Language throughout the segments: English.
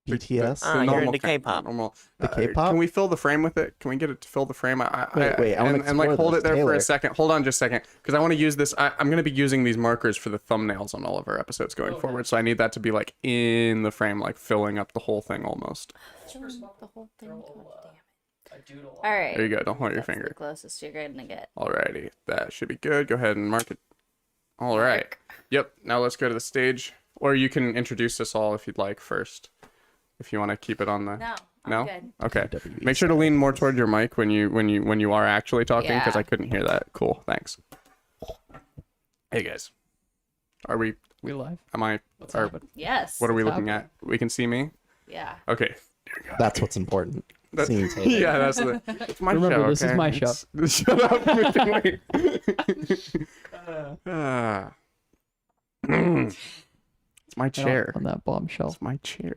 BTS? You're into K-pop. The K-pop? Can we fill the frame with it? Can we get it to fill the frame? Wait, I want to and like hold this, it there Taylor. for a second. Hold on just a second, because I want to use this. I'm going to be using these markers for the thumbnails on all of our episodes going forward. So I need that to be like in the frame, like filling up the whole thing almost. The whole thing. All right. There you go. Don't hold your That's finger. the closest you're going to get. Alrighty, that should be good. Go ahead and mark it. All right. Yep. Now let's go to the stage, or you can introduce us all if you'd like first, if you want to keep it on the. No. No? Good. Okay. Make sure to lean more toward your mic when you are actually talking, because Yeah. I couldn't hear that. Cool. Thanks. Hey guys. Are we live? am I or Yes. what are we What's looking at? We can see me? Yeah. Okay. Here we go. That's what's important. That- Seeing Taylor. Yeah, it's my Remember, show. this is okay? my show. Shut up. McKinley. It's my chair. On that bombshell. It's my chair.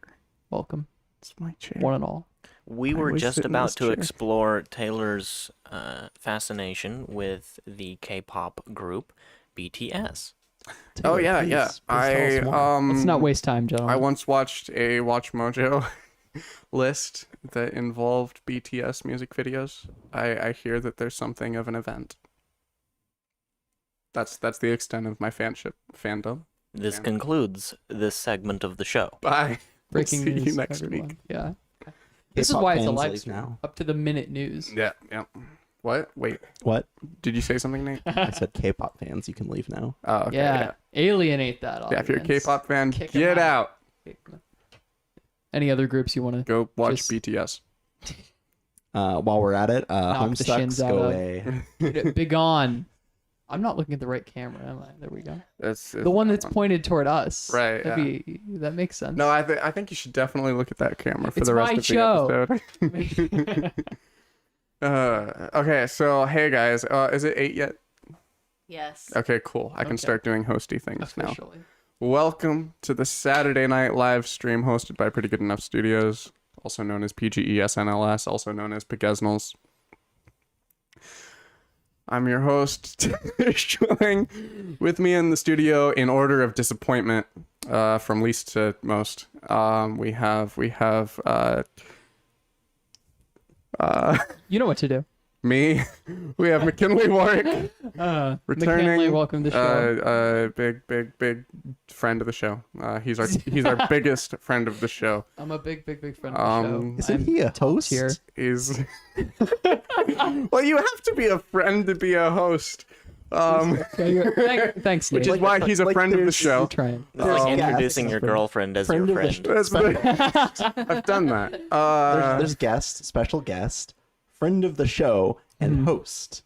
Welcome, It's my chair. one and all. We I were always just sit in about this to chair. explore Taylor's fascination with the K-pop group BTS. Oh Taylor, yeah, please, yeah. please tell us more. Let's not waste time, gentlemen. I once watched a Watch Mojo list that involved BTS music videos. I hear that there's something of an event. That's the extent of my fandom. This Yeah. concludes this segment of the show. Bye. Breaking See news. you next everyone. week. Yeah. This is K-pop why it's a fans live leave stream. now. Up to the minute news. Yeah, yeah. What? Wait, What? did you say something, Nate? I said K-pop fans, you can leave now. Oh, okay. Yeah. Alienate that Yeah, audience. if you're a K-pop fan, Kick 'em get out. Any other groups you want to Go watch Just- BTS. While we're at it, Knock the shins Homestucks, out go of- away. Big on? I'm not looking at the right camera, am I? There we go. It's The one that's pointed toward us. Right, That makes sense. No, I think you should definitely look at that camera for It's the rest my of show. the episode. Okay, so hey guys, is it 8 yet? Yes. Okay, cool. I can Okay. start doing hosty things now. Officially. Welcome to the Saturday night live stream hosted by Pretty Good Enough Studios, also known as PGESNLS, also known as Pegesnals. I'm your host, Schilling. With me in the studio in order of disappointment, from least to most. We have You know what to do. me. We have McKinley Warwick, McKinley, returning. welcome to the show. Big friend of the show. He's our biggest friend of the show. I'm a big friend of the show. Isn't I'm he a host? here. Is well, you have to be a friend to be a host. Thanks, Which Nate. is why he's a like friend of the there's- show. You're trying. It's like There's introducing guests. your girlfriend as Friend your of the friend. That's what I've done that. There's guest, special guest, friend of the show, and host.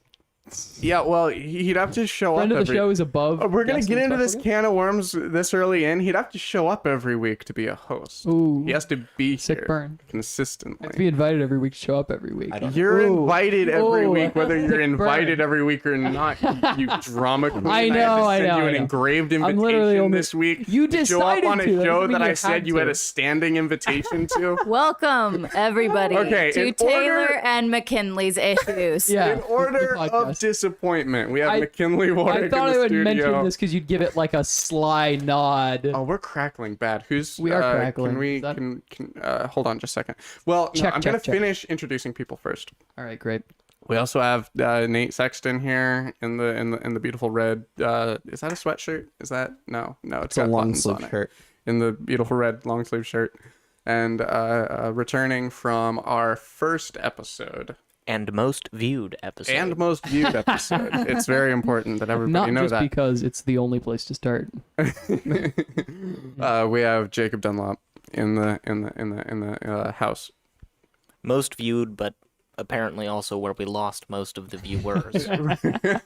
Yeah, well, he'd have to show Friend up of the every. show is above. We're gonna guest get and into this special can of worms this early in. He'd have to show up every week to be a host. guest? Ooh, He has to be sick here burn. consistently. To be invited every week, show up every week. I don't You're Ooh. invited every Ooh. week, whether you're Sick invited burn. every week or not. You drama queen. I had to know, I send know, you I an know. engraved I'm invitation literally only- this week. You to show up decided on a to. That show doesn't mean that I you said had you had to. a standing invitation to. Welcome, everybody, Okay, to in Taylor order- and McKinley's issues. Yeah. In order the of podcast. disappointment, we have I- McKinley Warwick I thought in I the would studio. mention this because you'd give it like a sly nod. Oh, we're crackling bad. Who's We are crackling. Can we Is that- can hold on just a second. Well, no, Check, I'm check, gonna check. finish introducing people first. All right, great. We also have Nate Sexton here in the beautiful red. Is that a sweatshirt? Is that no? It's It's a got long buttons sleeve on it. shirt. In the beautiful red long sleeve shirt, and returning from our first episode And most viewed episode. and most viewed episode. It's very important that everybody Not know just that. because it's the only place to start. We have Jacob Dunlop in the house. most viewed, but apparently also where we lost most of the viewers. Does that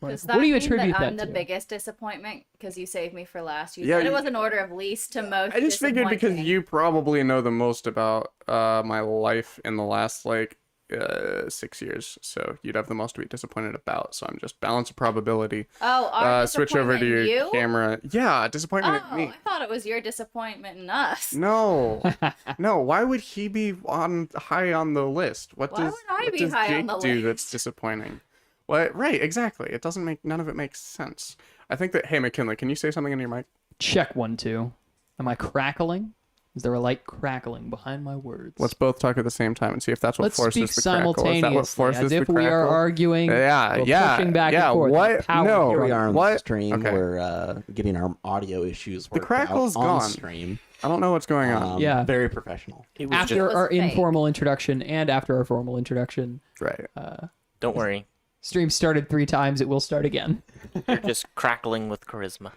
What do you mean attribute that that I'm the to? biggest disappointment because you saved me for last? You Yeah, said it you- was an order of least to most. I just figured because disappointing. you probably know the most about my life in the last 6 years, so you'd have the most to be disappointed about. So I'm just balance of probability. Oh, our Switch over to disappointment your in you? camera. Yeah, disappointment Oh, in me. I thought it was your disappointment in us. No, no. Why would he be on high on the list? What Why does would I what be does high Jake on the do list? that's disappointing? What? Right, exactly. It doesn't make none of it makes sense. I think that. Hey, McKinley, can you say something in your mic? Check 1 2. Am I crackling? Is there a light crackling behind my words? Let's both talk at the same time and see if that's what Let's forces speak the crackle. Is that simultaneously, what forces as if the we are crackle? arguing. Yeah, or yeah, pushing back yeah. and forth. What? Power No. struggle. We are on What? the stream. Okay. We're getting our audio issues worked crackle's out on gone. stream. I don't know what's going on. Yeah. Very professional. It was After just, our fake. informal introduction and after our formal introduction, Right. don't worry. stream started 3 times. It will start again. You're just crackling with charisma.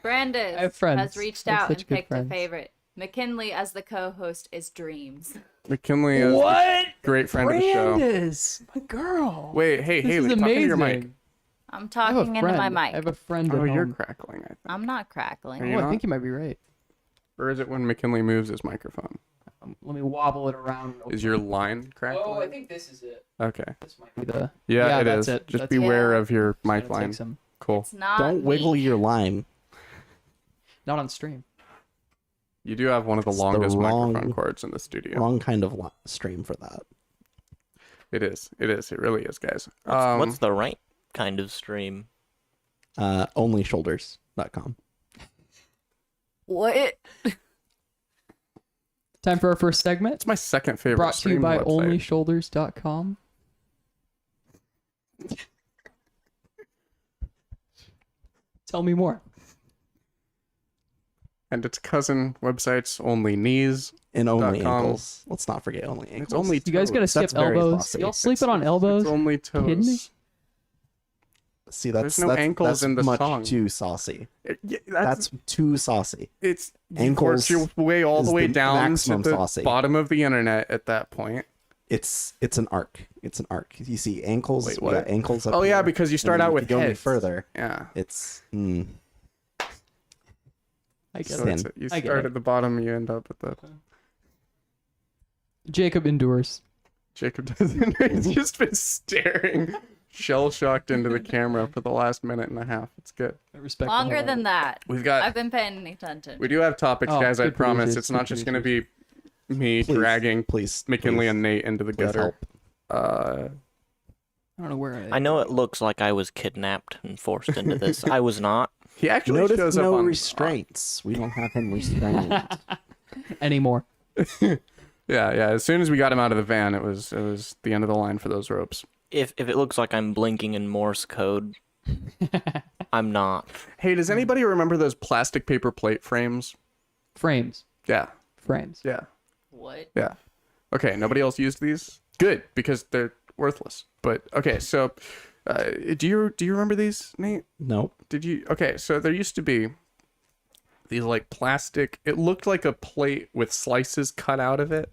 Brandis have friends. has reached I have out such and good picked friends. a favorite. McKinley as the co-host is Dreams. McKinley is a great friend of the show. Brandis, my girl. Wait, hey, This Haley, is talk amazing. into your mic. I'm I have a talking into my friend. I mic. have a friend at Oh, you're home. crackling, I think. I'm not crackling. Are Oh, you I not? think you might be right. Or is it when McKinley moves his microphone? Let me wobble it around. real Is your line crackling? Oh, I think this is it. Okay. This might be the. Yeah, it that's is. it. Just That's beware it. of your mic It line. takes him. Cool. It's not Don't wiggle me. your line. Not on stream. You do have one of the It's the longest wrong- microphone cords in the studio. Wrong kind of stream for that. It is. It is. It really is, guys. What's the right kind of stream? Onlyshoulders.com. What? Time for our first segment. It's my second favorite Brought to you stream by website. onlyshoulders.com. Tell me more. And its cousin websites, Only Knees. And only .com. ankles. Let's not forget only ankles. It's only You guys toes. gotta skip That's very elbows. saucy. Y'all sleeping on elbows? It's only toes. Kidding me? See, that's no that's, ankles that's in the much song. too saucy. Yeah, That's too saucy. it's ankles you work your way all is the way the down to maximum the saucy. bottom of the internet at that point. It's an arc. It's an arc. You see ankles. Wait, we what? got ankles up Oh yeah, here, because you and start then out if with you go any heads. further. Yeah. It's I get So it. it's, you I get start it. at the bottom, you end up at the. Jacob endures. Jacob doesn't. He's just been staring, shell shocked into the camera for the last minute and a half. It's good. I respect the Longer hell out than of that. We've got. I've been paying attention. We do have topics, Oh, guys. I good promise. producers, It's not good just going to be me Please, dragging please McKinley please, and Nate into the please gutter. help. I don't know where I know it looks like I was kidnapped and forced into this. I was not. He actually Notice shows up no on restraints. We don't have him restrained. anymore. Yeah. As soon as we got him out of the van, it was the end of the line for those ropes. If it looks like I'm blinking in Morse code, I'm not. Hey, does anybody remember those plastic paper plate frames? Frames. Yeah. Frames. Yeah. What? Yeah. Okay, nobody else used these? Good, because they're worthless. But okay, so do you remember these, Nate? Nope. Did you? Okay, so there used to be these like plastic. It looked like a plate with slices cut out of it.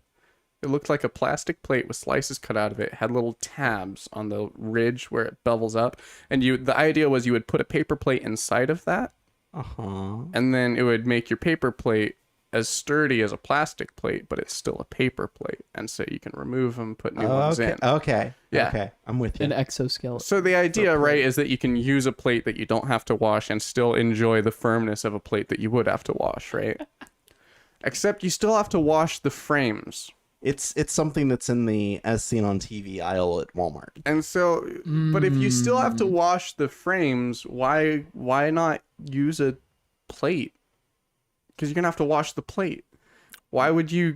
It looked like a plastic plate with slices cut out of it. It had little tabs on the ridge where it bevels up, and the idea was you would put a paper plate inside of that, and then it would make your paper plate as sturdy as a plastic plate, but it's still a paper plate, and so you can remove them, put new ones Okay. in. Okay. Yeah. Okay. I'm with you. An exoskeleton. So the idea, right, is that you can use a plate that you don't have to wash and still enjoy the firmness of a plate that you would have to wash, right? Except you still have to wash the frames. It's something that's in the as seen on TV aisle at Walmart. And so, but if you still have to wash the frames, why not use a plate? Because you're gonna have to wash the plate. Why would you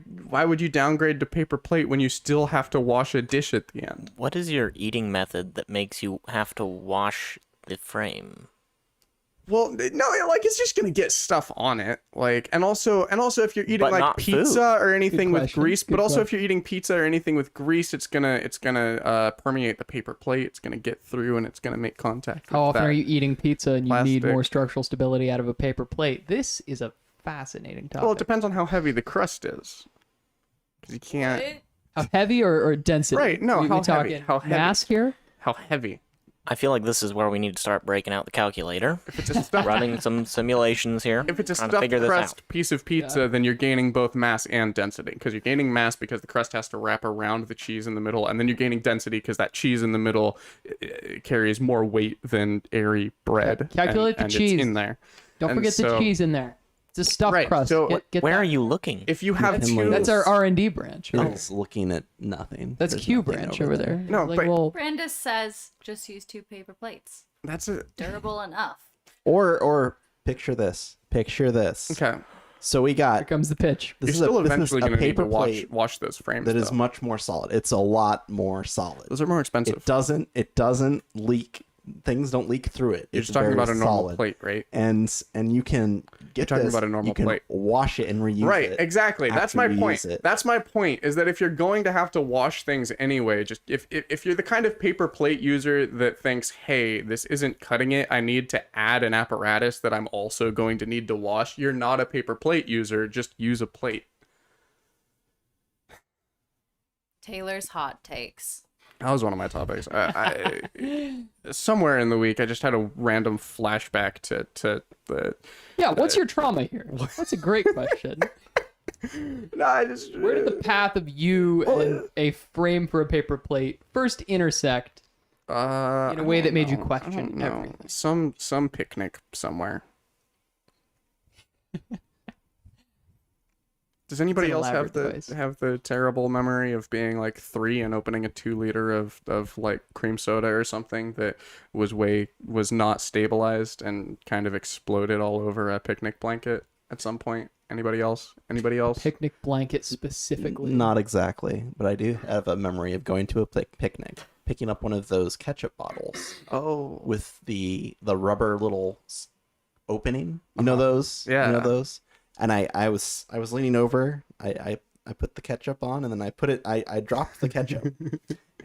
downgrade to paper plate when you still have to wash a dish at the end? What is your eating method that makes you have to wash the frame? Well, no, like it's just gonna get stuff on it, like, and also if you're eating But like not pizza or anything Good with question. grease, but Good also if question. you're eating pizza or anything with grease, it's gonna permeate the paper plate. It's gonna get through and it's gonna make contact. How with often that. are you eating pizza and you need plastic. more structural stability out of a paper plate? This is a fascinating topic. Well, it depends on how heavy the crust is, because you can't. What? How heavy or density? Right, no, we how talking heavy? How heavy? mass here? How heavy? I feel like this is where we need to start breaking out the calculator, If it's a stuffed, running some simulations here, if it's a trying to stuffed figure this crust out. piece of pizza, then you're gaining both mass and density, because you're gaining mass because the crust has to wrap around the cheese in the middle, and then you're gaining density because that cheese in the middle carries more weight than airy bread. Calculate the and cheese. It's in there. Don't And forget the so- cheese in there. It's a stuffed Right, crust. so Get Where that. are you looking? If you have Emily. two, That's our R&D branch. It's looking at nothing. That's There's Q nothing branch over there. No, Like, but- well, Brandis says just use 2 paper plates. That's a Durable enough. Or picture this. Picture this. okay. So we Here got comes the pitch. You're still this is eventually a going to need paper to plate wash those frames. that is though. much more solid. It's a lot more solid. Those are more expensive. It doesn't leak. Things don't leak through it. You're It's just talking very about a normal solid. plate, right? And you can get talking this, about a normal you can plate. wash it and reuse Right, it. exactly. That's after my you point. use it. That's my point. Is that if you're going to have to wash things anyway, just if you're the kind of paper plate user that thinks, hey, this isn't cutting it, I need to add an apparatus that I'm also going to need to wash. You're not a paper plate user. Just use a plate. Taylor's hot takes. That was one of my topics. Somewhere in the week, I just had a random flashback to the. Yeah, what's your trauma here? That's a great question. No, I just. Where did the path of you and a frame for a paper plate first intersect in a way that made you question everything? Some picnic somewhere. Does anybody It's an else elaborate have device. the terrible memory of being like 3 and opening a 2-liter of like cream soda or something that was not stabilized and kind of exploded all over a picnic blanket at some point? Anybody else? Picnic blanket specifically. Not exactly, but I do have a memory of going to a picnic, picking up one of those ketchup bottles Oh, with the rubber little opening. You know those? Yeah. You know those? And I was leaning over. I put the ketchup on, and then I dropped the ketchup,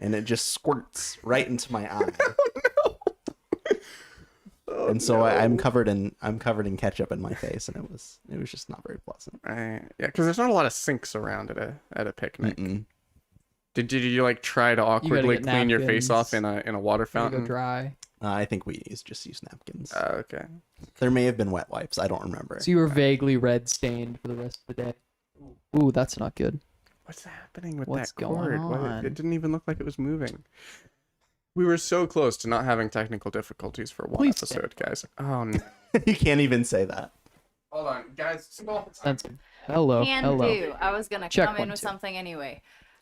and it just squirts right into my eye. And so I'm covered in ketchup in my face, and it was just not very pleasant. yeah, because there's not a lot of sinks around at a picnic. Mm-mm. Did you like try to awkwardly get clean your face off napkins. in a water Gotta go fountain? dry. I think we just used napkins. Okay. There may have been wet wipes. I don't remember. So you were vaguely red stained for the rest of the day. Ooh, that's not good. What's happening with What's that cord? going on? It didn't even look like it was moving. We were so close to not having technical difficulties for one Please episode, guys. Oh no. You can't even say that. Hold on, guys. Sensitive. Hello. Can Hello. do. I was gonna Check come in 1, with 2. something anyway.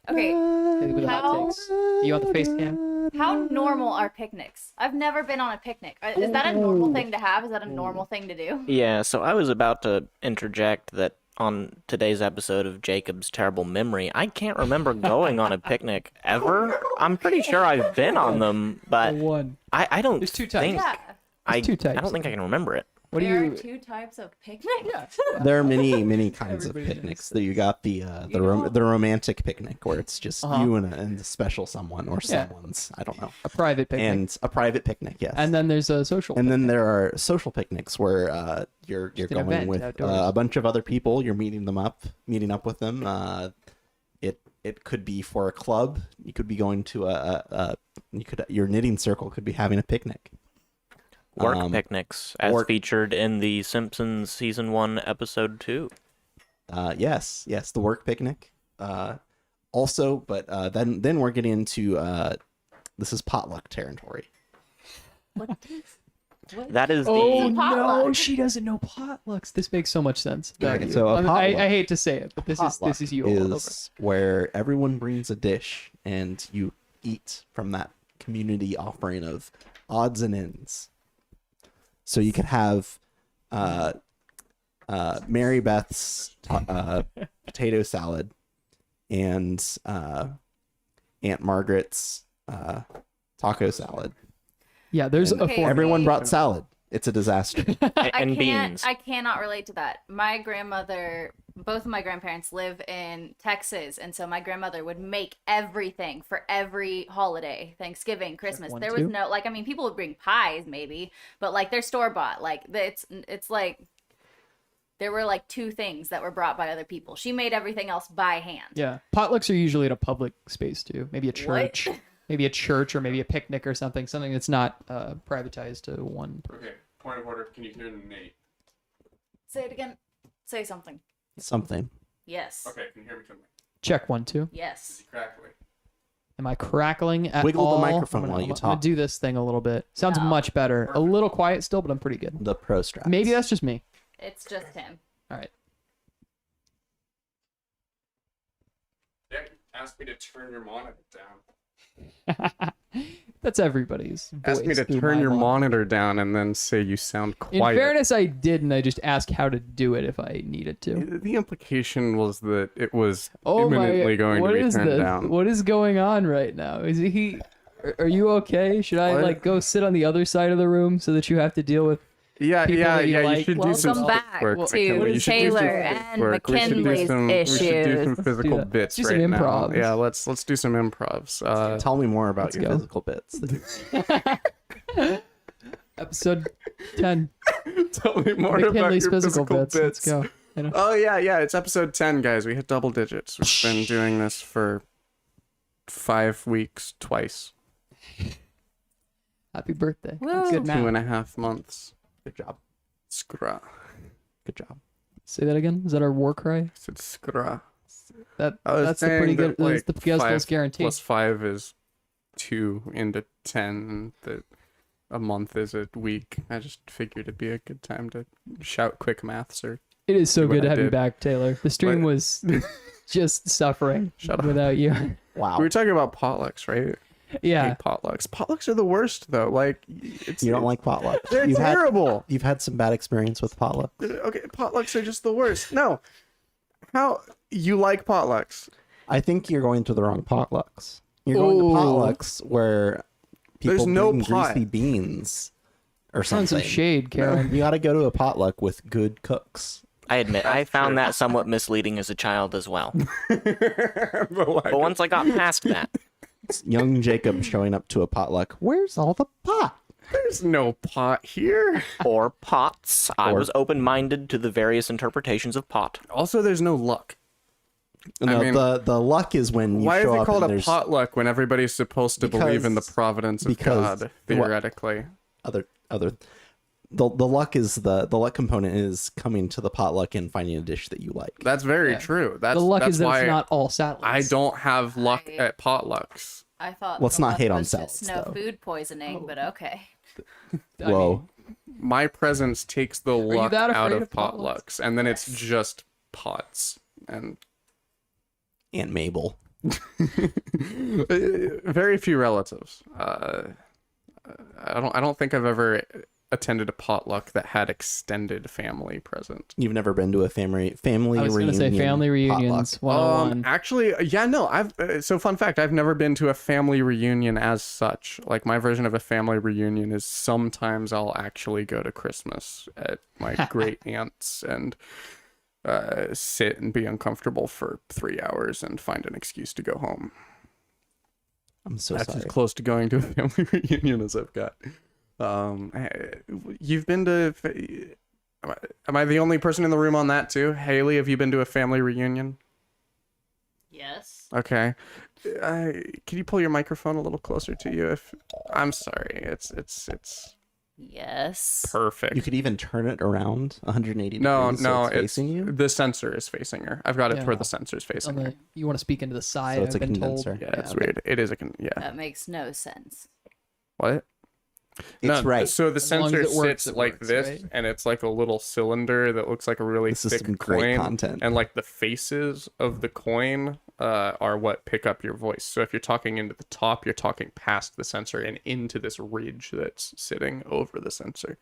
Okay, Hey, with the hot How- takes. You want the face cam? how normal are picnics? I've never been on a picnic. Is that a normal thing to have? Is that a normal thing to do? Yeah, so I was about to interject that on today's episode of Jacob's Terrible Memory, I can't remember going on a picnic ever. I'm pretty sure I've been on them, but One. I don't There's 2 types. think Yeah. I, two types. I don't think I can remember it. What do There you? are 2 types of picnic? Yeah. There are many kinds of Everybody picnics. knows. You got the romantic picnic where it's just you and a special someone or Yeah. someone's, I don't know, A private picnic. and a private picnic. Yes. And then there's a social. And then there are social picnics where you're an going event with outdoors. a bunch of other people. You're meeting up with them. It could be for a club. You could be going to your knitting circle could be having a picnic. Work picnics, as work- featured in the Simpsons Season 1, Episode 2. Yes, the work picnic. Also, but then we're getting into this is potluck territory. That is the... Oh no, potluck. she doesn't know potlucks. This makes so much sense. about you. So a I potluck hate to say it, but this Potluck is you all over. is where everyone brings a dish and you eat from that community offering of odds and ends. So you could have Mary Beth's potato salad and Aunt Margaret's taco salad. Yeah, there's a Okay, form. Everyone brought salad. It's a disaster. and beans. I cannot relate to that. My grandmother, both of my grandparents live in Texas, and so my grandmother would make everything for every holiday, Thanksgiving, Christmas. one, There was two. no I mean, people would bring pies maybe, but like they're store bought. Like it's like there were like 2 things that were brought by other people. She made everything else by hand. Yeah, potlucks are usually at a public space too. Maybe a What? church, maybe a church, or maybe a picnic or something. Something that's not privatized to one. Okay. Point of order. Can you hear Nate? Say it again. Say something. Something. Yes. Okay. Can you hear me? Check 1, 2. Yes. Crackly. Am I crackling at Wiggle the all? microphone I'm gonna, while you I'm gonna talk. do this thing a little bit. Sounds No. much better. A little quiet still, but I'm pretty good. The pro straps. Maybe that's just me. It's just him. All right. Nick asked me to turn your monitor down. That's everybody's voice. Ask me to through turn my your monitor. monitor down and then say you sound In quiet. fairness, I didn't. I just asked how to do it if I needed to. The implication was that it was Oh imminently going to what be is turned this? down. What is going on right now? Is he? Are you okay? Should I What? like go sit on the other side of the room so that you have to deal with? Yeah, people yeah, that you yeah. You like? should do some Welcome back work, to McKinley. You should do some Taylor face and work. We should do McKinley's some- We should do issues. some physical do that. bits Do some right now. improvs. Yeah, let's do some improvs. Tell me more about your go. physical bits. Episode 10. Tell me more about McKinley's your physical physical bits. Let's go. I know. Oh yeah, it's episode 10, guys. We hit double digits. We've been doing this for 5 weeks, twice, Happy birthday. Woo. Good math. 2.5 months. Good job. Skra. Good job. Say that again. Is that our war cry? I said skra. That's I was a pretty saying good. that, That's the Gazpros 5 guarantee. plus 5 is 2 into 10. And that a month is a week. I just figured it'd be a good time to shout quick maths or It is so See what good to I have you did. back, Taylor. The stream What? was just suffering Shut up. without you. Wow. We were talking about potlucks, right? I Yeah. hate potlucks. Potlucks are the worst, though. Like, it's You don't like potlucks. They're terrible. You've had some bad experience with potluck. Okay, potlucks are just the worst. No, how you like potlucks? I think you're going to the wrong potlucks. You're going to Ooh. potlucks where people There's no bring pot. greasy beans or Found some something. shade, Karen. You got to go to a potluck with good cooks. I admit, I found that somewhat misleading as a child as well. But once I got past that, It's young Jacob showing up to a potluck. Where's all the pot? There's no pot here. or pots, I Or- was open-minded to the various interpretations of pot. Also, there's no luck. No, mean, the luck is when you Why is show it up called and a there's potluck when everybody's supposed to believe in the Because- providence of because- God, theoretically? other the luck is the luck component is coming to the potluck and finding a dish that you like. That's very Yeah. true. That's The luck that's is that why it's not all salads. I don't have luck Right. at potlucks. I thought. Let's the not luck hate on was just salads, no though. food poisoning, but okay. I Whoa. mean, My presence takes the you luck that out afraid of of potlucks? potlucks, and then it's just pots and Aunt Mabel. very few relatives. I don't think I've ever attended a potluck that had extended family present. You've never been to a family I was reunion. going to say family reunions potluck. 101. Actually, yeah, no, so fun fact, I've never been to a family reunion as such. Like, my version of a family reunion is sometimes I'll actually go to Christmas at my great aunt's and sit and be uncomfortable for 3 hours and find an excuse to go home. I'm so That's sorry. as close to going to a family reunion as I've got. You've been to... Am I the only person in the room on that too? Haley, have you been to a family reunion? Yes. Okay. Can you pull your microphone a little closer to you? If I'm sorry, it's Yes. perfect. You could even turn it around 180 no, degrees no, so it's facing you. the sensor is facing her. I've got it to where Yeah. the sensor's On facing her. the, you want to speak into the side, So it's I've a been told. condenser. Yeah, it's okay. weird. It is yeah. That makes no sense. What? It's right. So the As long as sensor it works, sits it like works, this, right? and it's like a little cylinder that looks like a really This is thick some great coin. content. And like the faces of the coin are what pick up your voice. So if you're talking into the top, you're talking past the sensor and into this ridge that's sitting over the sensor.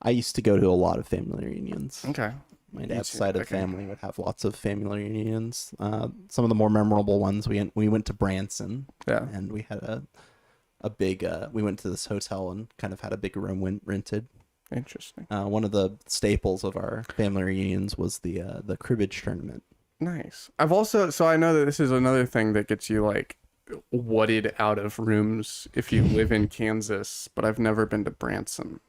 I used to go to a lot of family reunions. Okay. My dad's too. side of the Okay. family would have lots of family reunions. Some of the more memorable ones, we went to Branson, Yeah. and we had a big. We went to this hotel and kind of had a big room rented. Interesting. One of the staples of our family reunions was the cribbage tournament. Nice. I've also, so I know that this is another thing that gets you like whatted out of rooms if you live in Kansas, but I've never been to Branson.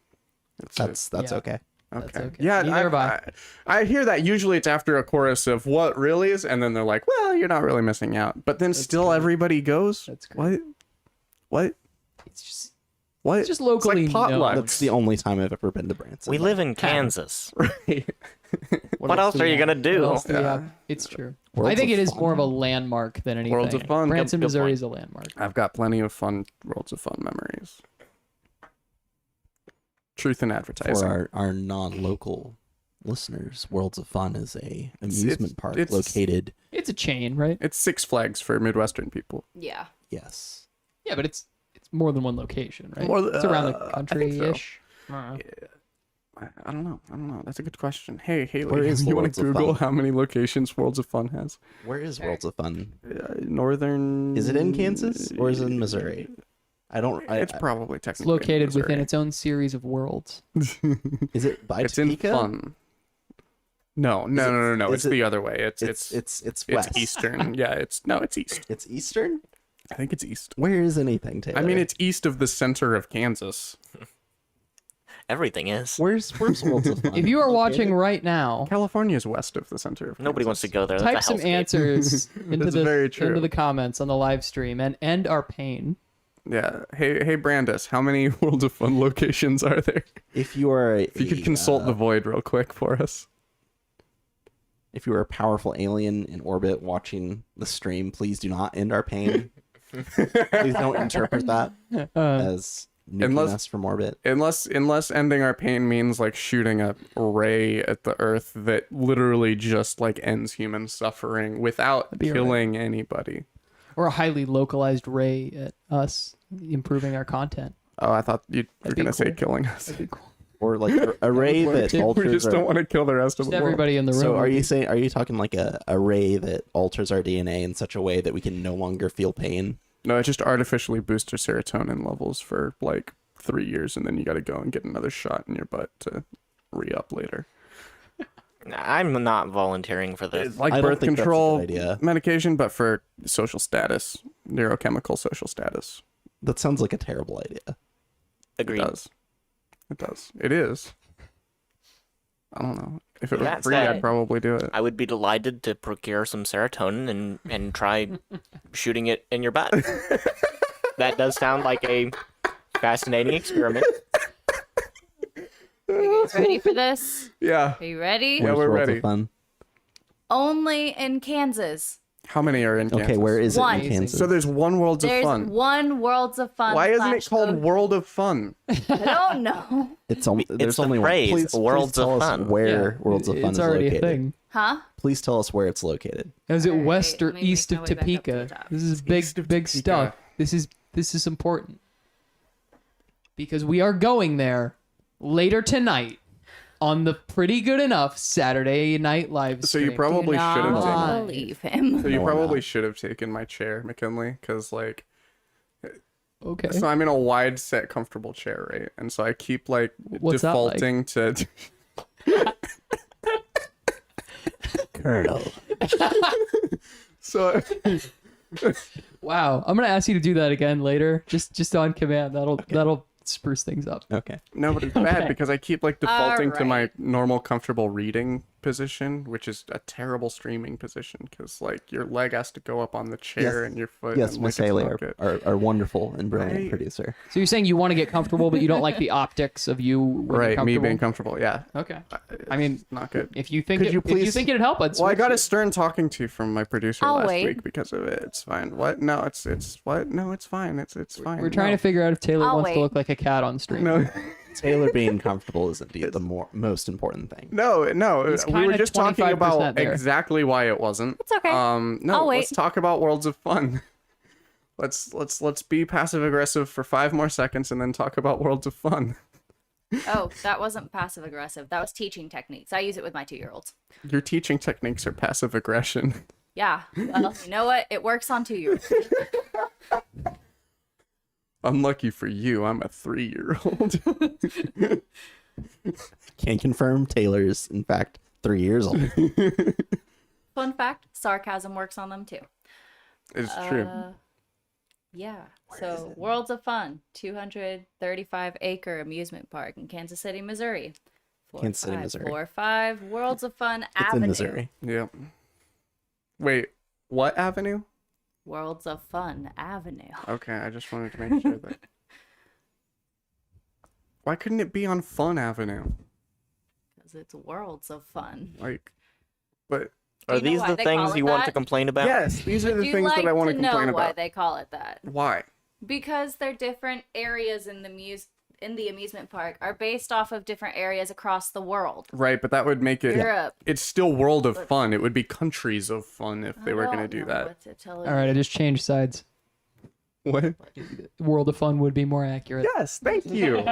That's Yeah. okay. That's Okay. okay. Yeah, Neither have I. I hear that usually it's after a chorus of what really is, and then they're like, well, you're not really missing out. But then still great. everybody goes. That's great. What? It's just What? It's just locally It's like known. potlucks. That's the only time I've ever been to Branson. We live in Kansas. Right. What else are you gonna What do? else do we Yeah. have? It's true. Worlds I think of it is Fun. more of a landmark than anything. Worlds of Fun. Branson, Good Missouri point. is a landmark. I've got plenty of fun Worlds of Fun memories. Truth in advertising. For our non-local listeners, Worlds of Fun is a amusement park it's- located. It's a chain, right? It's Six Flags for Midwestern people. Yeah. Yes. Yeah, but it's more than one location, right? More It's around the I think so. country-ish. I don't know. That's a good question. Hey, Haley, Where is you want Worlds to of Google Fun? how many locations Worlds of Fun has? Where is Worlds of Fun? Northern. Is it in Kansas or is it in Missouri? It's probably It's technically located in within its own series of worlds. Is it by It's in Topeka? Fun. No. is It's it- the other way. It's west. it's eastern. Yeah, it's east. It's eastern. I think it's east. Where is anything, Taylor? I mean, it's east of the center of Kansas. Everything is. where's Worlds of Fun? If you are watching right now, California is west of the center of Nobody wants to Kansas. go there. type That's a some hellscape. answers into That's very the true. into the comments on the live stream and end our pain. Yeah. Hey, Brandis, how many Worlds of Fun locations are there? If you are, If you could consult the void real quick for us. if you are a powerful alien in orbit watching the stream, please do not end our pain. Please don't interpret that as nuking Unless- us from orbit. Unless ending our pain means like shooting a ray at the Earth that literally just like ends human suffering without be killing anybody. Or a highly localized ray at us, improving our content. Oh, I thought you were That'd be gonna say cool. killing us. That'd be cool. Or like a ray that We alters We just don't want to kill the rest of Just the world. everybody in the room. So are would you be- talking like a ray that alters our DNA in such a way that we can no longer feel pain? No, it just artificially boosts your serotonin levels for like 3 years, and then you got to go and get another shot in your butt to re-up later. I'm not volunteering for this. It's like I don't birth think that's a control good idea. medication, but for social status, neurochemical social status. That sounds like a terrible idea. Agreed. It does. It does. It is. I don't know. If it were That free, said- I'd probably do it. I would be delighted to procure some serotonin and try shooting it in your butt. That does sound like a fascinating experiment. Are you guys ready for this? Yeah. Are you ready? Yeah, Where's we're Worlds of ready. Fun? Only in Kansas. How many are in Kansas? Okay, where is it One. in Kansas? So there's one Worlds of There's Fun. one Worlds of Fun. Why isn't it slash called O- World of Fun? I don't know. It's only there's the only phrase, one. Please Worlds tell of us Fun. where Yeah, Worlds of Fun it's is already located. a thing. Huh? Please tell us where it's located. Is it Alright, west or let me make east my of way back up to the Topeka? top. This is East of big Topeka. stuff. This is important. Because we are going there later tonight on the Pretty Good Enough Saturday night live So stream. you probably Do should have not taken. believe him. So you No, we're probably not. should have taken my chair, McKinley, because like, Okay. so I'm in a wide set, comfortable chair, right? And so I keep like What's that like? defaulting to. Colonel. So Wow. I'm gonna ask you to do that again later, just on command. That'll spruce things up. Okay. no, but it's bad because I keep like defaulting to my Alright. normal, comfortable reading position, which is a terrible streaming position because like your leg has to go up on the chair Yes. and your foot. Yes, and, Miss like, it's Haley, not good. our wonderful and brilliant Right. producer. So you're saying you want to get comfortable, but you don't like the optics of you when you're Right, me comfortable? being comfortable. Yeah, Okay. I mean, not good. if you think Could you if you please- think it'd help, I'd Well, I switch got you. a stern talking to from my producer I'll last wait. week because of it. It's fine. What? No, it's what? No, it's fine. It's fine. We're trying to figure out if Taylor I'll wants to wait. look like a cat on stream. No, Taylor being comfortable is indeed the most important thing. no. He's We were kinda just talking 25% about there. exactly why it wasn't. It's okay. No, I'll wait. let's talk about Worlds of Fun. Let's be passive aggressive for 5 more seconds and then talk about Worlds of Fun. Oh, that wasn't passive aggressive. That was teaching techniques. I use it with my 2-year-olds. Your teaching techniques are passive aggression. Yeah. Well, you know what? It works on 2-year-olds. Unlucky for you, I'm a 3-year-old. Can confirm Taylor's, in fact, 3 years old. Fun fact: sarcasm works on them too. It's true. Yeah. So Worlds of Fun, 235-acre amusement park in Kansas City, Missouri. Kansas City, Missouri. 4-5 Worlds of Fun It's Avenue. in Missouri. Yep. Wait, what avenue? Worlds of Fun Avenue. Okay, I just wanted to make sure that. Why couldn't it be on Fun Avenue? Because it's Worlds of Fun. Like, but Are you know these why the they call things it you want to that? complain about? yes, these are the Would you things like that I want to to know complain why about. they call it that? Why? Because they're different areas in the amusement park are based off of different areas across the world. Right, but that would make it. Europe. It's still World of Fun. It would be countries of fun if they were going to do that. All right, I just changed sides. What? World of Fun would be more accurate. Yes, thank you.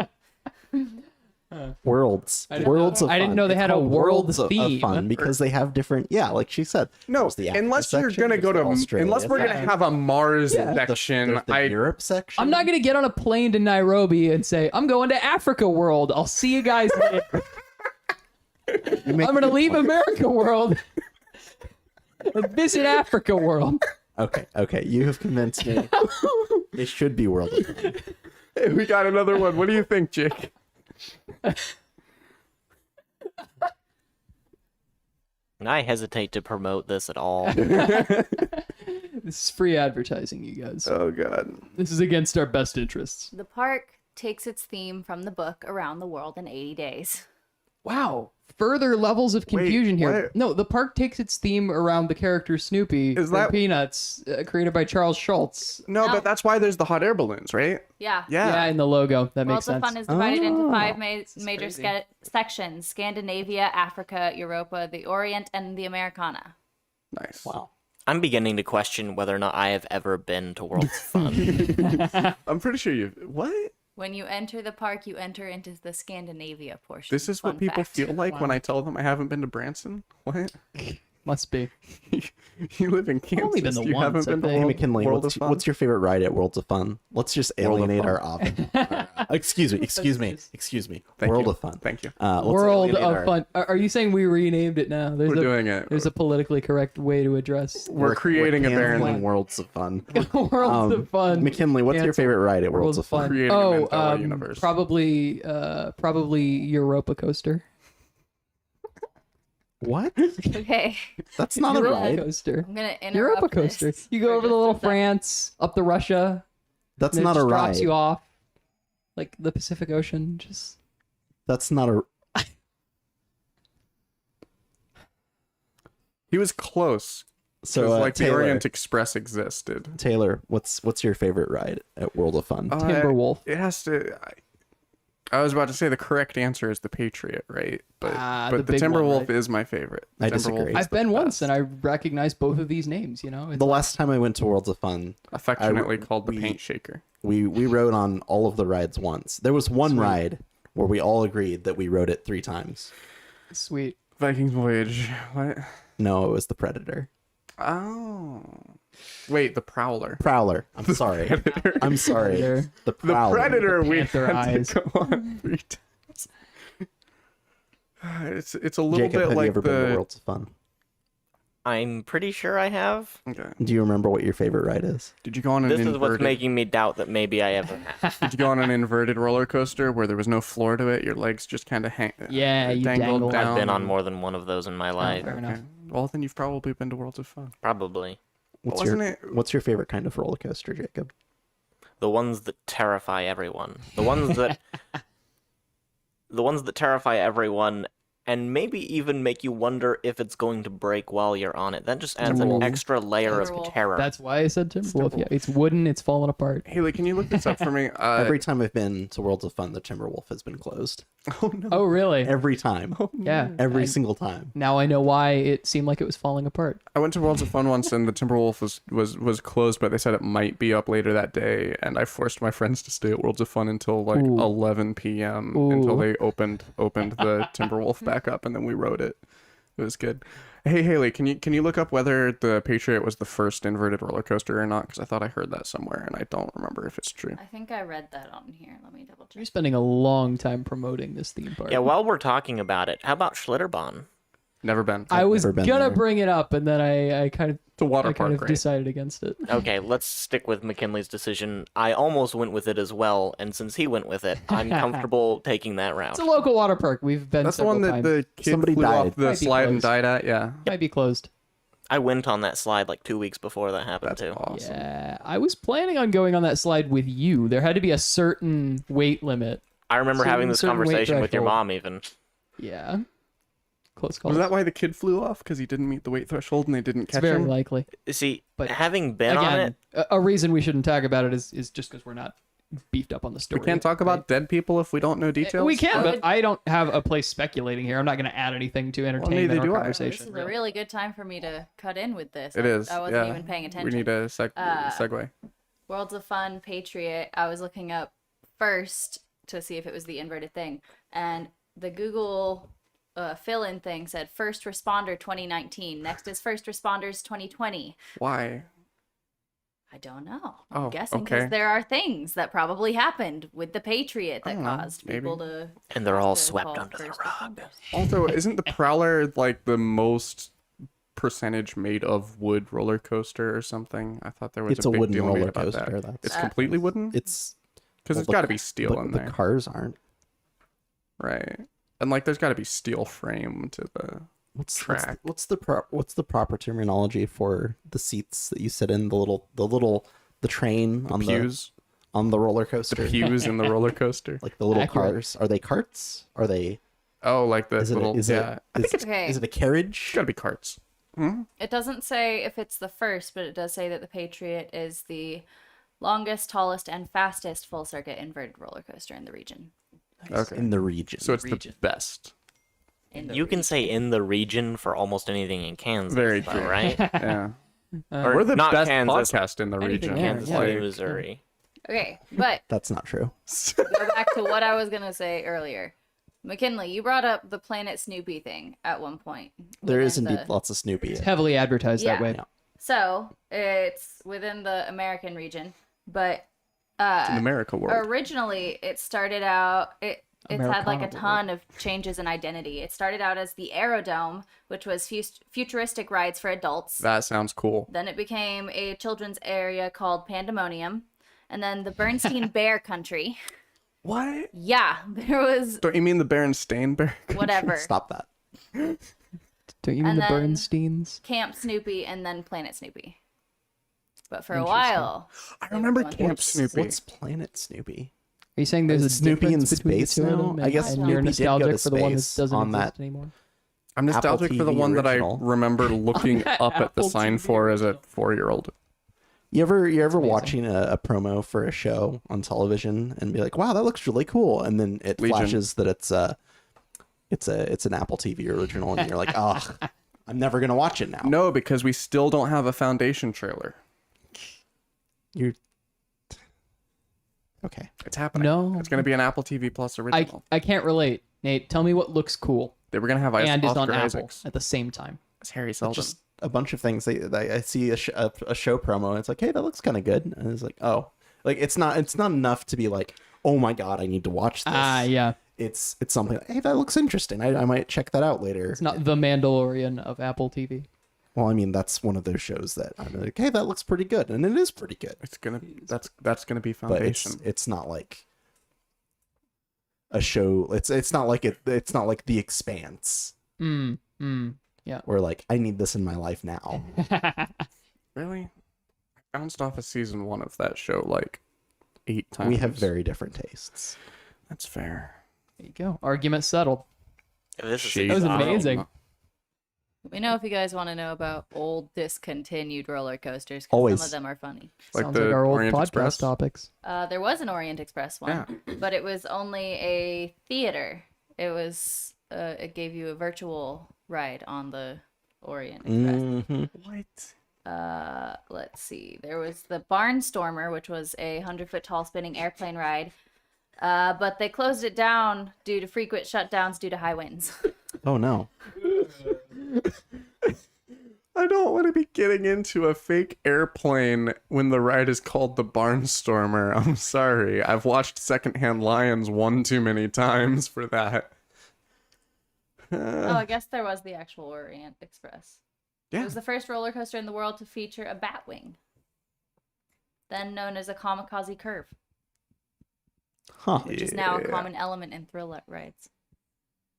Worlds. I didn't Worlds know- of I fun. didn't know they It's had a called world Worlds of theme. fun because they have different. Yeah, like she said. No, there's the Africa unless you're section, gonna go there's to, the Australia unless we're gonna section, have a Mars there's section. the Europe section. I'm not gonna get on a plane to Nairobi and say I'm going to Africa World. I'll see you guys later. I'm gonna leave America World and visit Africa World. Okay. You have convinced me. It should be World of Fun. Hey, we got another one. What do you think, Jake? I hesitate to promote this at all. This is free advertising, you guys. Oh God. This is against our best interests. The park takes its theme from the book Around the World in 80 Days. Wow. Further levels of confusion here. what? No, the park takes its theme around the character Snoopy Is from that- Peanuts, created by Charles Schultz. No, No. but that's why there's the hot air balloons, right? Yeah. Yeah, in the logo. That makes Worlds of sense. Fun is divided into 5 major crazy. sections: Scandinavia, Africa, Europa, the Orient, and the Americana. Nice. Wow. I'm beginning to question whether or not I have ever been to Worlds of Fun. I'm pretty sure you. What? When you enter the park, you enter into the Scandinavia portion. This is what Fun people fact. feel like when I tell them I haven't been to Branson. What? Must be. You live in Kansas. only been the you once, haven't I been to think. Hey, World, McKinley, World of Fun? what's your favorite ride at Worlds of Fun? Let's just World of alienate Fun. our audience. Excuse me. Thank World you. of Fun. Thank you. Let's World alienate of our- Fun. Are you saying we renamed it now? We're doing it. There's a politically correct way to address We're creating canceling apparently. Worlds of Fun. Worlds of Fun. McKinley, what's your Cancel. favorite ride at Worlds Worlds of Fun? Creating a Oh, Mandela universe. probably Europa Coaster. What? Okay, That's not a Europa ride. Coaster. I'm gonna interrupt Europa Coaster. this You go for over the just little a second. France, up to Russia. That's and it not a just ride. drops you off, like the Pacific Ocean. Just That's not a. He was close. So like the Taylor, Orient Express existed. Taylor, what's your favorite ride at World of Fun? Timberwolf. It has to. I was about to say the correct answer is the Patriot, right? But the the big one, Timberwolf right? is my favorite. I Timberwolf disagree. is I've the been once, best. and I recognize both of these names. You know, it's The last time I went to Worlds of Fun, affectionately called the we- Paint Shaker. we rode on all of the rides once. There was one ride where we all agreed that we rode it 3 times. sweet. Vikings Voyage. What? No, it was the Predator. Oh. Wait, the Prowler. Prowler. I'm sorry. I'm sorry. Predator. The The Prowler. Predator we Panther had eyes. to go on 3 times. It's a little Jacob, bit have like you ever been to the. Worlds of Fun? I'm pretty sure I have. Okay. Do you remember what your favorite ride is? Did you go on an This is what's inverted? making me doubt that maybe I ever have. Did you go on an inverted roller coaster where there was no floor to it? Your legs just kind of hang. Yeah, you dangle. down. I've been on more than one of those in my life. Fair enough. Okay. Well, then you've probably been to Worlds of Fun. Probably. Wasn't it- What's your favorite kind of roller coaster, Jacob? The ones that terrify everyone. The ones that terrify everyone and maybe even make you wonder if it's going to break while you're on it. That just adds an Timberwolf. extra layer of Timberwolf. terror. That's why I said Timberwolf. Yeah, it's wooden. It's falling apart. Haley, can you look this up for me? Every time I've been to Worlds of Fun, the Timberwolf has been closed. Oh no. Oh, really? Every time. Yeah. Every single time. Now I know why it seemed like it was falling apart. I went to Worlds of Fun once and the Timberwolf was closed, but they said it might be up later that day, and I forced my friends to stay at Worlds of Fun until like Ooh. 11 p.m. until Ooh. they opened the Timberwolf back up, and then we rode it. It was good. Hey Haley, can you look up whether the Patriot was the first inverted roller coaster or not? Because I thought I heard that somewhere, and I don't remember if it's true. I think I read that on here. Let me double You're check. spending a long time promoting this theme park. Yeah, while we're talking about it, how about Schlitterbahn? Never been. I was never been gonna there. bring it up, and then I kind of It's a water I kind park, of right? decided against it. Okay, let's stick with McKinley's decision. I almost went with it as well, and since he went with it, I'm comfortable taking that route. It's a local water park. We've been That's the several one that times. the kid Somebody flew died. off the Might be slide and closed. died at. Yeah. Might be closed. I went on that slide like 2 weeks before that happened That's too. awesome. Yeah, I was planning on going on that slide with you. There had to be a certain weight limit. I remember having this Certain weight conversation with your threshold. mom even. Yeah. Close call. Was that why the kid flew off? Because he didn't meet the weight threshold and they didn't It's catch very him? likely. See, But having been on Again, it, a reason we shouldn't talk about it is just because we're not beefed up on the story. We can't talk about dead people if we don't know details? We can, I but would- I don't have a place speculating here. I'm not going to add anything to entertain neither our do I. This conversation. is a really good time for me to cut in with this. It is. I wasn't yeah. even paying attention. We need a Uh, segue. Worlds of Fun Patriot, I was looking up first to see if it was the inverted thing, and the Google fill-in thing said First Responder 2019. Next is First Responders 2020. Why? I don't know. Oh, I'm guessing okay. because there are things that probably happened with the Patriot that don't know, caused maybe. people to. And they're all to swept call under the first rug. responders. Also, isn't the Prowler like the most percentage made of wood roller coaster or something? I thought there was It's a a big wooden deal made roller about coaster. that. That's It's completely wooden? it's Because well, there's got to be steel in the there. cars aren't. Right. And like there's got to be steel frame to the track. What's the proper terminology for the seats that you sit in, the train on pews. on the roller coaster? The pews in the roller coaster. Like the little Accurate. cars. Are they carts? Are they Oh, like the is it little is yeah. it is, Okay. is it a carriage? It's got to be carts. It doesn't say if it's the first, but it does say that the Patriot is the longest, tallest, and fastest full circuit inverted roller coaster in the region. Okay. In the region. So it's the best. You can say in the region for almost anything in Kansas, Very though, true. right? Yeah. Or We're the not best Kansas, podcast in the Anything region. there, Kansas yeah. City, Like, Missouri. Okay, but That's not true. go back to what I was gonna say earlier. McKinley, you brought up the Planet Snoopy thing at one point. There is within indeed lots of Snoopy. It's heavily advertised that Yeah. way. Yeah. So it's within the American region, but It's an America world. originally it started out it's had like a Americana ton of changes in identity. It started out as the Aerodome, which was futuristic rides for adults. That sounds cool. Then it became a children's area called Pandemonium, and then the Bernstein Bear Country. What? Yeah, there was Don't you mean the Berenstain Bear? whatever. Stop that. Don't you mean And the then- Bernsteins? Camp Snoopy and then Planet Snoopy. But for a Interesting. while, I remember What's- Camp Snoopy. What's Planet Snoopy? Are you saying there's a Is Snoopy in difference between the space two of now? them? I guess and Snoopy you're did go nostalgic to for the one that space doesn't on exist that. anymore. I'm nostalgic Apple for the TV one that I original. remember looking up at the Apple sign TV for as a 4-year-old. You ever amazing. watching a promo for a show on television and be like, wow, that looks really cool, and then it Legion. flashes that it's an Apple TV original, and you're like, oh, I'm never gonna watch it now. No, because we still don't have a Foundation trailer. You're okay. It's happening. No. It's going to be an Apple TV Plus original. I can't relate. Nate, tell me what looks cool They were going to have and is on Oscar Apple Isaacs. at the same time. It's Harry Seldon. Just a bunch of things. I see a show promo, and it's like, hey, that looks kind of good, and it's like, oh, like it's not enough to be like, oh my god, I need to watch this. Yeah. It's something like, hey, that looks interesting. I might check that out later. It's not The Mandalorian of Apple TV. Well, I mean, that's one of those shows that I'm like, hey, that looks pretty good, and it is pretty good. It's going to that's going to be But Foundation. it's not like a show. It's not like it's not like The Expanse, Yeah. where like I need this in my life now. Really? I bounced off of season 1 of that show like 8 times. We have very different tastes. That's fair. There you go. Argument settled. This is Shades That was of amazing. Rome. let me know if you guys want to know about old discontinued roller coasters. 'Cause Always. some of them are funny. Like Sounds the like our old Orient podcast Express? topics. There was an Orient Express one, but it was only a theater. It was it gave you a virtual ride on the Orient Express. Mm-hmm. What? Let's see. There was the Barnstormer, which was a 100-foot tall spinning airplane ride. But they closed it down due to frequent shutdowns due to high winds. Oh no. I don't want to be getting into a fake airplane when the ride is called the Barnstormer. I'm sorry. I've watched Secondhand Lions one too many times for that. Oh, I guess there was the actual Orient Express. It Yeah. was the first roller coaster in the world to feature a bat wing, then known as a kamikaze curve, Huh. which is now a Yeah. common element in thrill rides.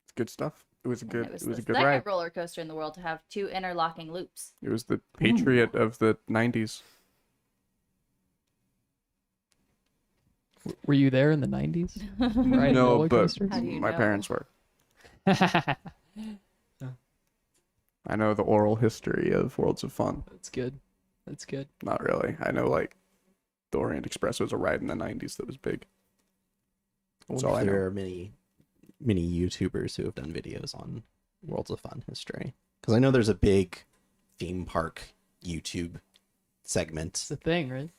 It's good stuff. It was a And good. it was It was the a good second ride. roller coaster in the world to have 2 interlocking loops. It was the Patriot of the 90s. Were you there in the 90s? Riding No, roller but coasters? How do you my know? parents were. I know the oral history of Worlds of Fun. That's good. That's good. Not really. I know like the Orient Express was a ride in the 90s that was big. That's all I know. There are many YouTubers who have done videos on Worlds of Fun history, because I know there's a big theme park YouTube segment. It's the thing, right?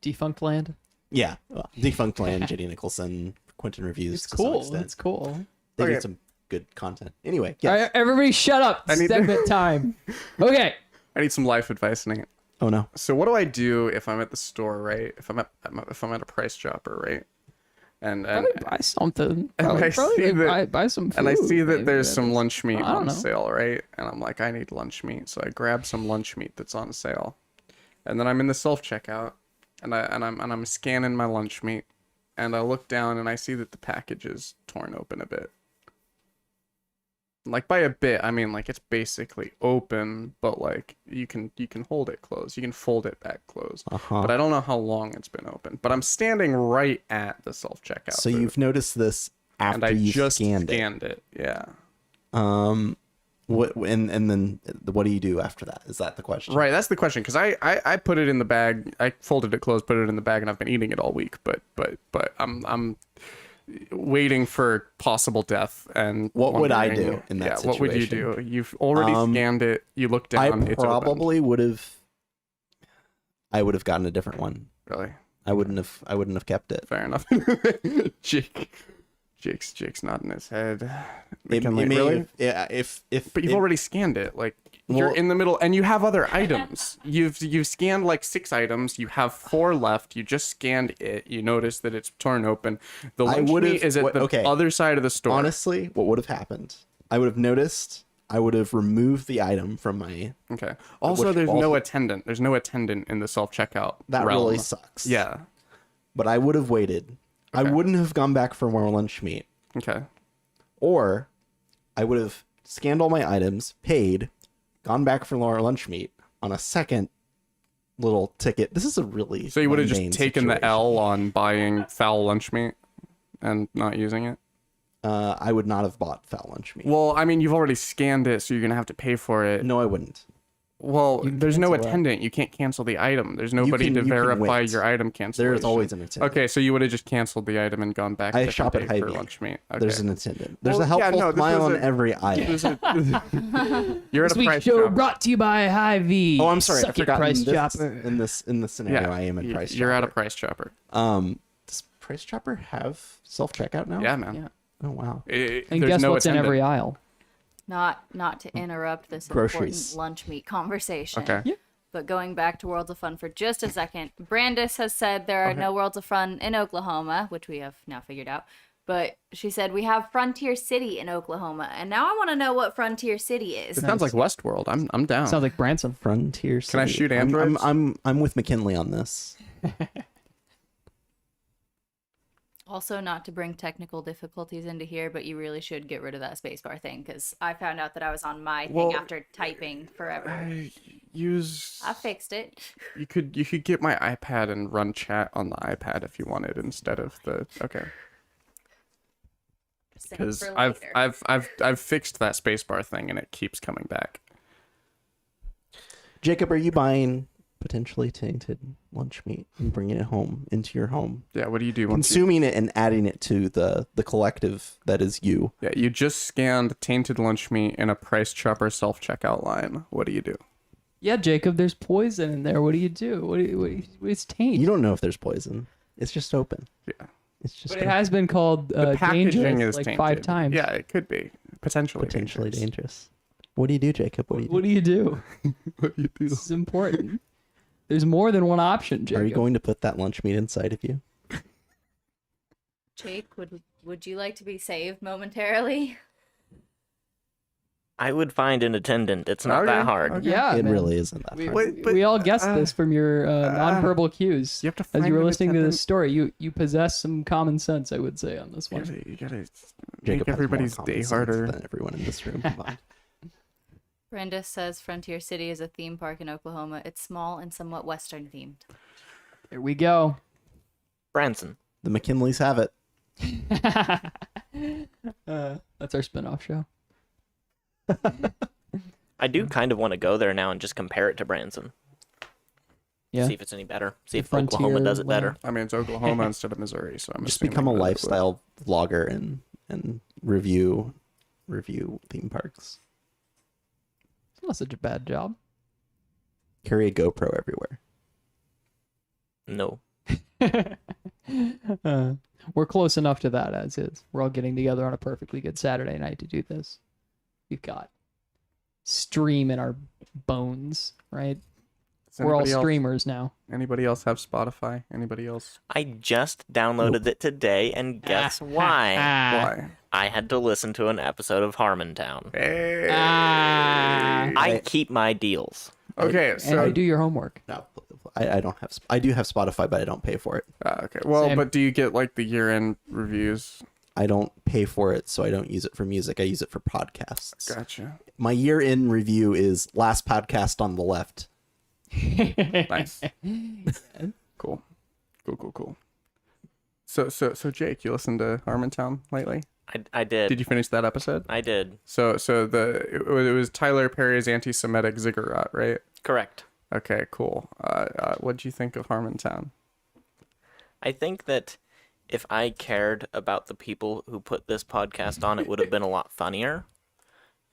Defunct Land. Yeah, Defunct Land, JD Nicholson, Quentin Reviews. It's to some cool. extent. It's cool. They Okay. did some good content. Anyway, All yes. right, everybody, shut up. I need Segment time. Okay. I need some life advice, Nate. Oh no. So what do I do if I'm at the store, right? If I'm at a Price Chopper, right? And Probably buy something. I see that- buy some food. and I see that maybe. there's some lunch meat I don't on know. sale, right? And I'm like, I need lunch meat, so I grab some lunch meat that's on sale, and then I'm in the self checkout, and I'm scanning my lunch meat, and I look down and I see that the package is torn open a bit. Like by a bit, I mean like it's basically open, but like you can hold it closed, you can fold it back closed. Uh-huh. But I don't know how long it's been open. But I'm standing right at the self checkout. So you've noticed this and after I you just scanned it. Yeah. What and then what do you do after that? Is that the question? Right, that's the question. Because I put it in the bag. I folded it closed, put it in the bag, and I've been eating it all week. But I'm waiting for possible death. And What would I wondering- do in that What would you situation? do? You've already scanned it. You look down. I it's open. probably would have. I would have gotten a different one. Really. I wouldn't have kept it. Fair enough. Jake's nodding his head. It McKinley, may really? have- yeah, if But you've it- already scanned it. Like you're Well- in the middle, and you have other items. You've scanned like 6 items. You have 4 left. You just scanned it. You notice that it's torn open. The lunch would've- meat is at what- the okay. other side of the store. honestly, what would have happened? I would have noticed. I would have removed the item from my. Okay. Also, Which there's also- no attendant. There's no attendant in the self checkout. That really sucks. Yeah. But I would have waited. I Okay. wouldn't have gone back for more lunch meat. Okay. Or I would have scanned all my items, paid, gone back for more lunch meat on a second little ticket. This is a really So you would have just mundane taken the situation. L on buying foul lunch meat and not using it. I would not have bought foul lunch meat. Well, I mean, you've already scanned it, so you're gonna have to pay for it. No, I wouldn't. Well, You can there's no cancel that. attendant. You can't cancel the item. There's nobody can- to you can verify wait. your item cancellation. There's always an attendant. Okay, so you would have just canceled the item and gone back. I a different shop at day for Hy-Vee. lunch meat. Okay. There's an attendant. There's Well, a helpful yeah, no, this smile was on a- every aisle. You're at This a week's price show shop. brought to you by Hy-Vee. Oh, I'm sorry. I Suck it, forgot. Price in this, Chopper. in this scenario, I am at Price You're at a Chopper. price chopper. Does Price Chopper have self checkout now? Yeah, man. Yeah. Oh wow. And There's guess no what's in attendant. every aisle? Not to interrupt this Groceries. important lunch meat conversation. Okay. Yeah. But going back to Worlds of Fun for just a second, Brandis has said there are no Worlds of Fun in Oklahoma, which we have now figured out. But she said we have Frontier City in Oklahoma, and now I want to know what Frontier City is. It sounds like Westworld. I'm down. Sounds like Branson. Frontier City. Can I shoot I'm- androids? I'm with McKinley on this. Also, not to bring technical difficulties into here, but you really should get rid of that spacebar thing, because I found out that I was on my thing Well, after typing forever. Use. I fixed it. You could get my iPad and run chat on the iPad if you wanted instead of the. Okay. Save Because for I've later. I've fixed that spacebar thing and it keeps coming back. Jacob, are you buying potentially tainted lunch meat and bringing it home into your home, Yeah. What do you do once you? consuming it and adding it to the collective that is you? Yeah. You just scanned tainted lunch meat in a Price Chopper self checkout line. What do you do? Yeah, Jacob, there's poison in there. What do you do? It's taint. You don't know if there's poison. It's just open. Yeah. It's just But it has been called The packaging dangerous is like tainted. 5 times. Yeah, it could be potentially dangerous. What do you do, Jacob? What do you do? What do you do? What do you do? This is important. There's more than one option, Jacob. Are you going to put that lunch meat inside of you? Jake, would you like to be saved momentarily? I would find an attendant. It's not Okay, that hard. okay. Yeah, It man. really isn't that We, hard. Wait, but, we all guessed this from your nonverbal cues. You have to As find you were an listening to attendant. this story, you possess some common sense, I would say, on this one. You gotta Jacob make has more everybody's common day sense harder. than everyone in this room combined. Brenda says Frontier City is a theme park in Oklahoma. It's small and somewhat Western themed. Here we go. Branson. The McKinleys have it. That's our spin-off show. I do kind of want to go there now and just compare it to Branson. Yeah. See if it's any better. See if Frontier Oklahoma does it better. I mean, it's Oklahoma instead of Missouri, so I'm Just assuming become a that it would. lifestyle vlogger and review theme parks. It's not such a bad job. Carry a GoPro everywhere. No. We're close enough to that as is. We're all getting together on a perfectly good Saturday night to do this. We've got stream in our bones, right? Does We're all anybody else- streamers now. Anybody else have Spotify? Anybody else? I just downloaded it today, and guess why? Why? I had to listen to an episode of Harmontown. Hey. I keep my deals. Okay, And so you do your homework. No, I don't have. I do have Spotify, but I don't pay for it. okay. Well, Same. but do you get like the year-end reviews? I don't pay for it, so I don't use it for music. I use it for podcasts. Gotcha. My year-in review is last podcast on the left. Nice. Cool. Cool. So Jake, you listened to Harmontown lately? I did. Did you finish that episode? I did. So it was Tyler Perry's anti-Semitic ziggurat, right? Correct. Okay, cool. What'd you think of Harmontown? I think that if I cared about the people who put this podcast on, it would have been a lot funnier.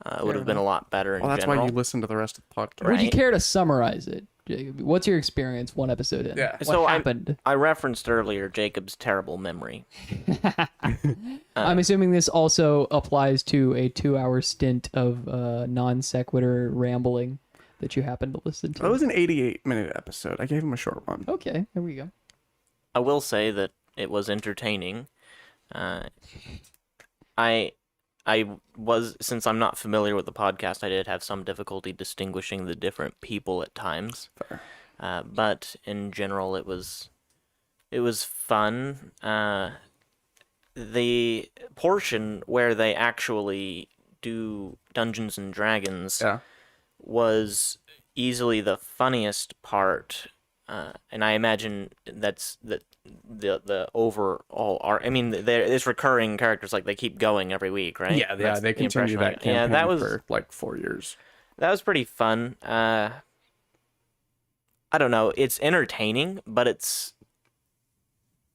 It would have been a lot better in Well, that's general. why you listen to the rest of the podcast. Would you Right. care to summarize it, Jacob? What's your experience one episode in? Yeah. What So happened? I referenced earlier Jacob's terrible memory. I'm assuming this also applies to a 2-hour stint of non sequitur rambling that you happened to listen to. That was an 88-minute episode. I gave him a short one. Okay, there we go. I will say that it was entertaining. I was, since I'm not familiar with the podcast, I did have some difficulty distinguishing the different people at times. Fair. But in general, it was fun. The portion where they actually do Dungeons and Dragons Yeah. was easily the funniest part, and I imagine that's the overall art. I mean, there's recurring characters, like they keep going every week, right? Yeah, That's they the continue impression I that got. campaign Yeah, that was for like 4 years. that was pretty fun. I don't know. It's entertaining, but it's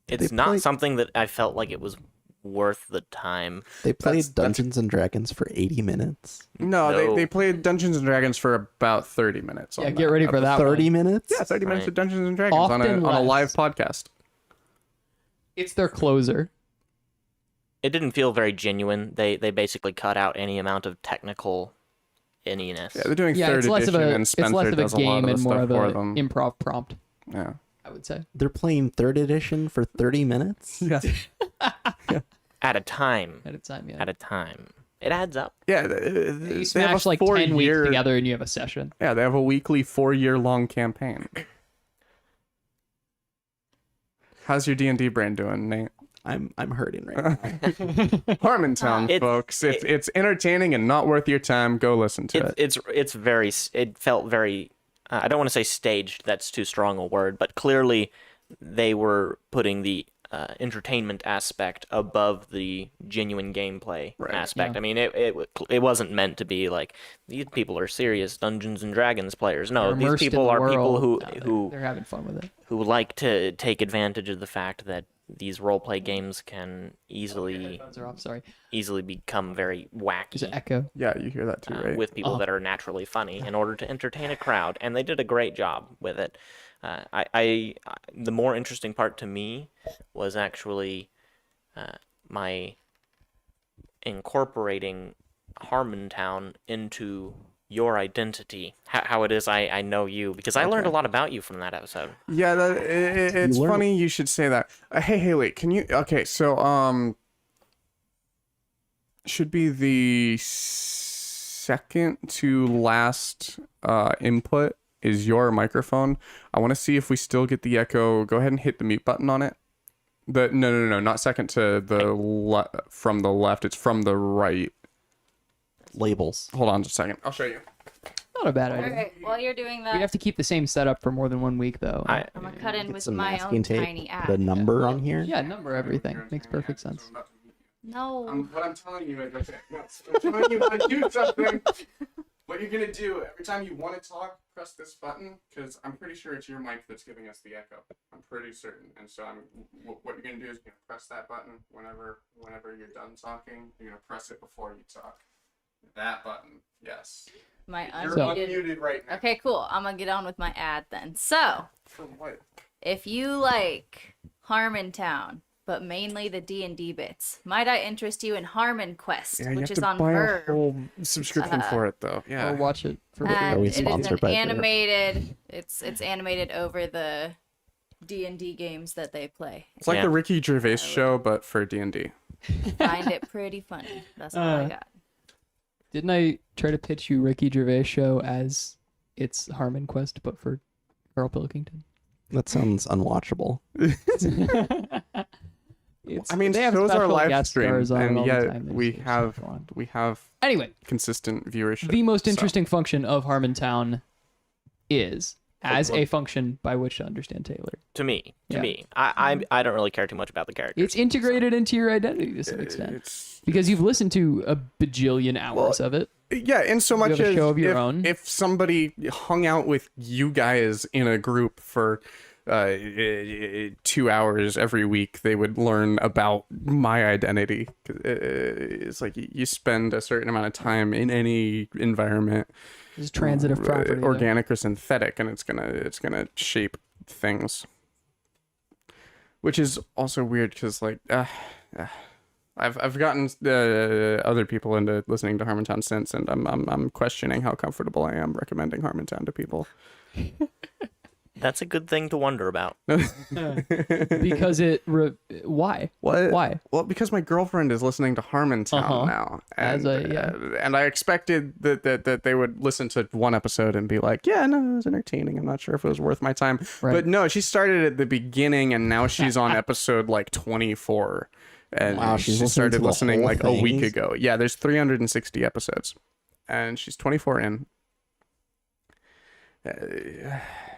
They not play- something that I felt like it was worth the time. They played That's- Dungeons and Dragons for 80 minutes. No, No. They played Dungeons and Dragons for about 30 minutes. Yeah, on get that ready for episode. that 30 one. minutes? Yeah, 30 minutes Right. of Dungeons and Dragons on Often a live less. podcast. It's their closer. It didn't feel very genuine. They basically cut out any amount of technical inniness. Yeah, they're doing Yeah, third it's less of edition, a and it's Spencer less of a does a lot game of the and more stuff of for a them. improv prompt. Yeah. I would say. They're playing 3rd edition for 30 minutes? Yeah. At a time. At a time, yeah. At a time. It adds up. Yeah, You they have a smash like 10 weeks 4-year together and you have a session. Yeah, they have a weekly 4-year-long campaign. How's your D&D brain doing, Nate? I'm hurting right now. Harmontown, It's- folks. It's entertaining and not worth your time. Go listen to it. It felt very I don't want to say staged, that's too strong a word, but clearly they were putting the entertainment aspect above the genuine gameplay Right. aspect. Yeah. I mean, it wasn't meant to be like these people are serious Dungeons and Dragons players. No, They're these immersed in people the are people world. No, who they're having fun with it. who like to take advantage of the fact that these roleplay games can easily Headphones are off, sorry. become very There's wacky an echo. Yeah, you hear that too, right? with people Oh. that are naturally funny in order to entertain a crowd, and they did a great job with it. The more interesting part to me was actually my incorporating Harmontown into your identity, how it is I know you, because I learned a lot about you from that episode. Yeah, it's You learn- funny you should say that. Hey, wait, can you? Okay, so should be the second to last input is your microphone. I want to see if we still get the echo. Go ahead and hit the mute button on it. No, not second to the from the left. It's from the right. Labels. Hold on just a second. I'll show you. Not a bad All idea. right, while you're doing We that, have to keep the same setup for more than 1 week, though. I- I'm gonna cut in Get with some my masking own tape. tiny ad. Put a number on here. Yeah, number everything. Makes perfect sense. No. What I'm telling you is, I'm telling you how to do something. What you're gonna do every time you want to talk, press this button, because I'm pretty sure it's your mic that's giving us the echo. I'm pretty certain. And so what you're gonna do is you're gonna press that button whenever you're done talking. You're gonna press it before you talk. That button, yes. My You're unmuted. unmuted right now. Okay, cool. I'm gonna get on with my ad then. So, For what? if you like Harmontown, but mainly the D&D bits. Might I interest you in Harmon Quest, Yeah, you which have is to on buy a Verve. whole subscription for it, though. Yeah. Or watch it for And we it is sponsored an by Verve? animated. It's animated over the D&D games that they play. It's like Yeah. the Ricky Gervais show, but for D&D. Find it pretty funny. That's all I got. Didn't I try to pitch you Ricky Gervais show as it's Harmon Quest, but for Carl Pilkington? That sounds unwatchable. It's, I mean, they have shows are special live guest streamed, stars on it and all the yet time. There's we stuff have going on. we have Anyway, consistent viewership. the most so- interesting function of Harmontown is as a function by which to understand Taylor. To me, Yeah. I don't really care too much about the characters. It's integrated into your identity to some extent It's because you've listened to a bajillion hours of it. yeah, in so much have a as show of your own? if somebody hung out with you guys in a group for 2 hours every week, they would learn about my identity. It's like you spend a certain amount of time in any environment, It's transitive property. there. organic or synthetic, and it's gonna shape things. Which is also weird because like I've gotten other people into listening to Harmontown since, and I'm questioning how comfortable I am recommending Harmontown to people. That's a good thing to wonder about. Because why? What? Why? Well, because my girlfriend is listening to Harmontown Uh-huh. now, As and yeah. and I expected that they would listen to one episode and be like, yeah, no, it was entertaining. I'm not sure if it was worth my time, Right. but no, she started at the beginning, and now she's on episode like 24, and Wow, she's she listening started to the listening whole like a week thing? ago. Yeah, there's 360 episodes, and she's 24 in.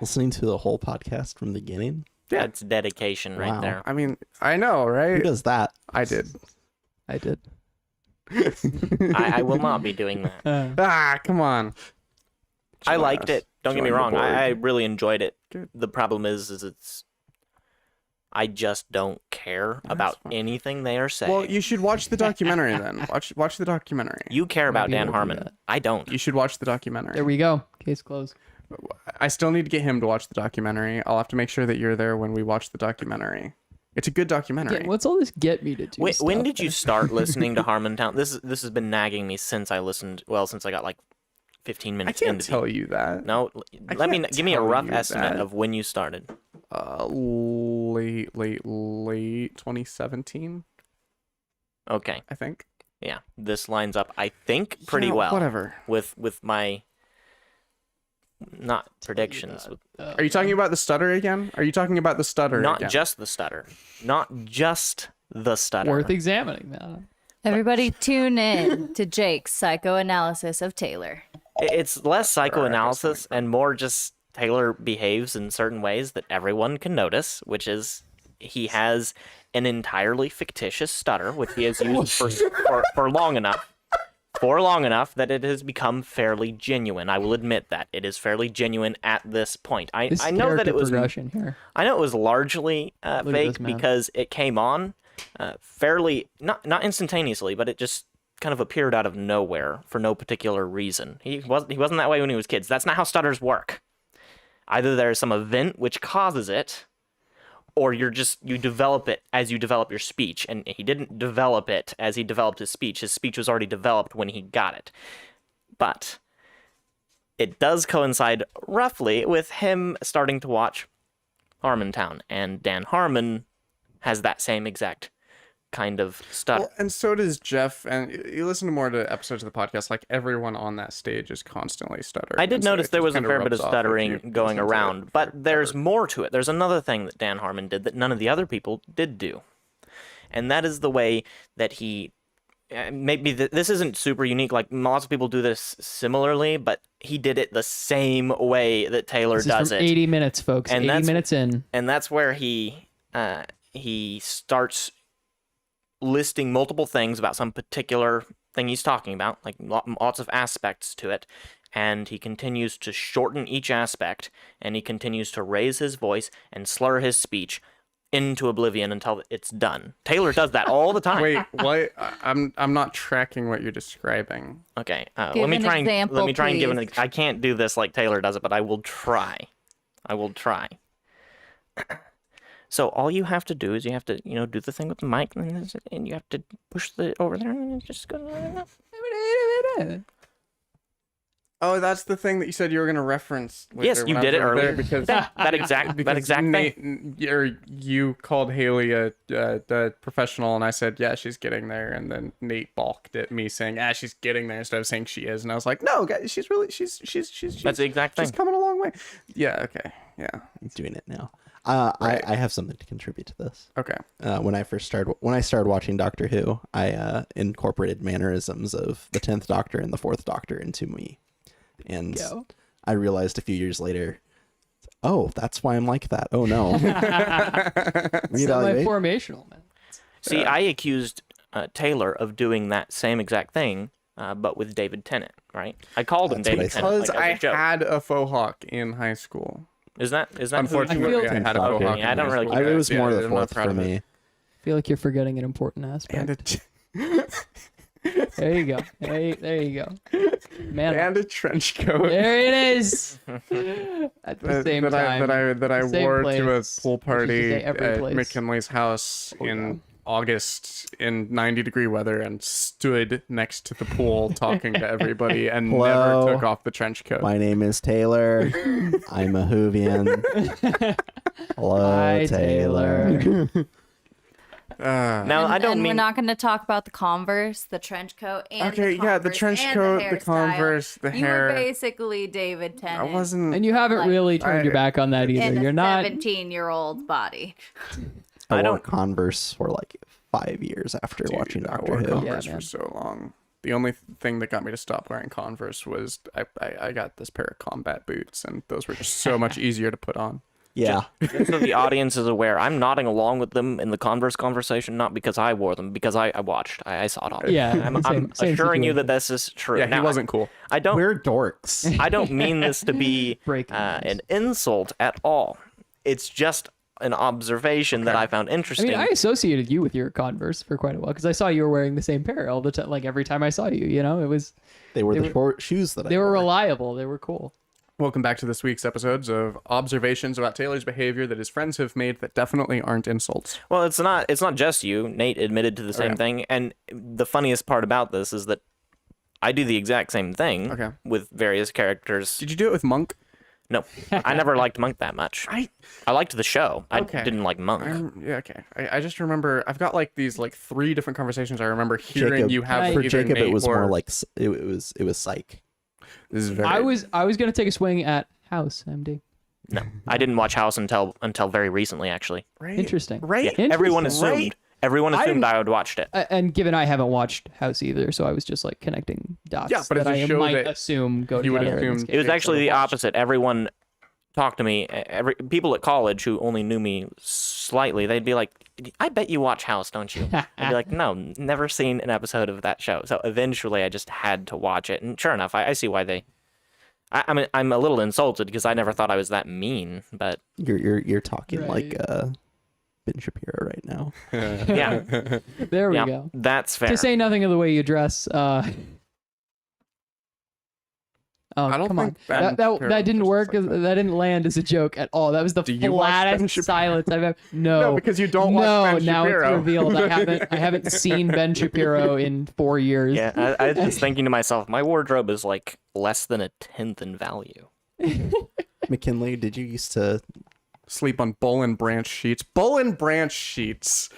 Listening to the whole podcast from the beginning. Yeah. That's dedication right Wow. there. I mean, I know, Who right? does that? I did. I did. I will not be doing that. Ah, come on. I Join liked us. it. Don't get me Join the wrong. I board. really enjoyed it. Good. The problem is it's. I just don't care about fine. anything they are saying. Well, you should watch the documentary then. Watch the documentary. You care about Maybe Dan we'll do Harmon. that. I don't. You should watch the documentary. There we go. Case closed. I still need to get him to watch the documentary. I'll have to make sure that you're there when we watch the documentary. It's a good documentary. Yeah, what's all this get me to do? When stuff did you there? start listening to Harmontown? This has been nagging me since I listened. Well, since I got like 15 I minutes can't into tell you that. No, I let me can't give me a tell rough you estimate that. of when you started. Late 2017, Okay, I think. yeah, this lines up, I think, pretty Yeah, well Whatever. with my not predictions, Are you talking about the stutter again? Are you talking about the stutter not again? just the stutter, not just the stutter. Worth examining that. Everybody tune in to Jake's psychoanalysis of Taylor. It's less psychoanalysis like and more just Taylor behaves in certain ways that everyone can notice, which is he has an entirely fictitious stutter, which he has used for long enough. For long enough that it has become fairly genuine. I will admit that it is fairly genuine at this point. I This know that character it was progression here. I know it was largely at fake this man. because it came on fairly not instantaneously, but it just kind of appeared out of nowhere for no particular reason. He wasn't that way when he was kids. That's not how stutters work. Either there's some event which causes it, or you develop it as you develop your speech. And he didn't develop it as he developed his speech. His speech was already developed when he got it. But it does coincide roughly with him starting to watch Harmontown, and Dan Harmon has that same exact kind of stutter. Well, and so does Jeff. And you listen to more to episodes of the podcast, like everyone on that stage is constantly stuttering. I did and so notice it there just was a kinda fair bit of rubs off if stuttering you going listen to it around, but there's forever. more to it. There's another thing that Dan Harmon did that none of the other people did do, and that is the way that he. Maybe this isn't super unique. Like lots of people do this similarly, but he did it the same way that Taylor This is does from it. 80 minutes, folks. And 80 that's- minutes in. And that's where he starts listing multiple things about some particular thing he's talking about, like lots of aspects to it, and he continues to shorten each aspect, and he continues to raise his voice and slur his speech into oblivion until it's done. Taylor does that all the time. Wait, what? I'm not tracking what you're describing. Okay, Give let me an try and example, let me try and give please. I can't do this like Taylor does it, but I will try. So all you have to do is you have to, do the thing with the mic, and you have to push the over there, and it just goes. Oh, that's the thing that you said you were going to reference. Yes, you did it earlier. Because that exact thing. Nate, or you called Haley a professional, and I said, yeah, she's getting there. And then Nate balked at me saying, she's getting there instead of saying she is. And I was like, no, guys, she's That's the exact thing. She's coming a long way. Yeah. Okay. Yeah. He's doing it now. Right. I have something to contribute to this. Okay. When I started watching Doctor Who, I incorporated mannerisms of the 10th Doctor and the 4th Doctor into me. And I realized a few years later, oh, that's why I'm like that. Oh no. Semi-formational, man. See, I accused Taylor of doing that same exact thing, but with David Tennant, right? I called him That's what David I Tennant. Because Like, as a joke. had a faux hawk in high school. Is that Unfortunately, I feel- I had a faux Okay. hawk. Yeah, I in don't high really school. care. It was more Yeah, the I'm not 4th proud for of it. me. I feel like you're forgetting an important aspect. And There you go. There you go. Man, and a trench coat. there it is. At the same time. that I Same wore to a place. pool I should party say every at place. McKinley's house in August in 90-degree weather and stood next to the pool talking to everybody and Hello. never took off the trench coat. My name is Taylor. I'm a Whovian. Hello, Hi, Taylor. Now, I don't and mean we're not going to talk about the Converse, the trench coat, and Okay, the yeah, the Converse, trench and coat, the hairstyle. Converse, the you hair. were basically David I Tennant. wasn't. And you haven't Like, really turned your back on that either. in You're a not. 17-year-old body. I wore don't- Converse for like 5 years after watching I Doctor wore Who. Converse Yeah, for man. so long. The only thing that got me to stop wearing Converse was I got this pair of combat boots, and those were just so much easier to put on. Yeah. just so the audience is aware, I'm nodding along with them in the Converse conversation, not because I wore them, because I watched. I saw it all. Yeah, I'm same assuring you situation. that this is true. Yeah, he Now, wasn't cool. I don't. We're dorks. I don't mean this to be Breaking an insult at all. It's just an observation that I found I interesting. mean, I associated you with your Converse for quite a while because I saw you were wearing the same pair all the time. Like every time I saw you, it was They were the short shoes that they I were wore. reliable. They were cool. Welcome back to this week's episodes of observations about Taylor's behavior that his friends have made that definitely aren't insults. Well, it's not just you. Nate admitted to the same yeah. thing, and the funniest part about this is that I do the exact same thing Okay. with various characters. Did you do it with Monk? No, I never liked Monk that much. I liked the show. Okay. I didn't like Monk. Yeah, okay. I just remember I've got like these like 3 different conversations I remember hearing Jacob, you have for either Jacob, Nate it was or... more like it was psych. This is very... I was gonna take a swing at House MD. No, I didn't watch House until very recently, actually. right. Interesting. Right? Yeah, everyone Interesting. assumed. Everyone assumed I had watched it. And given I haven't watched House either, so I was just like connecting dots. Yeah, but it's that a I show might that assume go you would together. in this assume- case. It was Okay, actually so the watched. opposite. Everyone talked to me. People at college who only knew me slightly, they'd be like, "I bet you watch House, don't you?" I'd be like, "No, never seen an episode of that show." So eventually, I just had to watch it, and sure enough, I see why they. I mean, I'm a little insulted because I never thought I was that mean, but You're talking like Right. Ben Shapiro right now. yeah, There we yeah, go. that's fair. To say nothing of the way you dress. Oh, I don't come on. think Ben That Shapiro didn't dresses work. like that. That didn't land as a joke at all. That was the Do you watch Ben flattest Shapiro? silence I've ever. No, No, because you don't watch Ben now Shapiro. it's revealed. I haven't seen Ben Shapiro in 4 years. Yeah, I was just thinking to myself, my wardrobe is like less than a tenth in value. McKinley, did you used to Sleep on bull and branch sheets. Bull and branch sheets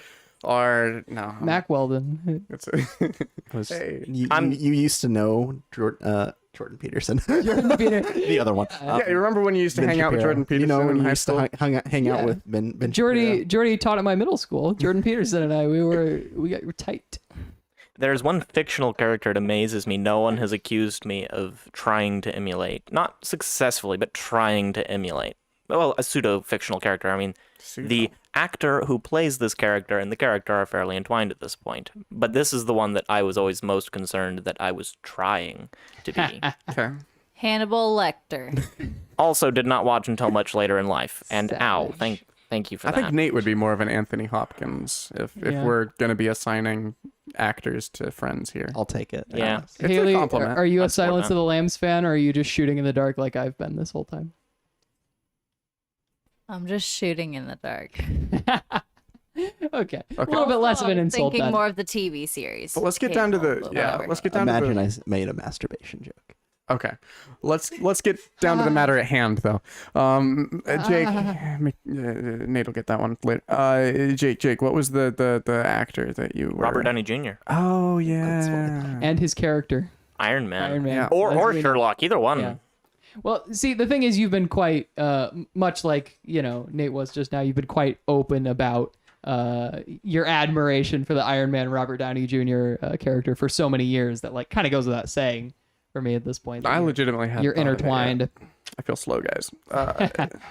are... No. Mac Weldon. It's was Hey. you used to know Jordan Peterson, Jordan Peter. the other one. yeah, you remember when you used to Ben hang out with Shapiro. Jordan Peterson You know when in you high used school? to hang out Yeah. with Ben Shapiro? Jordy taught at my middle school. Jordan Peterson and I, we were tight. There's one fictional character that amazes me. No one has accused me of trying to emulate. Not successfully, but trying to emulate. Well, a pseudo-fictional character. I mean, the actor who plays this character and the character are fairly entwined at this point. But this is the one that I was always most concerned that I was trying to be. Okay. Hannibal Lecter. Also did not watch until much later in life. And ow, thank you for I that. think Nate would be more of an Anthony Hopkins if Yeah. we're going to be assigning actors to friends here. I'll take it. Yeah. It's a Haley, compliment. are you a That's more Silence than- of the Lambs fan, or are you just shooting in the dark like I've been this whole time? I'm just shooting in the dark. Okay. A little bit less of an insult Thinking then. more of the TV series. But let's get down to the Cable, yeah. Let's get down Imagine to I made a masturbation joke. okay. Let's get down to the matter at hand though. Jake, Nate will get that one later. Jake, what was the actor that you were? Robert Downey Jr. Oh yeah. And his character. Iron Man. Iron Man. Yeah. Or As we know. Sherlock. Either one. Yeah. Well, see, the thing is, you've been quite, much like, Nate was just now, you've been quite open about your admiration for the Iron Man Robert Downey Jr. Character for so many years that, like, kind of goes without saying for me at this point. I legitimately have. You're thought of it, intertwined. yeah. I feel slow, guys.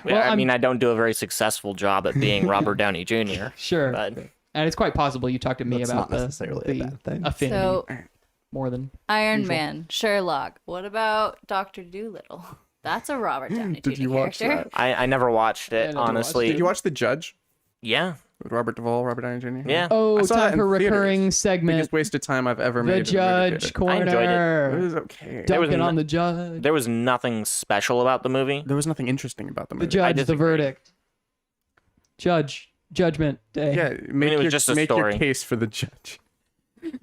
Yeah, I mean, I don't do a very successful job at being Robert Downey Jr. Sure. But And it's quite possible you talked to me That's about not necessarily a the bad thing. affinity So more than Iron usual. Man, Sherlock. What about Dr. Dolittle? That's a Robert Downey Jr. Did you watch character. that? I never watched I it, never watched honestly. Did you watch The Judge Yeah. with Robert Duvall, Robert Downey Jr.? Yeah. Oh, I saw that time for in theaters. recurring segment. Biggest waste of time I've ever The made. Judge I enjoyed it. It Corner. was okay. There was Dunking no- on the Judge. There was nothing special about the movie. There was nothing interesting about the movie. The Judge, the disagree. verdict. Judgment Day. Yeah, make it was your, just a make your story. case for the judge.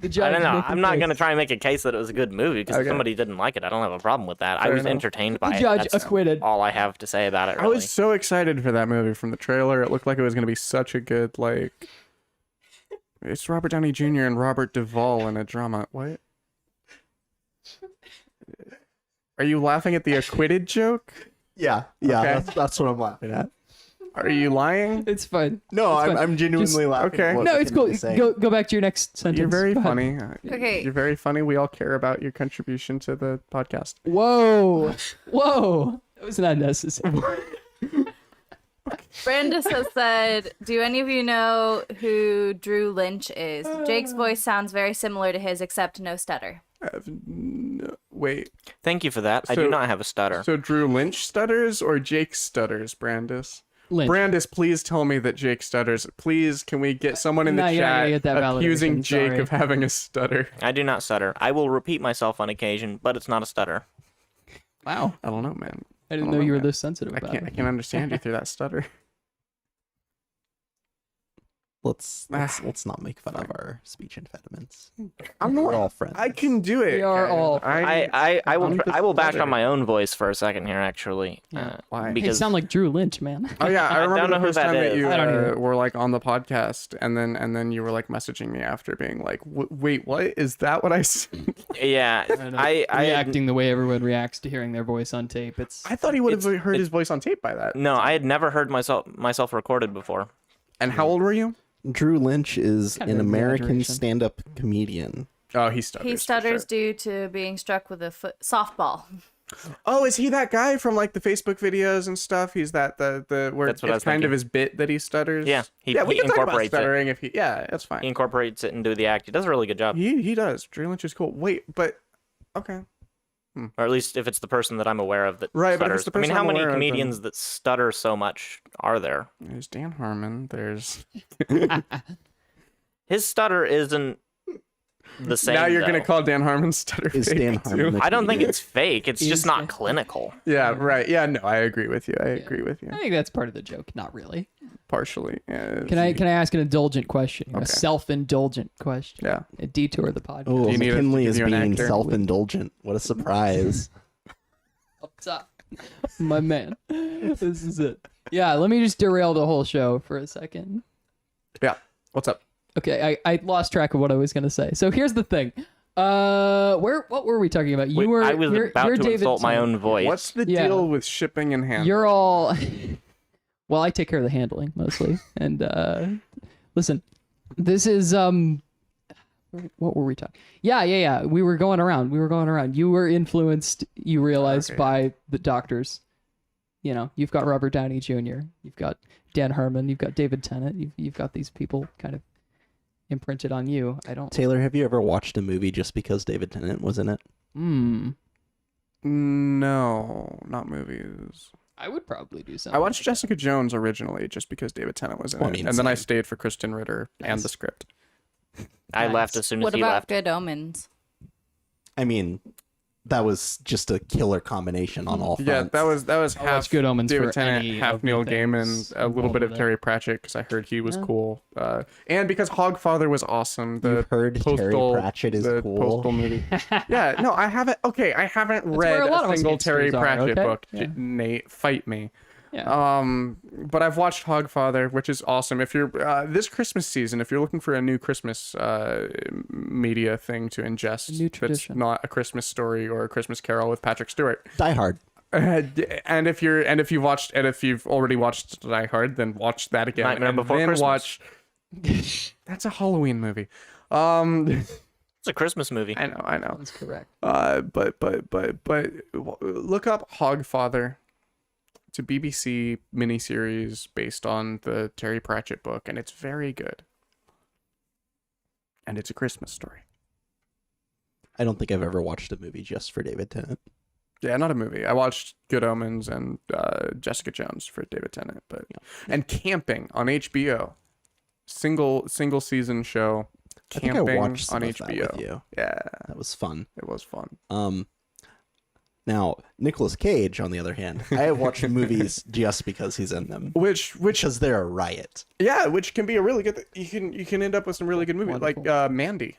The Judge. I don't know. making I'm not case. going to try and make a case that it was a good movie because if Okay. somebody didn't like it, I don't have a problem with that. I Fair was enough. entertained by The it. Judge That's acquitted. all I have to say about it, I really. was so excited for that movie from the trailer. It looked like it was going to be such a good, like... It's Robert Downey Jr. and Robert Duvall in a drama. What? Are you laughing at the acquitted joke? Yeah, Okay. that's what I'm laughing at. Are you lying? It's fine. No, It's I'm, fine. I'm genuinely Just- laughing. okay. at what No, it's cool. McKinney's saying. Go back to your next sentence. You're very Go ahead. funny. Okay. You're very funny. We all care about your contribution to the podcast. Whoa. That was not necessary. Brandis has said, do any of you know who Drew Lynch is? Jake's voice sounds very similar to his, except no stutter. Wait. Thank you for that. I So- do not have a stutter. So Drew Lynch stutters or Jake stutters, Brandis? Lynch. Brandis, please tell me that Jake stutters. Please, can we get someone in the No, you're not gonna chat get that accusing validation, Jake sorry. of having a stutter? I do not stutter. I will repeat myself on occasion, but it's not a stutter. Wow. I don't know, man. I didn't don't know you were man. this sensitive I about can't. I it. can't understand you through that stutter. Let's not make fun of our speech impediments. I'm We're not. all friends. I can do it. We are guys. all- I will I'm the I will bash stutter. on my own voice for a second here, actually. Why? Hey, Because sound like Drew Lynch, man. Oh yeah, I I don't remember know the who first that time that is. you I don't either. were like on the podcast, and then you were like messaging me after, being like, "Wait, what is that? What I said?" yeah, I Reacting the way everyone reacts to hearing their voice on tape. It's I thought he would have heard his voice on tape by that. no, I had never heard myself recorded before. And how old were you? Drew Lynch is Kind of an an American exaggeration. stand-up comedian. Oh, he stutters. He for stutters sure. due to being struck with a softball. Oh, is he that guy from like the Facebook videos and stuff? He's that the where That's what I it's was kind of thinking. his bit that he stutters. Yeah, he we can talk about incorporates it. stuttering if he. Yeah, that's fine. He incorporates it into the act. He does a really good job, He does. Drew Lynch is cool. Wait, but okay. or at least if it's the person that I'm aware of that Right, but if stutters. it's the I mean, person how I'm many aware of, then- comedians that stutter so much are there? There's Dan Harmon. There's His stutter isn't the same. now you're though. gonna call Dan Harmon stutter Is fake, Dan too. Harmon the I don't think comedian? it's fake. It's Is just not it? clinical. Yeah, right. Yeah, no, I agree with you. I agree with you I think that's part of the joke. Not really. partially. Yeah, Can I ask an indulgent question? Okay. A self-indulgent question. Yeah. A detour of the podcast. Oh, Do you need us to McKinley give is you an being actor? self-indulgent. What a surprise. What's up, my man? This is it. Yeah, let me just derail the whole show for a second. Yeah. What's up? Okay, I lost track of what I was gonna say. So here's the thing. What were we talking about? Wait, I was about to David insult my Tennant. own voice. What's the Yeah. deal with shipping and handling? You're all. Well, I take care of the handling mostly. And listen, this is what were we talking? Yeah. We were going around. You were influenced. You realized Okay. by the doctors. You know, you've got Robert Downey Jr. You've got Dan Harmon. You've got David Tennant. You've got these people kind of imprinted on you. I don't. Taylor, have you ever watched a movie just because David Tennant was in it? No, not movies. I would probably do something. I watched like Jessica Jones originally just because David Tennant was in Well, I it, mean, and then I same. stayed for Kristen Ritter and Nice. the script. I Nice. left as soon as What he about left. Good Omens? I mean, that was just a killer combination on all fronts. Yeah, that was I'll half watch Good Omens David for Tennant, any half of the Neil things Gaiman, a little bit of involved with it. Terry Pratchett because I heard he was Yeah. cool, and because Hogfather was awesome. The You've heard Terry postal, Pratchett is the cool. postal movie. Yeah, no, I haven't. Okay, I haven't where read a lot of a us single Terry hipsters are, Pratchett okay? book. Yeah. Nate, fight me. Yeah. But I've watched Hogfather, which is awesome. If you're this Christmas season, if you're looking for a new Christmas media thing to ingest, new that's tradition. not a Christmas Story or a Christmas Carol with Patrick Stewart. Die Hard. And if you've already watched Die Hard, then watch that again. Nightmare and Before then Christmas. watch. That's a Halloween movie. It's a Christmas movie. I know. That's correct. But look up Hogfather. It's a BBC miniseries based on the Terry Pratchett book, and it's very good. And it's a Christmas story. I don't think I've ever watched a movie just for David Tennant. Yeah, not a movie. I watched Good Omens and Jessica Jones for David Tennant, but and Camping on HBO, single season show. I think Camping I watched some on of that HBO. with you. Yeah, That was fun. it was fun. Now Nicolas Cage, on the other hand, I have watched movies just because he's in them, Which because they're a riot. yeah, which can be a really good. You can end up with some really good movies like Wonderful. Mandy.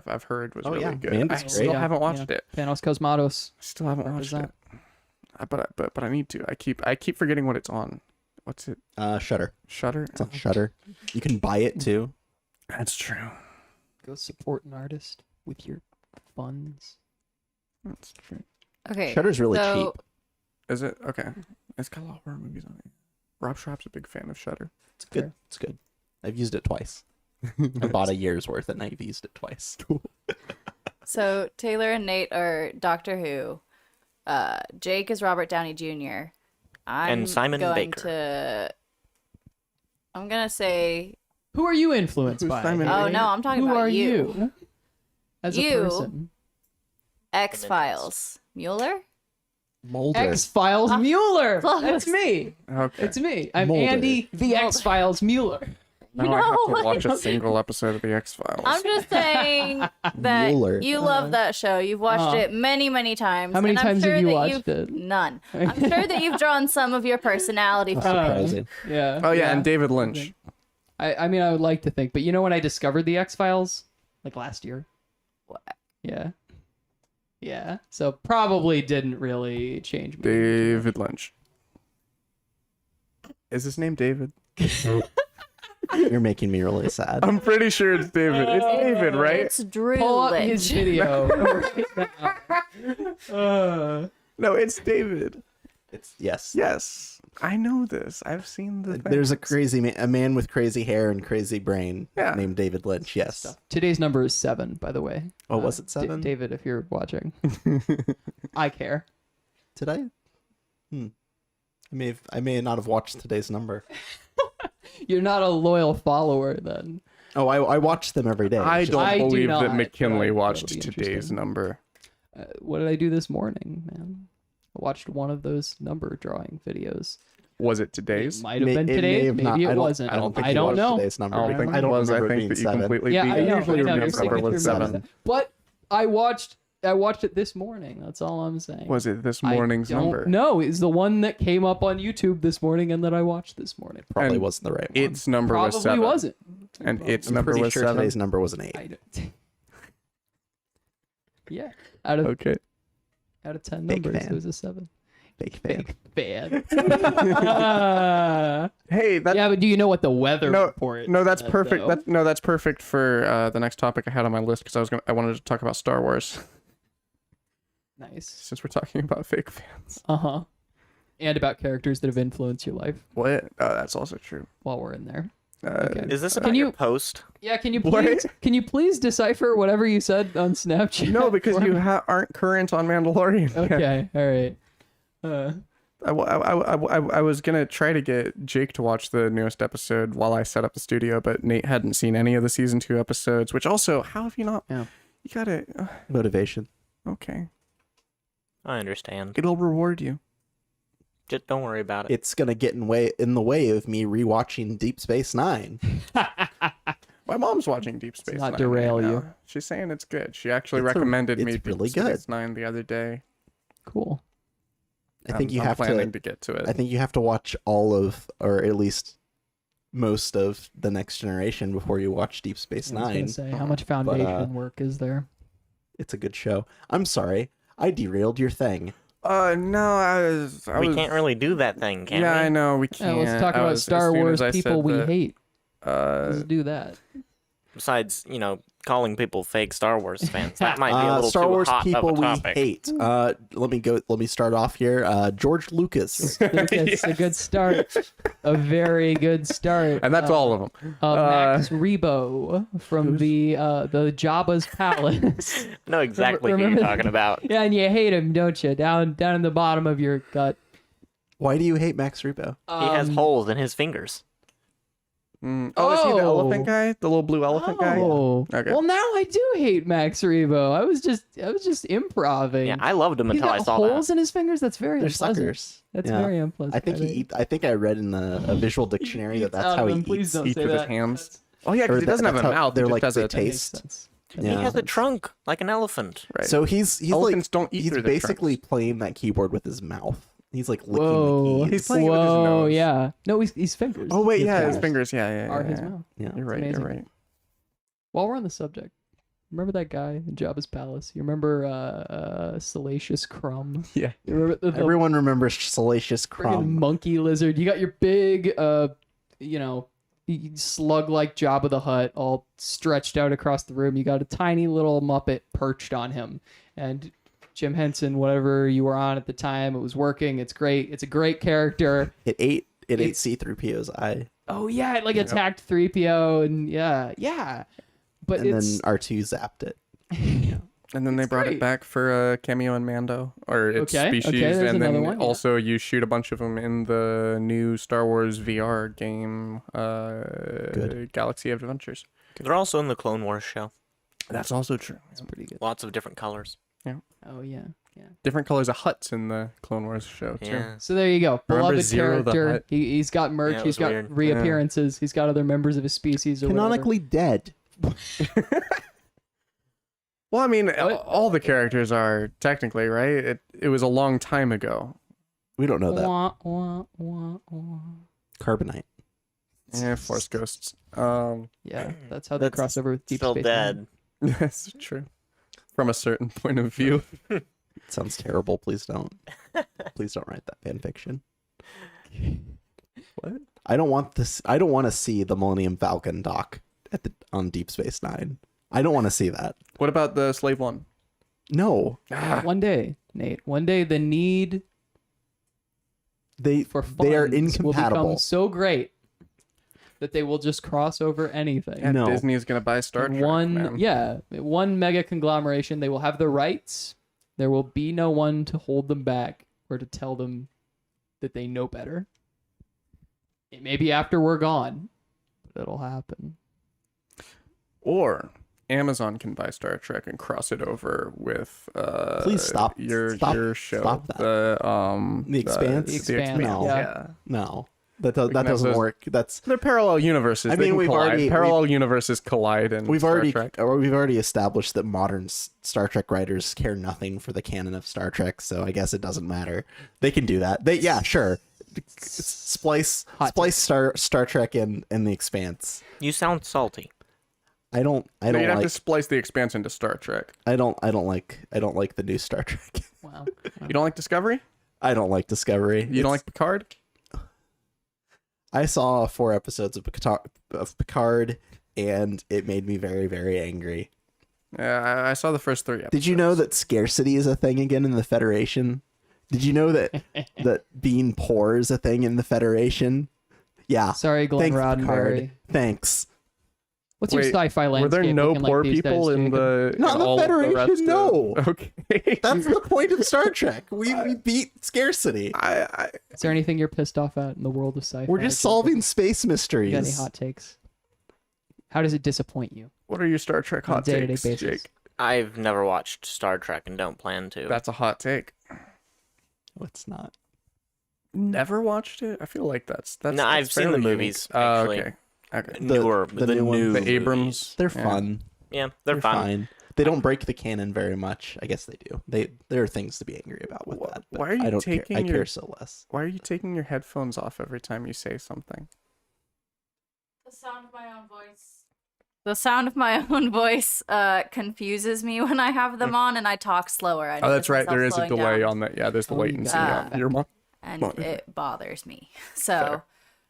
I've heard was really yeah, good. Mandy's I great. still haven't watched it. Panos Cosmatos. I still haven't watched Represent. it. But I need to. I keep forgetting what it's on. What's it? Shudder. Shudder. It's on Shudder. You can buy it too. That's true. Go support an artist with your funds. That's true. Okay. Shudder's really so, cheap. Is it okay? It's got a lot of horror movies on it. Rob Schraub's a big fan of Shudder. It's good. It's good. I've used it twice. I bought a year's worth and I've used it twice. So Taylor and Nate are Doctor Who. Jake is Robert Downey Jr. I'm And Simon going Baker. I'm gonna say. Who are you influenced Who's by? Simon Oh Baker? no, I'm talking Who about are you. you? As a You. person. X-Files. Mueller. Mulder. X-Files Mueller. Close. That's me. Okay. It's me. I'm Mulder. Andy the Mulder. X-Files Mueller. Now I have No, to watch I a single episode of the X Files. I'm just saying that Mueller. you love that show. You've watched it many, many times. How many and I'm times have sure you that watched you've- it? None. I'm sure that you've drawn some of your personality from it. Surprising. Yeah. Oh yeah, and David Lynch. I mean, I would like to think, but you know when I discovered the X-Files? Like last year. What? Yeah. Yeah. So probably didn't really change me. David Lynch. Is his name David? You're making me really sad. I'm pretty sure it's David. It's David, right? It's Drew Pull up Lynch. his video right now. No, it's David. It's yes. Yes, I know this. I've seen the. There's a things. crazy man, a man with crazy hair and crazy brain Yeah. named David Lynch. Yes. Today's number is 7, by the way. Oh, was it 7? David, if you're watching. I care. Did I? I may not have watched today's number. You're not a loyal follower then. Oh, I watch them every day. I It's just- don't I do believe not, that McKinley but watched it'll be today's interesting. number. What did I do this morning, man? I watched one of those number drawing videos. Was it It today's? might have May- been it may today. have Maybe not- it I don't- wasn't. I don't think I he don't watched know. today's number. I don't think it don't was. I remember it think being that you 7. completely Yeah, beat. I know. Usually I know, your your number was signature 7. But I watched it this morning. That's all I'm saying. Was it this I morning's don't number? know. It's the one that came up on YouTube this morning and that I watched this morning. Probably And wasn't the right one. Its number was Probably 7. wasn't. And its I'm number pretty was sure 7. today's number was an 8. I don't. Yeah. Out of Okay. 10 Big numbers, fan. it was a 7. Fake fan. Fan. Hey, that Yeah, but do you know what the weather No, report? no, that's said, perfect. though? That's perfect for the next topic I had on my list because I wanted to talk about Star Wars Nice. since we're talking about fake fans. Uh-huh. And about characters that have influenced your life What? That's also true. while we're in there. Okay. Is this about you- your post? Yeah, can you What? please decipher whatever you said on Snapchat? No, because for you me? aren't current on Mandalorian. Okay, all right. I was gonna try to get Jake to watch the newest episode while I set up the studio, but Nate hadn't seen any of the season 2 episodes. Which also, how have you not? Yeah. You gotta. Motivation. Okay, I understand. it'll reward you. Just don't worry about it. It's gonna get in the way of me rewatching Deep Space Nine. My mom's watching Deep Space not Nine derail right you. now. She's saying it's good. She actually It's recommended me it's Deep really Space good. Nine the other day. Cool. I think you I'm have planning to. to get to it. I think you have to watch all of, or at least most of, the Next Generation before you watch Deep Space I was gonna Nine. say, how much foundation work is there? It's a good show. I'm sorry, I derailed your thing. No, I we was. can't really do that thing, can Yeah, we? I know we can't. Let's talk I about was- as Star soon Wars as I people said we that, hate. Let's do that. Besides, calling people fake Star Wars fans, that might be a little Star too Wars hot people of a we topic. hate. Let me start off here. George Lucas. It's a good start. A very good start. and that's all of them. Max Rebo from the Jabba's palace. I know exactly who Remember you're that? talking about. Yeah, and you hate him, don't you? Down in the bottom of your gut. Why do you hate Max Rebo? He has holes in his fingers. Oh, is he the Oh. elephant guy? The little blue elephant guy? Oh, Okay. well now I do hate Max Rebo. I was just improving. Yeah, I loved him He's until I got saw holes that. in his fingers. That's very They're unpleasant. suckers. That's Yeah. very unpleasant. I think I read in a visual dictionary that that's how he Please eats. don't Eats say with his that. hands. Oh yeah, Or because he doesn't have a that's how mouth. they're He like just they has a That makes taste. sense. Yeah. He has a trunk like an elephant. Right. So he's Elephants like don't eat he's through their basically trunks. playing that keyboard with his mouth. He's like licking Whoa. the He's keys. playing with his Whoa, nose. yeah. No, he's fingers. Oh wait, His yeah, his fingers. fingers. Yeah. Are his yeah. mouth. Yeah. You're right. You're amazing. right. While we're on the subject, remember that guy in Jabba's palace? You remember Salacious Crumb? Yeah. You remember the Everyone remembers Salacious friggin' Crumb. monkey lizard? You got your big, slug like Jabba the Hutt all stretched out across the room. You got a tiny little Muppet perched on him. And Jim Henson, whatever you were on at the time, it was working. It's great. It's a great character. It ate It's- C-3PO's eye, Oh, yeah, it attacked 3PO, and yeah. But and then it's... R2 zapped it. And then they brought great. it back for a cameo in Mando, or its Okay, species, there's and then another one, yeah. also you shoot a bunch of them in the new Star Wars VR game, Galaxy of Adventures. They're also in the Clone Wars show. That's also true. It's pretty good. Lots of different colors. Oh, yeah. Different colors of huts in the Clone Wars show too. Yeah. So there you go. Remember Beloved Zero the character. Hutt? He's got merch. Yeah, it He's was got weird. reappearances. He's got other members of his species. Or Canonically dead. Well, I mean, What? all the characters are technically right. It was a long time ago. We don't know that. Wah, wah, wah, wah. Carbonite. Yeah, Force Ghosts. Yeah, that's how they That's cross over with Deep Still Space dead. That's true. From a certain point of view. Sounds terrible. Please don't. Please don't write that fan fiction. What? I don't want this. I don't want to see the Millennium Falcon doc on Deep Space Nine. I don't want to see that. What about the Slave One? No, Nine. One day, Nate. One day, the need they for funds they are will become incompatible. so great that they will just cross over anything. And No. Disney is gonna buy Star And Trek. Man. one mega conglomeration. They will have the rights. There will be no one to hold them back or to tell them that they know better. It may be after we're gone, but it'll happen. Or Amazon can buy Star Trek and cross it over with Please stop. your Stop. show. Stop that. The Expanse? The Expanse, No. yeah. No, that can have doesn't those- work. That's They're parallel universes. I They mean, can we've collide. already- parallel universes collide in we've Star already Trek. established that modern Star Trek writers care nothing for the canon of Star Trek, so I guess it doesn't matter. They can do that. Sure. Splice Star Trek and the Expanse. You sound salty. I don't You'd have like to splice the Expanse into Star Trek. I don't like the new Star Trek. Wow. You don't like Discovery? I don't like Discovery. You don't like Picard? I saw 4 episodes of Picard and it made me very, very angry. Yeah, I saw the first 3 episodes. Did you know that scarcity is a thing again in the Federation? Did you know that that being poor is a thing in the Federation? Yeah. Sorry, Glenn Thanks, Roddenberry. Picard. Thanks. What's your Wait, sci-fi landscape? Were there no looking like poor these people days, in Jacob? the Not in the all of Federation, rest of- no. Okay. That's the point of Star Trek. We beat scarcity. I Is there anything you're pissed off at in the world of sci-fi? We're just Jacob? solving space You got any mysteries. hot takes? How does it disappoint you? What are your Star Trek On a hot day-to-day takes, basis. Jake? I've never watched Star Trek and don't plan to. That's a hot take. It's not. Never watched it? I feel like that's No, I've seen the fairly movies, unique. Oh, actually. okay. Okay. newer, the new ones. new The movies. Abrams. They're Yeah. fun. Yeah, they're fun. They don't break the canon very much. I guess they do. There are things to be angry about with that. But why are you I don't taking care. I your- care so less. Why are you taking your headphones off every time you say something? The sound of my own voice. The sound of my own voice confuses me when I have them on and I talk slower. I Oh, that's notice right. There is myself a slowing delay down, on that. Yeah, there's the Oh, you latency got on your mic. and Well, it bothers me. So,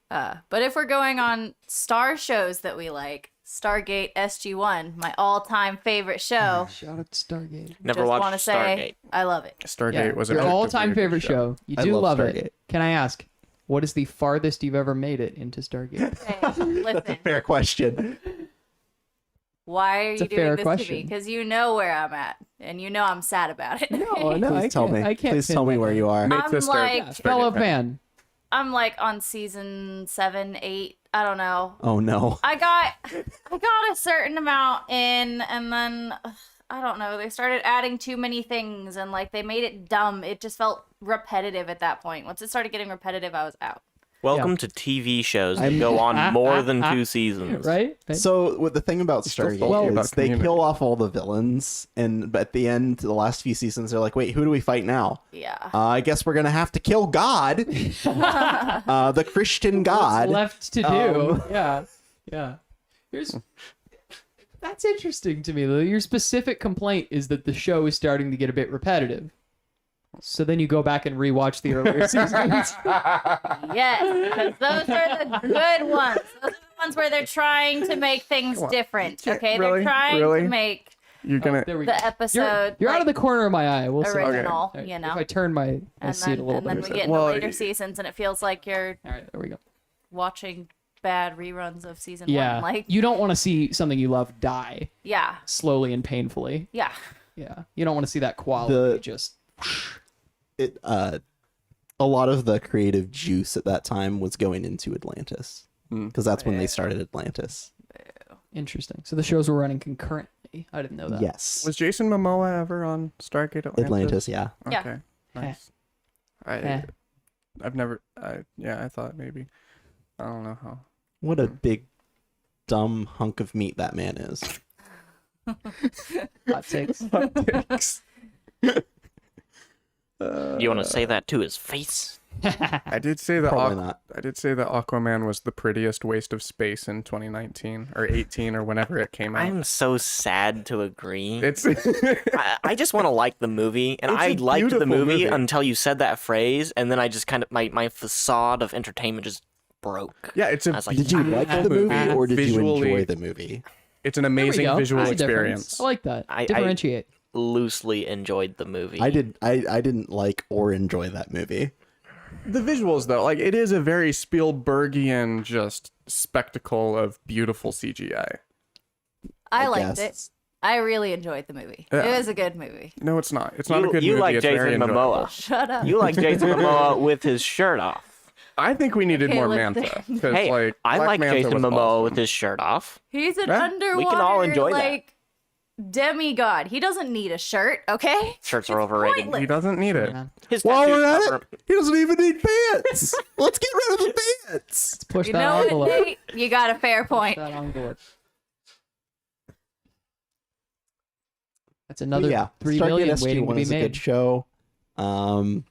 but if we're going on star shows that we like, Stargate SG-1, my all-time favorite show. Shout out to Stargate. Never Just watched want to say Stargate. I love it. Stargate Yeah, was your an all-time objectively favorite good show. You I do love love it. Stargate. Can I ask, what is the farthest you've ever made it into Stargate? Okay, listen. Fair question. Why are It's a you doing fair this to question. me? Because you know where I'm at, and you know I'm sad about it. No, no, I Please tell can't. me. I can't. Please pin tell me that where down. you are. Make I'm this like- Yeah, fellow fan. I'm like on season 7, 8. I don't know. Oh no. I got a certain amount in, and then I don't know. They started adding too many things, and like they made it dumb. It just felt repetitive at that point. Once it started getting repetitive, I was out. Welcome to TV shows that I'm- go on more than 2 seasons. Right? So what the thing about still Stargate salty is about they Community. kill off all the villains, and but at the end, the last few seasons, they're like, "Wait, who do we fight now? Yeah. I guess we're gonna have to kill God, the Christian God." What's left to do. Yeah. Yeah. That's interesting to me, though. Your specific complaint is that the show is starting to get a bit repetitive. So then you go back and rewatch the earlier seasons. Yes, because those are the good ones. Those are the ones where they're trying to make things different. Yeah, Okay, really? they're trying Really? to make You're gonna. There we go. the episode. You're out like, of the corner of my eye. We'll see. original. All right, You know. If I turn my and seat then, a little and then bit. we get into Well, later seasons, and it feels like you're All right, there we go. watching bad reruns of season Yeah. 1. Like, You don't want to see something you love die yeah, slowly and painfully. yeah. Yeah. You don't want to see that quality The- just. A lot of the creative juice at that time was going into Atlantis, because that's when they started Atlantis. Interesting. So the shows were running concurrently. I didn't know that. Yes, Was Jason Momoa ever on Stargate Atlantis? Atlantis. Yeah. Yeah. Okay. Nice. Eh. I've never. I thought maybe. I don't know how. What a big, dumb hunk of meat that man is. Hot takes. You want to say that to his face? I did say that. Probably not. I did say that Aquaman was the prettiest waste of space in 2019 or 18 or whenever it came out. I'm so sad to agree. It's. I just want to like the movie, and It's a I liked the beautiful movie movie. until you said that phrase, and then I just kind of my facade of entertainment just broke. Yeah, it's I a. was like, Did you like the movie, or did you Visually- enjoy the movie? It's an There we amazing go. visual That's a difference. experience. I like that. I- Differentiate. Loosely enjoyed the movie. I did. I didn't like or enjoy that movie. The visuals, though, like it is a very Spielbergian just spectacle of beautiful CGI. I liked guess. it. I really enjoyed the movie. Yeah. It was a good movie. No, it's not. It's not a good you movie. like It's very Jason enjoyable. Momoa. Shut up. You like Jason Momoa with his shirt off. I think we needed Okay, more listen. Manta. 'Cause, Hey, like, I Black like Manta Jason was Momoa awesome. with his shirt off. He's an Yeah, underwater, we can all enjoy that. like, demigod. He doesn't need a shirt, okay? Shirts are overrated. pointless. He doesn't need it. Yeah. His While tattoos we're at cover- it, he doesn't even need pants. Let's get rid of the pants. Let's push You that know what, envelope. Nate? You got a fair point. That envelope. That's another Yeah, 3 Stargate million SG-1 waiting to be is a made. good show. You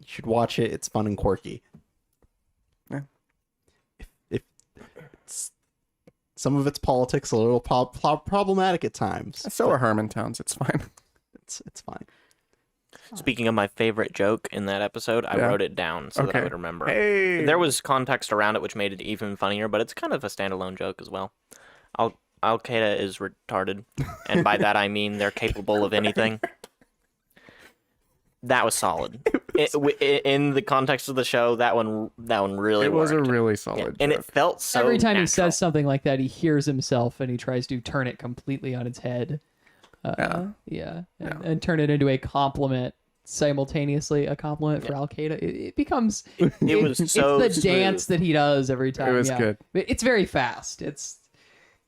should watch it. It's fun and quirky. Yeah. If it's, some of its politics a little problematic at times. So are Harmontowns. It's fine. It's fine. Speaking of my favorite joke in that episode, I Yeah. wrote it down so that I Okay. would remember. Hey. There was context around it which made it even funnier, but it's kind of a standalone joke as well. Al Qaeda is retarded, and by that I mean they're capable of anything. That was solid. In the context of the show, that one really It was a worked. really Yeah, solid and joke. it felt so Every time he natural. says something like that, he hears himself and he tries to turn it completely on its head. And turn it into a compliment simultaneously, a compliment for Al Qaeda. It becomes. It was so It's the smooth. dance that he does every time. It was yeah. good. It's very fast.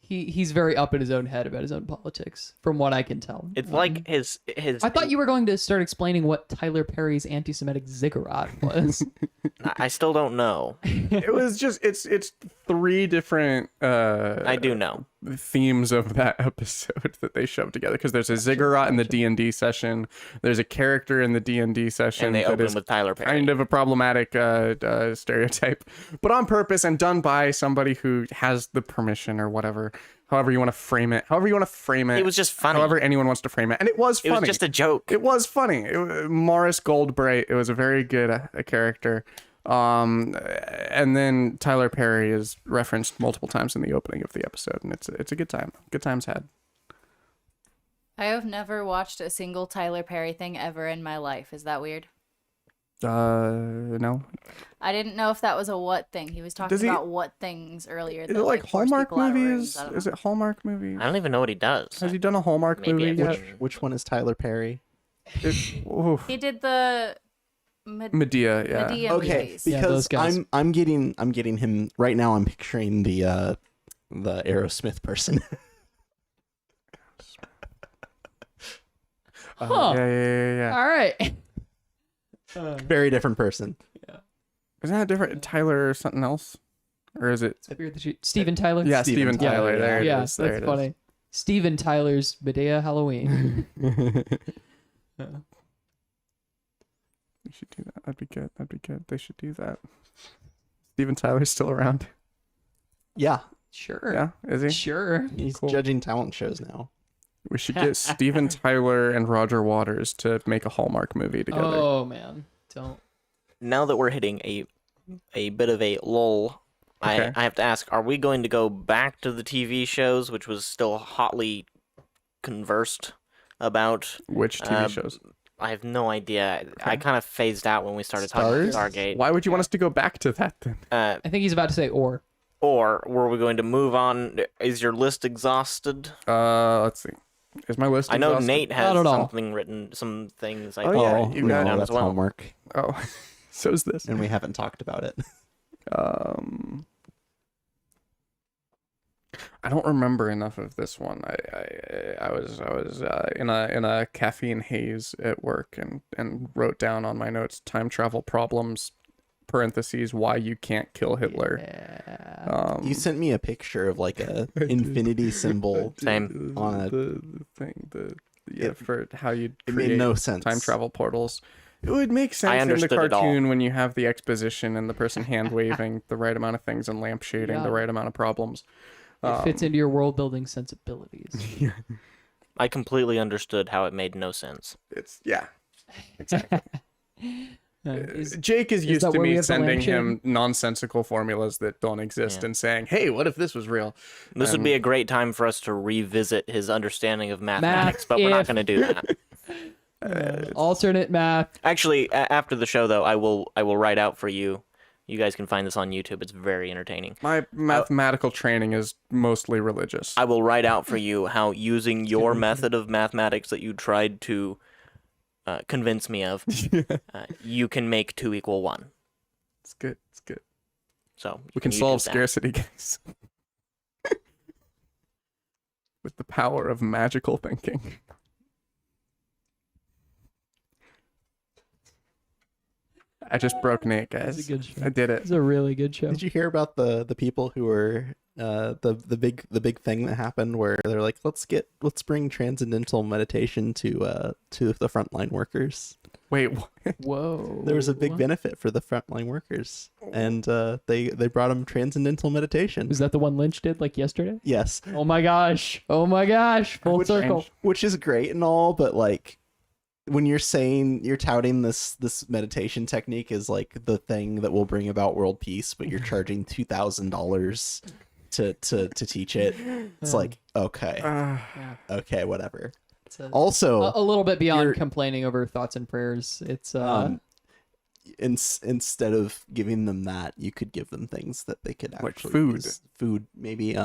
He's very up in his own head about his own politics, from what I can tell. It's like his. I thought you were going to start explaining what Tyler Perry's anti-Semitic ziggurat was. I still don't know. It was just it's 3 different I do know. themes of that episode that they shoved together, because there's a ziggurat in the D&D session, there's a character in the D&D session, And they that open is with Tyler Perry. kind of a problematic stereotype, but on purpose and done by somebody who has the permission or whatever, however you want to frame it, It was just funny. however anyone wants to frame it, and it was funny. It was just a joke. It was funny. Morris Goldbright, it was a very good a character. And then Tyler Perry is referenced multiple times in the opening of the episode, and it's a good time. Good times had. I have never watched a single Tyler Perry thing ever in my life. Is that weird? No. I didn't know if that was a what thing. He was talking about what things earlier. Is that, it like force Hallmark people out of movies? rooms. I don't Is know. it Hallmark movies? I don't even know what he does. Has he done a Hallmark Maybe movie I've yet? watched- Which one is Tyler Perry? Oof. He did the Medea, yeah. Medea Okay, movies. Yeah, those because guys. I'm getting him right now. I'm picturing the Aerosmith person. Huh. Yeah. All right. Very different person. Isn't that different? Tyler or something else? Or is it? Steven Tyler. Yeah, Steven Steven Tyler, Tyler. There it Yeah, is. There that's it funny. is. Steven Tyler's Medea Halloween. We should do that. That'd be good. They should do that. Steven Tyler's still around. Yeah, Sure. Yeah, is he? Sure. he's Cool. judging talent shows now. We should get Steven Tyler and Roger Waters to make a Hallmark movie together. Oh man, don't. Now that we're hitting a bit of a lull, Okay. I have to ask: are we going to go back to the TV shows, which was still hotly conversed about? Which TV shows? I have no idea. I kind of phased out when we started talking about Stargate. Why would you want us to go back to that then? I think he's about to say or. Or were we going to move on? Is your list exhausted? Let's see. Is my list I know exhausted? Nate has Not at all. something written, some things. I Oh, think yeah, Oh, you no, got it down that's as well. homework, Oh, so's this. and we haven't talked about it. I don't remember enough of this one. I was in a caffeine haze at work and wrote down on my notes time travel problems parentheses why you can't kill Hitler. Yeah. You sent me a picture of like a infinity symbol Same. on a. the thing for how you It made no sense. time travel portals. It would make sense in the understood it all. cartoon when you have the exposition and the person hand waving the right amount of things and lamp shading Yeah. the right amount of problems. It fits into your world building sensibilities. I completely understood how it made no sense. It's exactly. Is- Jake is used that to where we me have the sending lamp him nonsensical formulas that don't exist Yeah. and saying, "Hey, what if this was real?" This would be a great time for us to revisit his understanding of mathematics, Math but we're not if- going to do that. alternate math. Actually, after the show, though, I will write out for you. You guys can find this on YouTube. It's very entertaining. My mathematical training is mostly religious. I will write out for you how using your method of mathematics that you tried to convince me of, you can make 2 = 1. It's good. It's good. So We can YouTube solve that. scarcity games with the power of magical thinking. I just broke Nate, guys. It's a good show. I did it. It's a really good show. Did you hear about the people who were the big thing that happened where they're like, let's bring transcendental meditation to the frontline workers. Wait, what? Whoa. There was a big What? benefit for the frontline workers, and they brought them transcendental meditation. Was that the one Lynch did like yesterday? Yes, Oh my gosh. Oh my gosh. Full Which- circle. which is great and all, but like when you're touting this meditation technique is like the thing that will bring about world peace, but you're charging $2,000 to teach it. It's like okay, whatever. It's a, Also, a little bit beyond you're- complaining over thoughts and prayers. It's instead of giving them that, you could give them things that they could Like actually food. use. Food, maybe.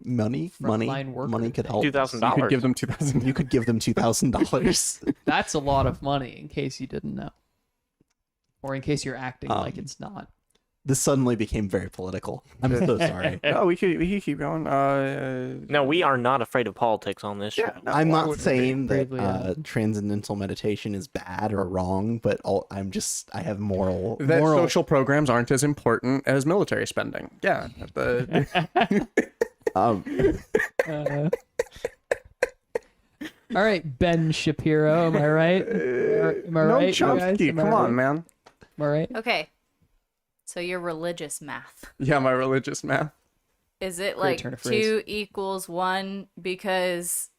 Money Frontline worker could thing. help. $2,000. You could give them 2,000. You could give them $2,000. that's a lot of money in case you didn't know. Or in case you're acting like it's not. This suddenly became very political. I'm so sorry. No, we could keep going. No, we are not afraid of politics on this show. Yeah, no, I'm why not would we saying be? that Bravely, transcendental meditation is bad or wrong, but I have moral. That social programs aren't as important as military spending. Yeah. Um, All right, Ben Shapiro, am I right? Am I no, right, you guys? Chomsky, Am I come right? on, man. Am I right? Okay. So your religious math. Yeah, my religious math. Is it Great like turn of phrase. 2 equals 1 because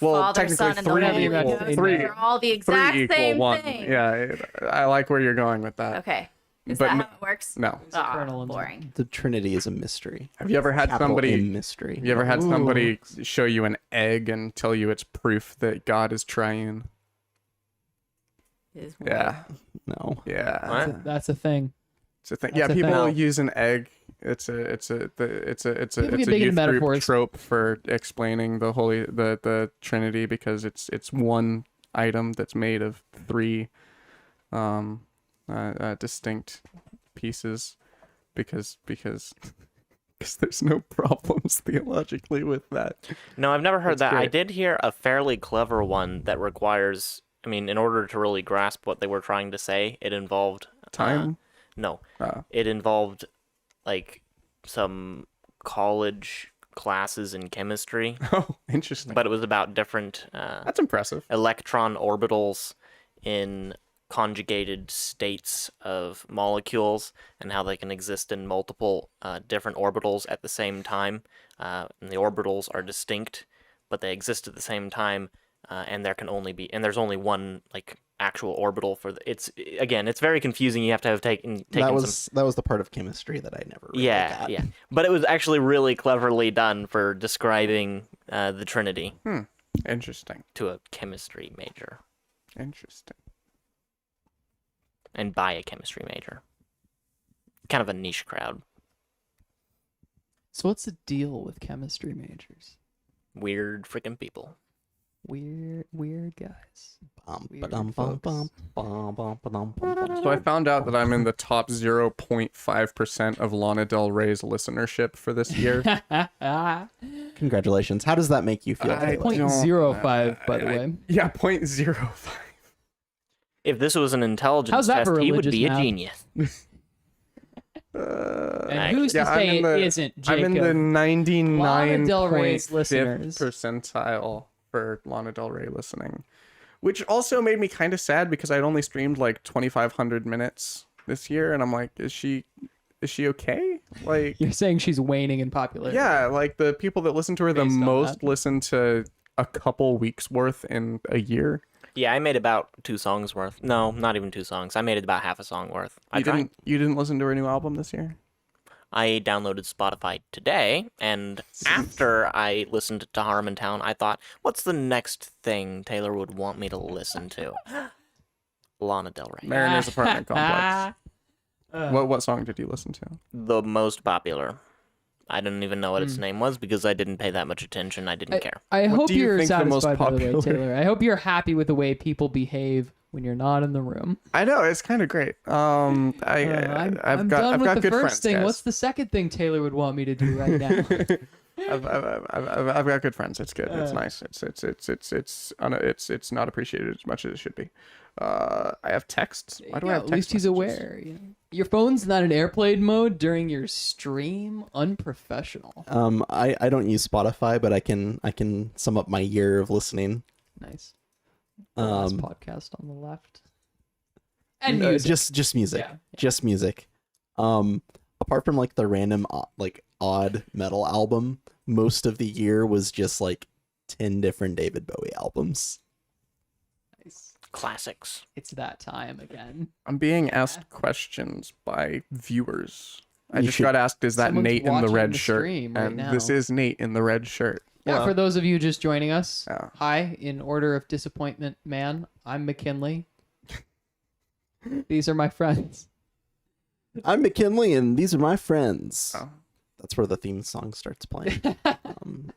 Well, Father, technically Son, and the three Holy equal- Ghost three- are all the Three exact equal same one. thing? Yeah, I like where you're going with that. Okay. Is But that n- how it works? No. Ah, Eternal and- boring. the Trinity is a mystery. Have you ever had Capital somebody? M mystery. Have you ever had Ooh. somebody show you an egg and tell you it's proof that God is triune? Is Yeah, No. yeah. What? That's a thing. It's a thing. That's Yeah, a people thing. use an egg. It's a People get youth big into group metaphors. trope for explaining the Trinity because it's one item that's made of three distinct pieces because there's no problems theologically with that. No, I've never heard That's that. I great. did hear a fairly clever one that requires. I mean, in order to really grasp what they were trying to say, it involved Time. no, Uh, it involved like some college classes in chemistry, oh, interesting. but it was about different That's impressive. electron orbitals in conjugated states of molecules and how they can exist in multiple different orbitals at the same time. And the orbitals are distinct, but they exist at the same time. And there's only one like actual orbital for it's very confusing. You have to have taken That was some. that was the part of chemistry that I never really got. Yeah, but it was actually really cleverly done for describing the Trinity Interesting. to a chemistry major Interesting. and by a chemistry major. Kind of a niche crowd. So what's the deal with chemistry majors? Weird freaking people. Weird guys. Weird So I found out that I'm in the top 0.5% of Lana Del Rey's listenership for this year. Congratulations. How does that make you feel? I Taylor? don't- 0.05, by the way. Yeah, 0.05. If this was an intelligence How's that test, for he would religious be a math? genius. And who's to Yeah, I'm say in it the- isn't, I'm Jacob? in the 99.5th listeners. percentile for Lana Del Rey listening, which also made me kind of sad because I'd only streamed like 2,500 minutes this year, and I'm like, is she okay? Like, You're saying she's waning in popularity. yeah, like the people that listen to her the Based on most that. listen to a couple weeks worth in a year. Yeah, I made about 2 songs worth. No, not even 2 songs. I made it about half a song worth. I tried. You didn't listen to her new album this year? I downloaded Spotify today, and after I listened to Harmontown, I thought, what's the next thing Taylor would want me to listen to? Lana Del Rey. Mariner's Apartment Complex. What song did you listen to? The most popular. I didn't even know what its name was because I didn't pay that much attention. I didn't care. I What hope do you you're think the most satisfied, by the way, popular- Taylor. I hope you're happy with the way people behave when you're not in the room. I know, it's kind of great. I'm I've done got with the good first friends, thing. guys. What's the second thing Taylor would want me to do right now? I've got good friends. It's good. It's nice. It's not appreciated as much as it should be. I have texts. Why do I have At text least he's messages? aware. You know? Your phone's not in airplane mode during your stream. Unprofessional. I don't use Spotify, but I can sum up my year of listening. Nice. The last podcast on the left. And No, music. just music. Yeah. Just music. Apart from like the random odd metal album, most of the year was just like 10 different David Bowie albums. Nice. Classics. It's that time again. I'm being asked questions by viewers. I You just should- got asked, is that Someone's Nate in the watching red the shirt? stream right And now. this is Nate in the red shirt. Yeah, Hello. for those of you just joining us, Yeah. hi, in order of disappointment, man, I'm McKinley. These are my friends. I'm McKinley, and these are my friends. Oh. That's where the theme song starts playing.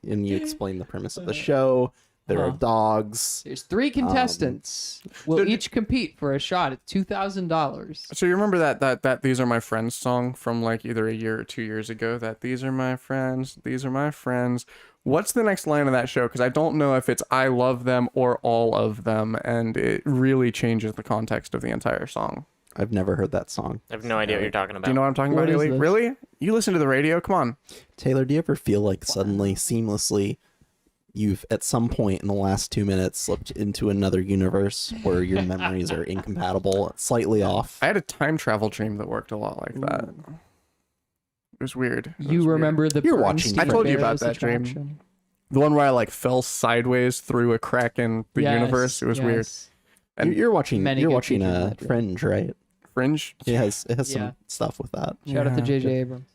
And you explain the premise of the show. There are dogs. There's 3 contestants. Will each compete for a shot at $2,000. So you remember that These Are My Friends song from like either a year or 2 years ago? That these are my friends, these are my friends. What's the next line of that show? Because I don't know if it's I love them or all of them, and it really changes the context of the entire song. I've never heard that song. I have no idea what you're talking about. Do you know what I'm talking What about, is Haley? this? Really? You listen to the radio? Come on. Taylor, do you ever feel like suddenly, seamlessly, you've at some point in the last 2 minutes slipped into another universe where your memories are incompatible, slightly off? I had a time travel dream that worked a lot like that. It was weird. It You was weird. remember the You're watching Bernstein I told you about Bears that dream. attraction? The one where I like fell sideways through a crack in the Yes, universe. It was weird. yes. And You're watching. many You're good watching features in a that dream. Fringe, right? Fringe. It has Yeah. some stuff with that. Shout out to Yeah. J.J. Abrams.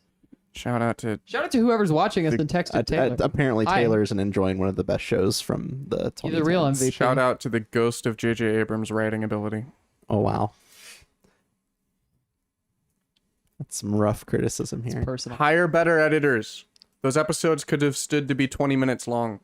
Shout out to Shout out to whoever's watching us and texted Taylor. Apparently, Hi. Taylor isn't enjoying one of the best shows from the 2010s. You're the real MVP. shout out to the ghost of J.J. Abrams' writing ability. Oh wow, that's some rough criticism here. Personal. Hire better editors. Those episodes could have stood to be 20 minutes long.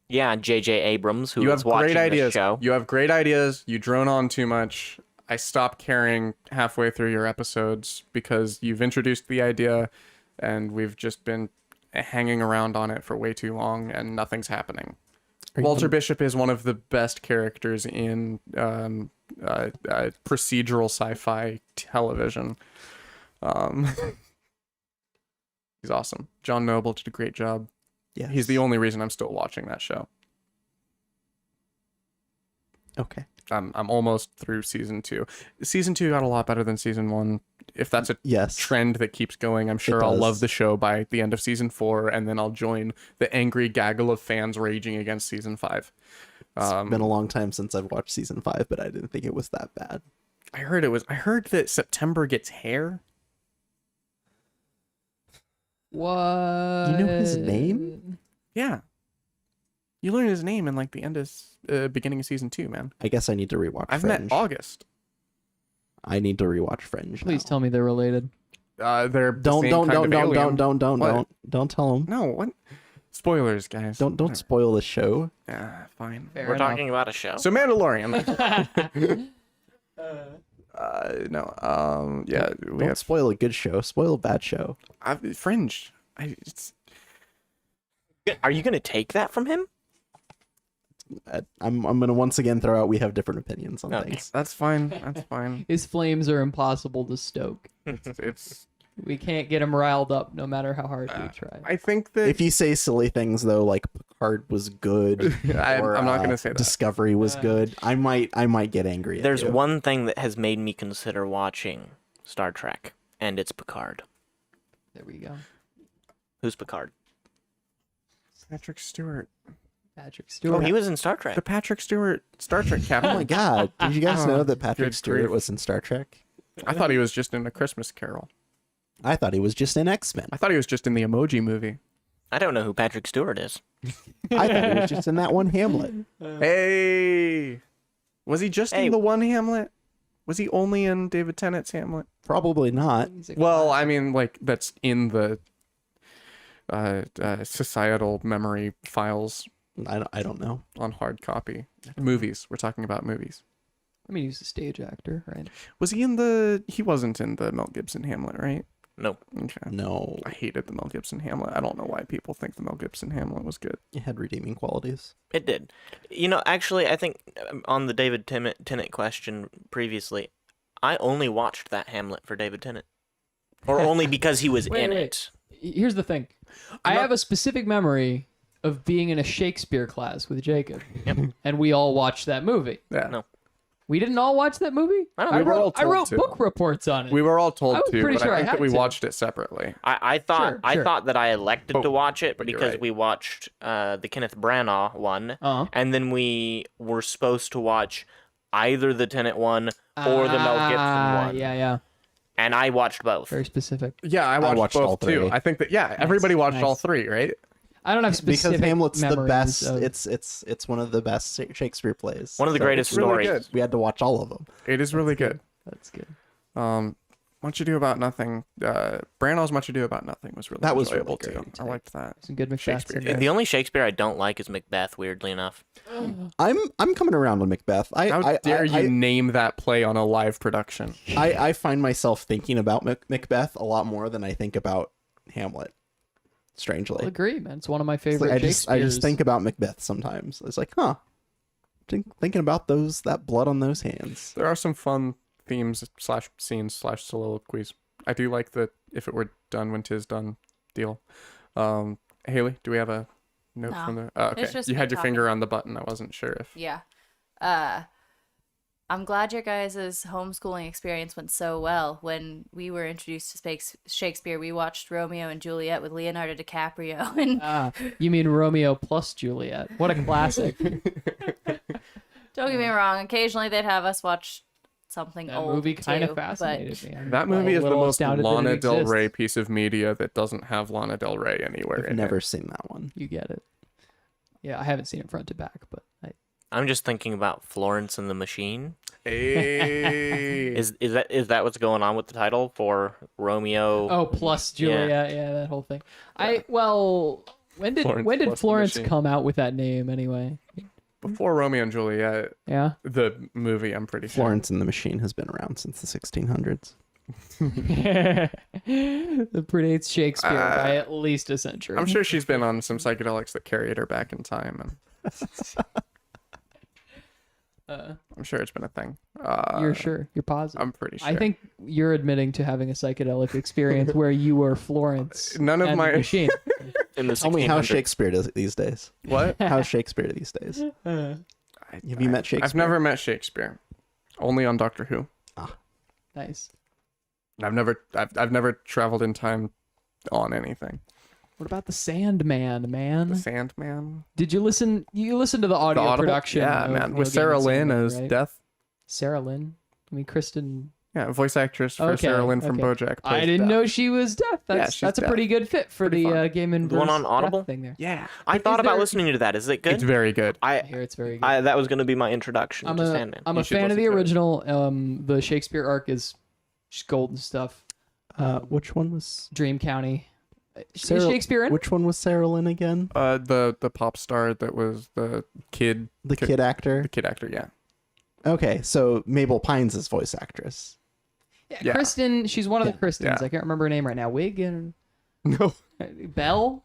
Yeah, J.J. Abrams, who You was have watching great ideas. this show. You have great ideas. You drone on too much. I stopped caring halfway through your episodes because you've introduced the idea and we've just been hanging around on it for way too long and nothing's happening. Walter Bishop is one of the best characters in procedural sci-fi television. He's awesome. John Noble did a great job. Yeah, He's the only reason I'm still watching that show. Okay. I'm almost through season 2. Season 2 got a lot better than season 1. If that's a Yes. trend that keeps going, I'm sure I'll does. love the show by the end of season 4, and then I'll join the angry gaggle of fans raging against season 5. It's been a long time since I've watched season 5, but I didn't think it was that bad. I heard that September gets hair. What? You know his name? Yeah. You learn his name in like the end of beginning of season 2, man. I guess I need to rewatch I've Fringe. met August. I need to rewatch Fringe. Please now. tell me they're related. They're the Don't same don't kind don't of don't alien. don't don't tell him. No, what? Spoilers, guys. Don't spoil the show. Fine. Fair We're enough. talking about a show. So Mandalorian. Yeah, we Don't have spoil a good show. Spoil a bad show. Fringe. Are you going to take that from him? I'm gonna once again throw out we have different opinions on Okay. things. That's fine. That's fine. His flames are impossible to stoke. It's. We can't get him riled up no matter how hard we try. I think that If you say silly things though, like Picard was good, or, I'm not gonna say that. Discovery was good, I might get angry. There's at you. one thing that has made me consider watching Star Trek, and it's Picard. There we go. Who's Picard? Patrick Stewart, Patrick Oh, Stewart. he was in Star Trek. the Patrick Stewart Star Trek captain. Oh my god! Did you guys know that Patrick good Stewart grief. was in Star Trek? I thought he was just in A Christmas Carol. I thought he was just in X-Men. I thought he was just in the Emoji Movie. I don't know who Patrick Stewart is. I thought he was just in that one Hamlet. Hey, was he just Hey. in the one Hamlet? Was he only in David Tennant's Hamlet? Probably not. He's a Well, classic. I mean, like that's in the societal memory files I don't know. on hard copy. Movies. We're talking about movies. I mean, he's a stage actor, right? Was he in the? He wasn't in the Mel Gibson Hamlet, right? No. Okay. No, I hated the Mel Gibson Hamlet. I don't know why people think the Mel Gibson Hamlet was good. it had redeeming qualities. It did. You know, actually, I think on the David Tennant question previously, I only watched that Hamlet for David Tennant. Or only because he was in it. Here's the thing. I have a specific memory of being in a Shakespeare class with Jacob, and we all watched that movie. Yeah. No. We didn't all watch that movie? I don't We know. were all I told wrote to. book reports on it. We were all told I was to, pretty but sure I I think had that we to. watched it separately. I thought Sure. thought that I elected to watch it but you're because right. we watched the Kenneth Branagh one, Uh-huh. and then we were supposed to watch either the Tennant one or the Mel Gibson one. Yeah. And I watched both. Very specific. Yeah, I watched, watched all both too. three. I think that everybody watched all nice. three, right? I don't have specific Because Hamlet's the memories best. of- It's one of the best Shakespeare plays. One of the So greatest it's really stories. good. We had to watch all of them. It is really good. That's good. Wow, Much Ado About Nothing. Branaghl's Much Ado About Nothing was really That was enjoyable really great, too. I liked that. Some good Macbeth. Shakespeare. in there. The only Shakespeare I don't like is Macbeth. Weirdly enough, I'm coming around on Macbeth. How dare you name that play on a live production? I find myself thinking about Macbeth a lot more than I think about Hamlet. Strangely, I'll agree, man. It's one of my It's favorite like I just Shakespeares. think about Macbeth sometimes. It's like, thinking about that blood on those hands. There are some fun themes / scenes / soliloquies. I do like the "if it were done when 'tis done" deal. Haley, do we have a note No. from the? Oh, okay, It's just you me had your talking. finger on the button. I wasn't sure if. Yeah. I'm glad your guys' homeschooling experience went so well. When we were introduced to Shakespeare, we watched Romeo and Juliet with Leonardo DiCaprio. And You mean Romeo plus Juliet? What a classic! don't get me wrong, occasionally they'd have us watch something That old movie kind too, of fascinated me. I'm That movie a is the little most astounded that it Lana Del exists. Rey piece of media that doesn't have Lana Del Rey anywhere I've in never it. seen that one. You get it. Yeah, I haven't seen it front to back, but I'm just thinking about Florence and the Machine. Hey. Is that what's going on with the title for Romeo? oh, plus Juliet, yeah, that whole thing. When did Florence when did plus the Florence Machine. come out with that name anyway? Before Romeo and Juliet, Yeah. the movie, I'm pretty sure. Florence and the Machine has been around since the 1600s. That predates Shakespeare by at least a century. I'm sure she's been on some psychedelics that carried her back in time, and I'm sure it's been a thing. You're sure? You're positive? I'm pretty sure. I think you're admitting to having a psychedelic experience where you were Florence. None of and my- the Machine. In the Tell me how 1600s. Shakespeare does it these days. What? How's Shakespeare these days? Have you met Shakespeare? I've never met Shakespeare. Only on Doctor Who. Nice. I've never traveled in time on anything. What about the Sandman, man? The Sandman. Did you listen? You listened to the The audio Audible? production? Yeah, of man. Neil With Sarah Gaiman's Lynn Sandman, as right? Death. Sarah Lynn. I mean, Kristen. Yeah, voice actress for Okay, Sarah Lynn from okay. BoJack. I plays didn't Death. know she was deaf. That's she's that's a deaf. pretty good fit for Pretty the fun. Game and The one on Death Audible? thing there. Yeah, I thought about there- listening to that. Is it good? it's very good. I I hear it's very good. that was going to be my introduction I'm to a Sandman. I'm You a should fan of the listen to it. original. The Shakespeare arc is just golden stuff. Which one was Dream County. Is Sarah- Shakespeare in? Which one was Sarah Lynn again? The pop star that was the kid. The kid actor. The kid actor. Yeah. Okay, so Mabel Pines is voice actress. Yeah, Kristen. She's one of the Yeah, Kristens. yeah. I can't remember her name right now. Wig and No. Belle.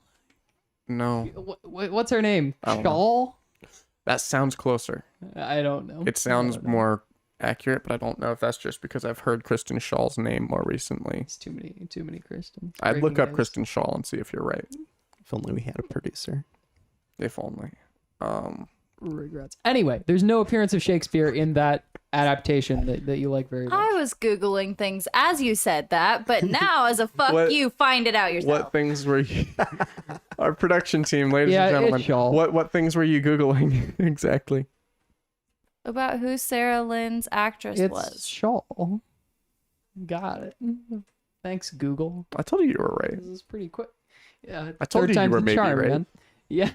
No. What's her name? I don't know. Shaw. That sounds closer. I don't know. It sounds more accurate, but I don't know if that's just because I've heard Kristen Shaw's name more recently. It's too many Kristens. I'd look Breaking up news. Kristen Shaw and see if you're right. If only we had a producer. If only. Regrets. Anyway, there's no appearance of Shakespeare in that adaptation that you like very much. I was Googling things as you said that, but now as a fuck What- you, find it out yourself. What things were you... Our production team, ladies Yeah, and gentlemen. it's Shaw. What things were you Googling exactly? About who Sarah Lynn's actress It's was. Shaw. Got it. Thanks, Google. I told you you were right. This is pretty quick. Yeah, I told third you you time's were the maybe charm, right. man. Yeah,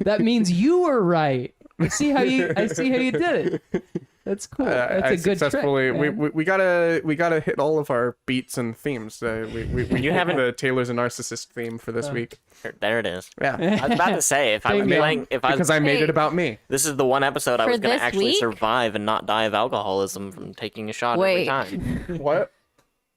that means you were right. I see how you did it. That's cool. That's I a good successfully. trick. Man. We gotta hit all of our beats and themes. We You haven't- the Taylor's a Narcissist theme for this week. There it is. Yeah, I was about to say if I was Bingo. playing, if I was, because I made Hey. it about me. this is the one episode I For was going this to actually week? survive and not die of alcoholism from taking a shot Wait. every time. What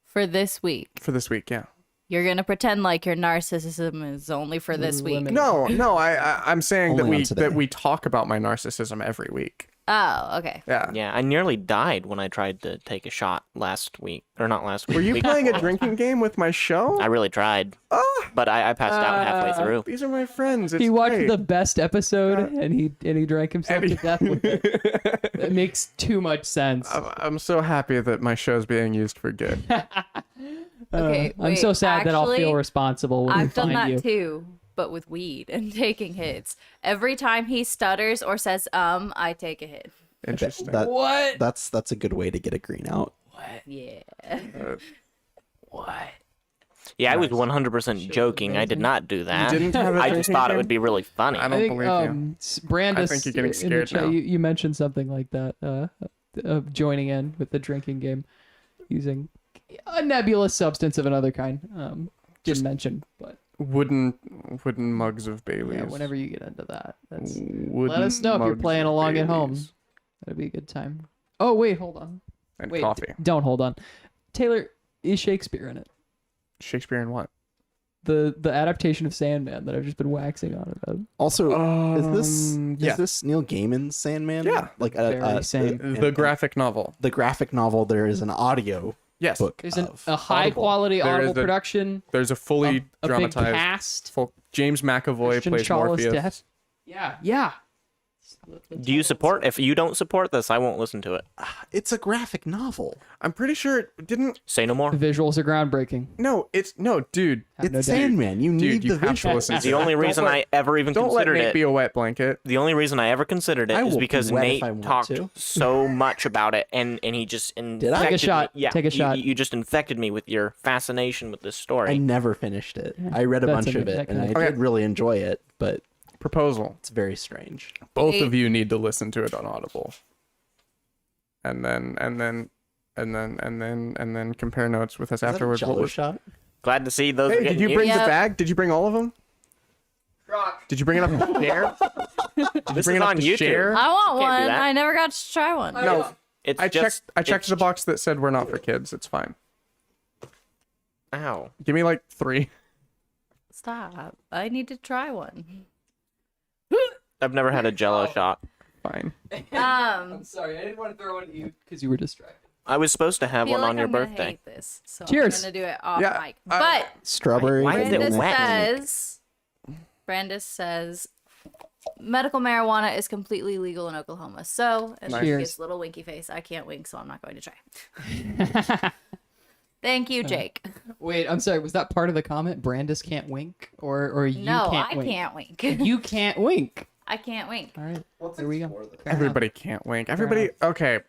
For this week. for this week? Yeah. You're gonna pretend like your narcissism is only for this week. Limited. No. I'm saying Only on today. that we talk about my narcissism every week. Oh, okay. Yeah. Yeah, I nearly died when I tried to take a shot last week, or not last week. Were you week playing a before. drinking game with my show? I really tried, Ah, but I passed out halfway through. these are my friends. It's He watched great. the best episode and he drank himself to death with it. It makes too much sense. I'm so happy that my show's being used for good. Okay, I'm so wait, sad that I'll feel actually, responsible when we I've done find that you. too, but with weed and taking hits. Every time he stutters or says I take a hit. Interesting. What? That's a good way to get a green out. Yeah. What? Yeah, I was 100% joking. I did not do that. didn't have a I just drinking thought it game? would be really funny. I I don't think believe you. Brandis, I think you're getting in the scared chat, now. You mentioned something like that, joining in with the drinking game, using a nebulous substance of another kind. Didn't mention, but Wooden mugs of Baileys. yeah, whenever you get into that, that's. Wooden Let us know if you're mugs playing of along at home. Baileys. That'd be a good time. Oh wait, hold on. And Wait, coffee. don't hold on. Taylor, is Shakespeare in it? Shakespeare and what? The adaptation of Sandman that I've just been waxing on about. Also, is yeah. this Neil Gaiman's Sandman? Yeah. Like Very same. The graphic novel. the graphic novel. There is an audio Yes. book. There's of a high Audible. quality There audible is a production. There's a fully A big dramatized. cast. James McAvoy Christian plays Charles Morpheus. Death. Yeah. Do you support? If you don't support this, I won't listen to it. It's a graphic novel. I'm pretty sure it didn't. Say no more. The visuals are groundbreaking. No, dude. Have no It's doubt. Sandman. You need Dude, you the have to visuals. listen to The that. only reason I ever even Don't let considered Nate it. be a wet blanket. The only reason I ever considered it I is will because be wet if Nate I want talked to. so much about it, and he just infected Take a shot. Me. Yeah, Take a shot. You just infected me with your fascination with this story. I never finished it. I read a That's bunch a- of it, that and I kind of- did really enjoy it, but Proposal. it's very strange. Both of you need to listen to it on Audible. And then compare notes with us Is that a afterwards. What Jello was- shot? Glad to see those. Hey, are did getting you bring used. the Yeah. bag? Did you bring all of them? Did you bring it up to share? Did you This bring is it up on to YouTube. share? I want Can't do one. that. I never got to try one. No, It's I just, checked it's the box that said we're not for kids. It's fine. Ow. Give me like 3. Stop. I need to try one. I've never had a Jello shot. Fine. Sorry, I didn't want to throw one at you because you were distracted. I was supposed to have feel one like on your I'm gonna birthday. hate this, so Cheers. I'm gonna do it off Yeah, mic. But Strawberry. Why is it Brandis wet? says medical marijuana is completely legal in Oklahoma. So, and she Cheers. gets a little winky face. I can't wink, so I'm not going to try. Thank you, Jake. Wait, I'm sorry. Was that part of the comment? Brandis can't wink, or you No, can't I wink? can't wink. You can't wink. I can't wink. All right, here we go. Everybody can't wink. Everybody. Okay.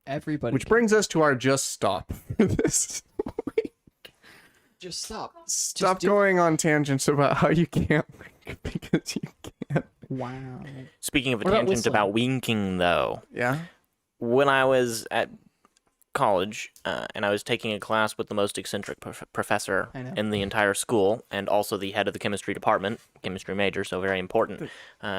Everybody. Which brings us to our just stop for this. Just stop. Stop going on tangents about how you can't wink because you can't. Wow. Speaking of a What about tangent whistling? about winking, though, Yeah. when I was at college and I was taking a class with the most eccentric professor I know. in the entire school, and also the head of the chemistry department, chemistry major, so very important.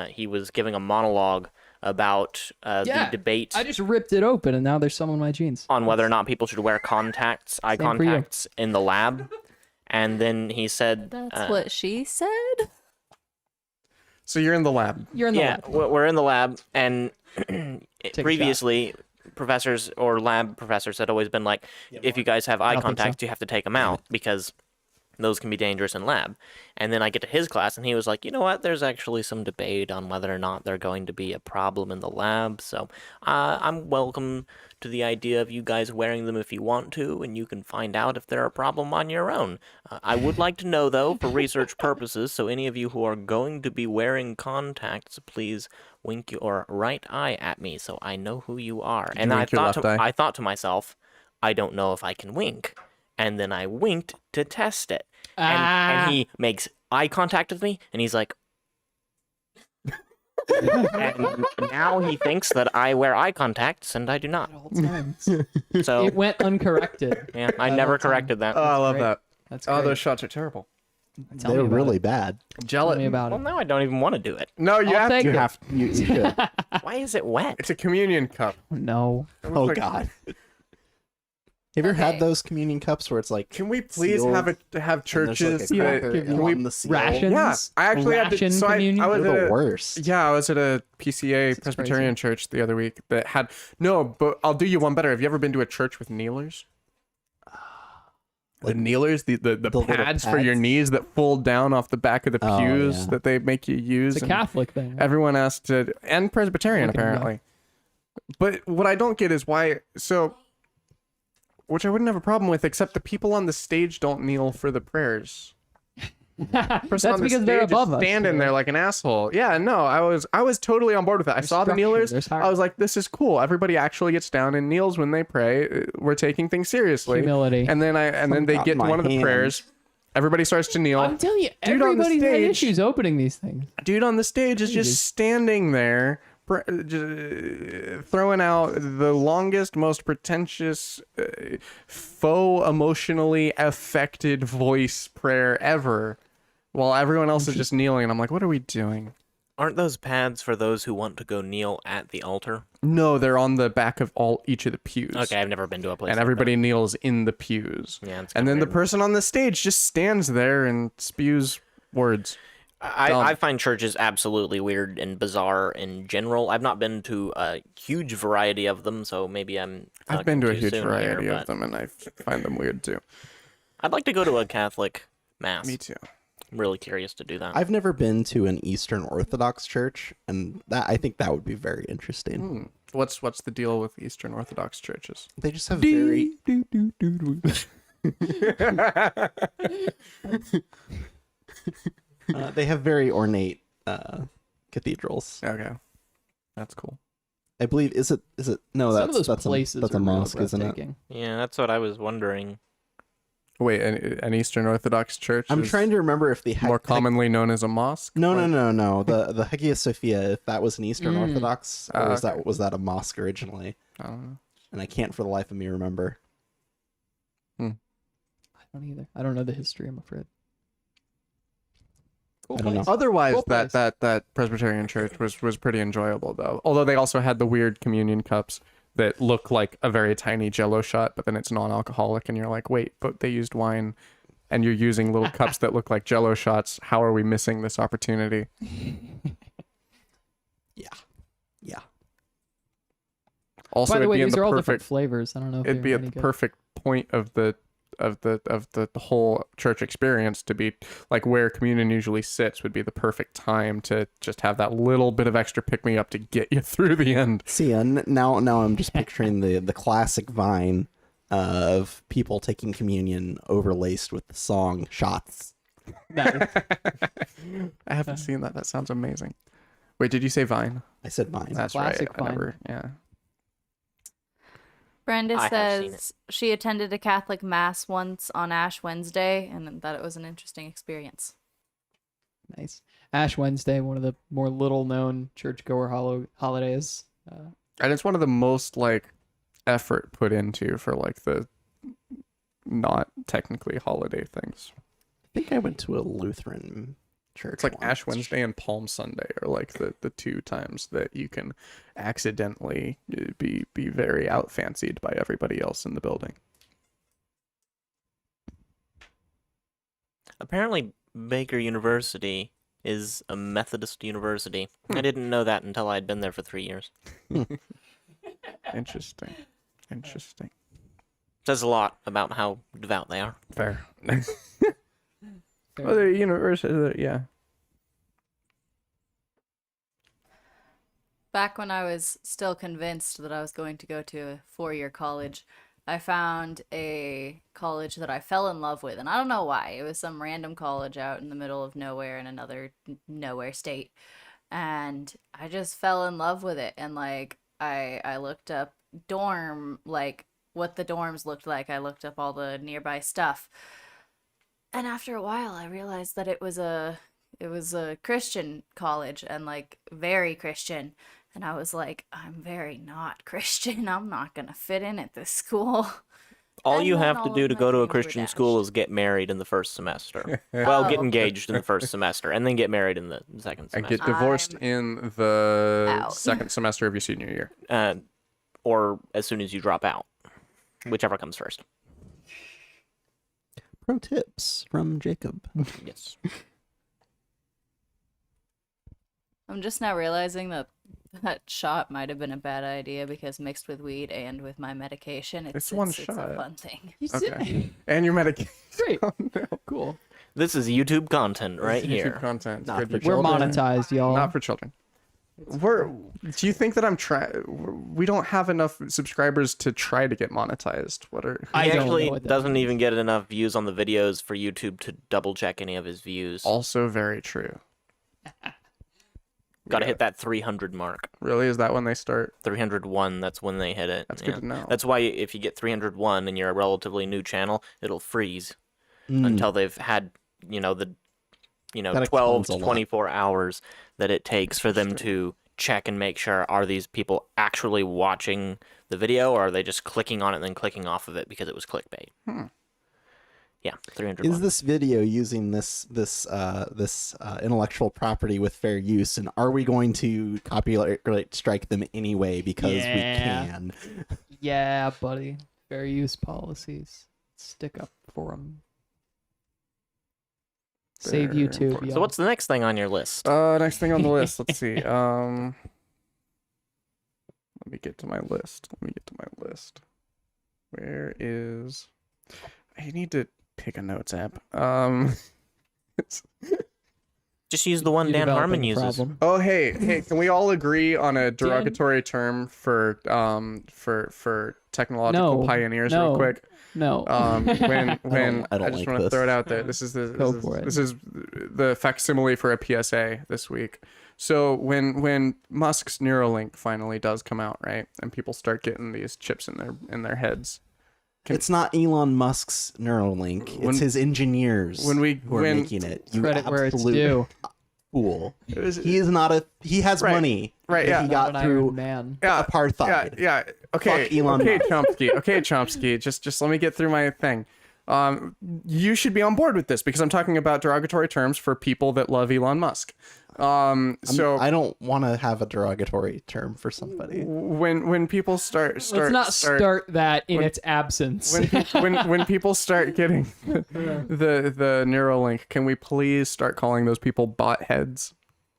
He was giving a monologue about the debate I just ripped it open, and now there's some on my jeans. on whether or not people should wear contacts, eye Same for you. contacts, in the lab. And then he said, That's what she said. So you're in the lab. You're in the yeah, lab. we're in the lab, and shot. previously, professors or lab professors had always been like, if you guys have eye don't think so. contact, you have to take them out because those can be dangerous in lab. And then I get to his class, and he was like, you know what? There's actually some debate on whether or not they're going to be a problem in the lab. So I'm welcome to the idea of you guys wearing them if you want to, and you can find out if they're a problem on your own. I would like to know, though, for research purposes, so any of you who are going to be wearing contacts, please wink your right eye at me so I know who you are. you And wink your left eye? I thought to myself, I don't know if I can wink. And then I winked to test it. And he makes eye contact with me, and he's like, and now he thinks that I wear eye contacts, and I do not. At all times. So, It went uncorrected. yeah, I at never all time. corrected that. Oh, I love great. that. That's Oh, great. those shots are terrible. Tell me They're about really it. bad. Tell me about Well, it. now I don't even want to do it. No, you I'll have take to. it. You have you should. Why is it wet? It's a communion cup. No. Oh like- God. Have you ever had Okay. those communion cups where it's like Can we please sealed, have and there's churches? like a Yeah, cracker give can you we? on the seal? Rations? Yeah, I actually had to. Ration So communion? I was They're at the a, worst. yeah, I was at a PCA This is Presbyterian church the other week that had no. But I'll do you one better. Have you ever been to a church with kneelers? The kneelers, the little pads for your pads? knees that fold down off the back of the Oh, pews yeah. that they make you use. It's a and Catholic thing. right? Everyone asked to, and Presbyterian Look at me. apparently. But what I don't get is why. So, which I wouldn't have a problem with, except the people on the stage don't kneel for the prayers. That's Person on the because they're stage is above us. standing there like an asshole. Yeah, no, I was totally on board with that. I There's saw the structure, kneelers. there's I was like, this is cool. Everybody actually gets down and kneels when they pray. We're taking things seriously. Humility. And then they got get to my one of the hand. prayers. Everybody starts to kneel. I'm telling you, Dude on the everybody's had stage- issues opening these things. Dude on the stage is just Jesus. standing there throwing out the longest, most pretentious, faux emotionally affected voice prayer ever, while everyone else is just kneeling. And I'm like, what are we doing? Aren't those pads for those who want to go kneel at the altar? No, they're on the back of each of the pews. Okay, I've never been to a place And like everybody kneels in the pews. Yeah, it's and then kinda the person on the stage just stands there and spews words. I find churches absolutely weird and bizarre in general. I've not been to a huge variety of them, so maybe I'm I've been to a too huge soon variety here, of but them, and I find them weird too. I'd like to go to a Catholic mass. Me too. I'm really curious to do that. I've never been to an Eastern Orthodox church, and I think that would be very interesting. Hmm. What's the deal with Eastern Orthodox churches? They just have very they have very ornate cathedrals. Okay, that's cool. I believe is it no Some of those that's places that's a are real mosque, isn't it? breathtaking. Yeah, that's what I was wondering. Wait, an Eastern Orthodox church? I'm is trying to remember if the more commonly known as a mosque. No. The Hagia Sophia, if that was an Eastern Orthodox, or okay. was that a mosque originally? I don't know. And I can't for the life of me remember. I don't either. I don't know the history, I'm afraid. Cool I don't know. place. Otherwise, Cool place. that Presbyterian church was pretty enjoyable though. Although they also had the weird communion cups that look like a very tiny jello shot, but then it's non-alcoholic, and you're like, wait, but they used wine, and you're using little cups that look like jello shots. How are we missing this opportunity? Yeah. Also, By the way, it'd be these in are the all different perfect. flavors. I don't know if It'd be they're at any the good. perfect point of the whole church experience to be like where communion usually sits would be the perfect time to just have that little bit of extra pick me up to get you through the end. See, and now I'm just picturing the classic Vine of people taking communion overlaced with the song "Shots." Nice. I haven't seen that. That sounds amazing. Wait, did you say Vine? I said Vine. That's classic right. I Vine. never. Yeah. Brenda I have seen says she attended a Catholic mass once on Ash Wednesday and thought it was an interesting experience. Nice. Ash Wednesday, one of the more little-known churchgoer holidays. And it's one of the most like effort put into for like the not technically holiday things. I think I went to a Lutheran church. It's like once. Ash Wednesday and Palm Sunday are like the two times that you can accidentally be very out fancied by everybody else in the building. Apparently, Baker University is a Methodist university. I didn't know that until I'd been there for 3 years. Interesting. Says a lot about how devout they are. Fair. Fair. Well, they're university, yeah. Back when I was still convinced that I was going to go to a 4-year college, I found a college that I fell in love with, and I don't know why. It was some random college out in the middle of nowhere in another nowhere state, and I just fell in love with it. And like I looked up dorm, like what the dorms looked like. I looked up all the nearby stuff, and after a while, I realized that it was a Christian college, and like very Christian. And I was like, I'm very not Christian. I'm not going to fit in at this school. All And you then have to all do of to my go to a dreams were Christian dashed. school is get married in the first semester. Well, get Oh. engaged in the first semester, and then get married in the second And semester. get divorced I'm in the out. second semester of your senior year. Or as soon as you drop out, whichever comes first. Pro tips from Jacob. Yes. I'm just now realizing that that shot might have been a bad idea because mixed with weed and with my medication, It's one it's a shot. fun thing. Okay. And your medication. Great. Oh, no. Cool. This is YouTube content right YouTube here. content. Not Good for We're children. monetized, y'all. Not for children. Do you think that I'm trying? We don't have enough subscribers to try to get monetized. What are? I He don't know actually what that doesn't means. even get enough views on the videos for YouTube to double check any of his views. Also very true. Got to Yeah. hit that 300 mark. Really? Is that when they start? 301, that's when they hit it. That's yeah. good to know. That's why if you get 301 and you're a relatively new channel, it'll freeze Mm. until they've had, the That 12 explains a to lot. 24 hours that it takes for them to check and make sure, are these people actually watching the video, or are they just clicking on it and then clicking off of it because it was clickbait? Yeah, 300. Is this video using this intellectual property with fair use, and are we going to copyright strike them anyway because we can? Yeah, buddy. Fair use policies. Stick up for them. Save YouTube. So what's the next thing on your list? Next thing on the list. Let's see. Let me get to my list. Where is? I need to pick a notes app. Just use the one Dan Harmon uses. Problem. Oh, hey, can we all agree on a derogatory term for technological pioneers real quick? No. When I don't I just like want to this. throw it out there. This is the facsimile for a PSA this week. So when Musk's Neuralink finally does come out, right, and people start getting these chips in their heads. It's not Elon Musk's Neuralink. It's his engineers who are making it. You Credit where it's absolute due. fool. He is not a. He has money. Right, that yeah. He Not got an through Iron Man. Yeah. apartheid. Yeah. Okay. Fuck Elon Okay, Musk. Chomsky. Okay, Chomsky. Just let me get through my thing. You should be on board with this because I'm talking about derogatory terms for people that love Elon Musk. So I don't want to have a derogatory term for somebody. when people start Let's not start that in its absence. when people start getting the Neuralink, can we please start calling those people bot heads?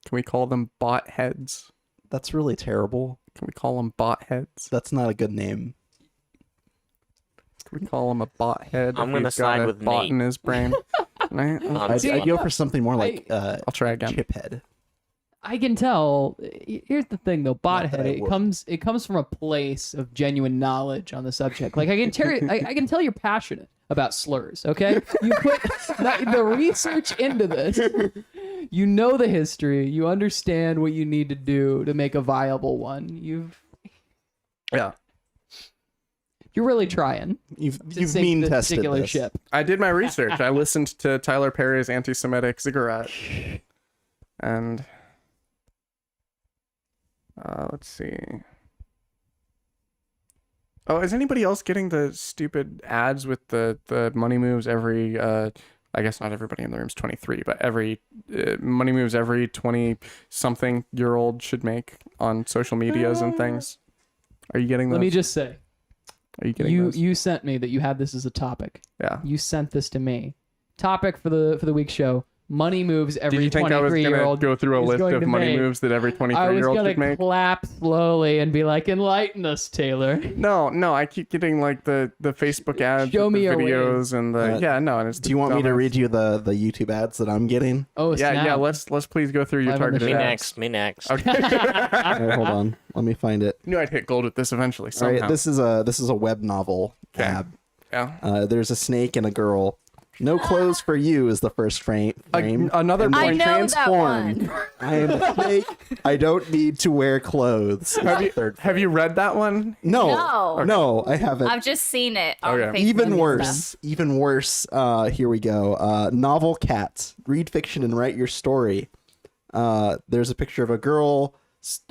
Can we call them bot heads? That's really terrible. Can we call them bot heads? That's not a good name. Can we call him a bot head? I'm if gonna he's got side a with bot Nate. in his brain. Right? I'd go for something more like I'll try again. chip head. I can tell. Here's the thing, though. Not that Bothead. I It would. comes from a place of genuine knowledge on the subject. Like I can tell. I can tell you're passionate about slurs. Okay, you put the research into this. You know the history. You understand what you need to do to make a viable one. Yeah. You're really trying. You've to sink mean this tested particular this. ship. I did my research. I listened to Tyler Perry's anti-Semitic ziggurat. And let's see. Oh, is anybody else getting the stupid ads with the money moves every I guess not everybody in the room's 23, but every money moves every 20-something-year-old should make on social medias and things? Are you getting those? Let me just say, Are you getting those? you sent me that you had this as a topic. Yeah. You sent this to me. Topic for the week's show: money moves Did every you think I was going to 23-year-old go through a is list going of to money make. moves that every I was 23-year-old gonna should make? clap slowly and be like, "Enlighten us, Taylor." No, I keep getting like the Facebook ads, Show with me the your videos, and the and it's. Do you want me to read you the YouTube ads that I'm getting? Oh, Yeah, snap. Let's please go through your Live on the targeted show. ads. Me next. Okay. Alright, hold on. Let me find it. Knew I'd hit gold with this eventually. All Somehow. right, this is a web novel Okay. ad. Yeah. There's a snake and a girl. No clothes for you is the first frame. Another And I point. know that transformed. one. I am a snake. I don't need to wear clothes. Have you read that one? No, I haven't. I've just seen it on Okay. Facebook Even and worse. Even worse. Here we go. Novel cats. Read fiction and write your story. There's a picture of a girl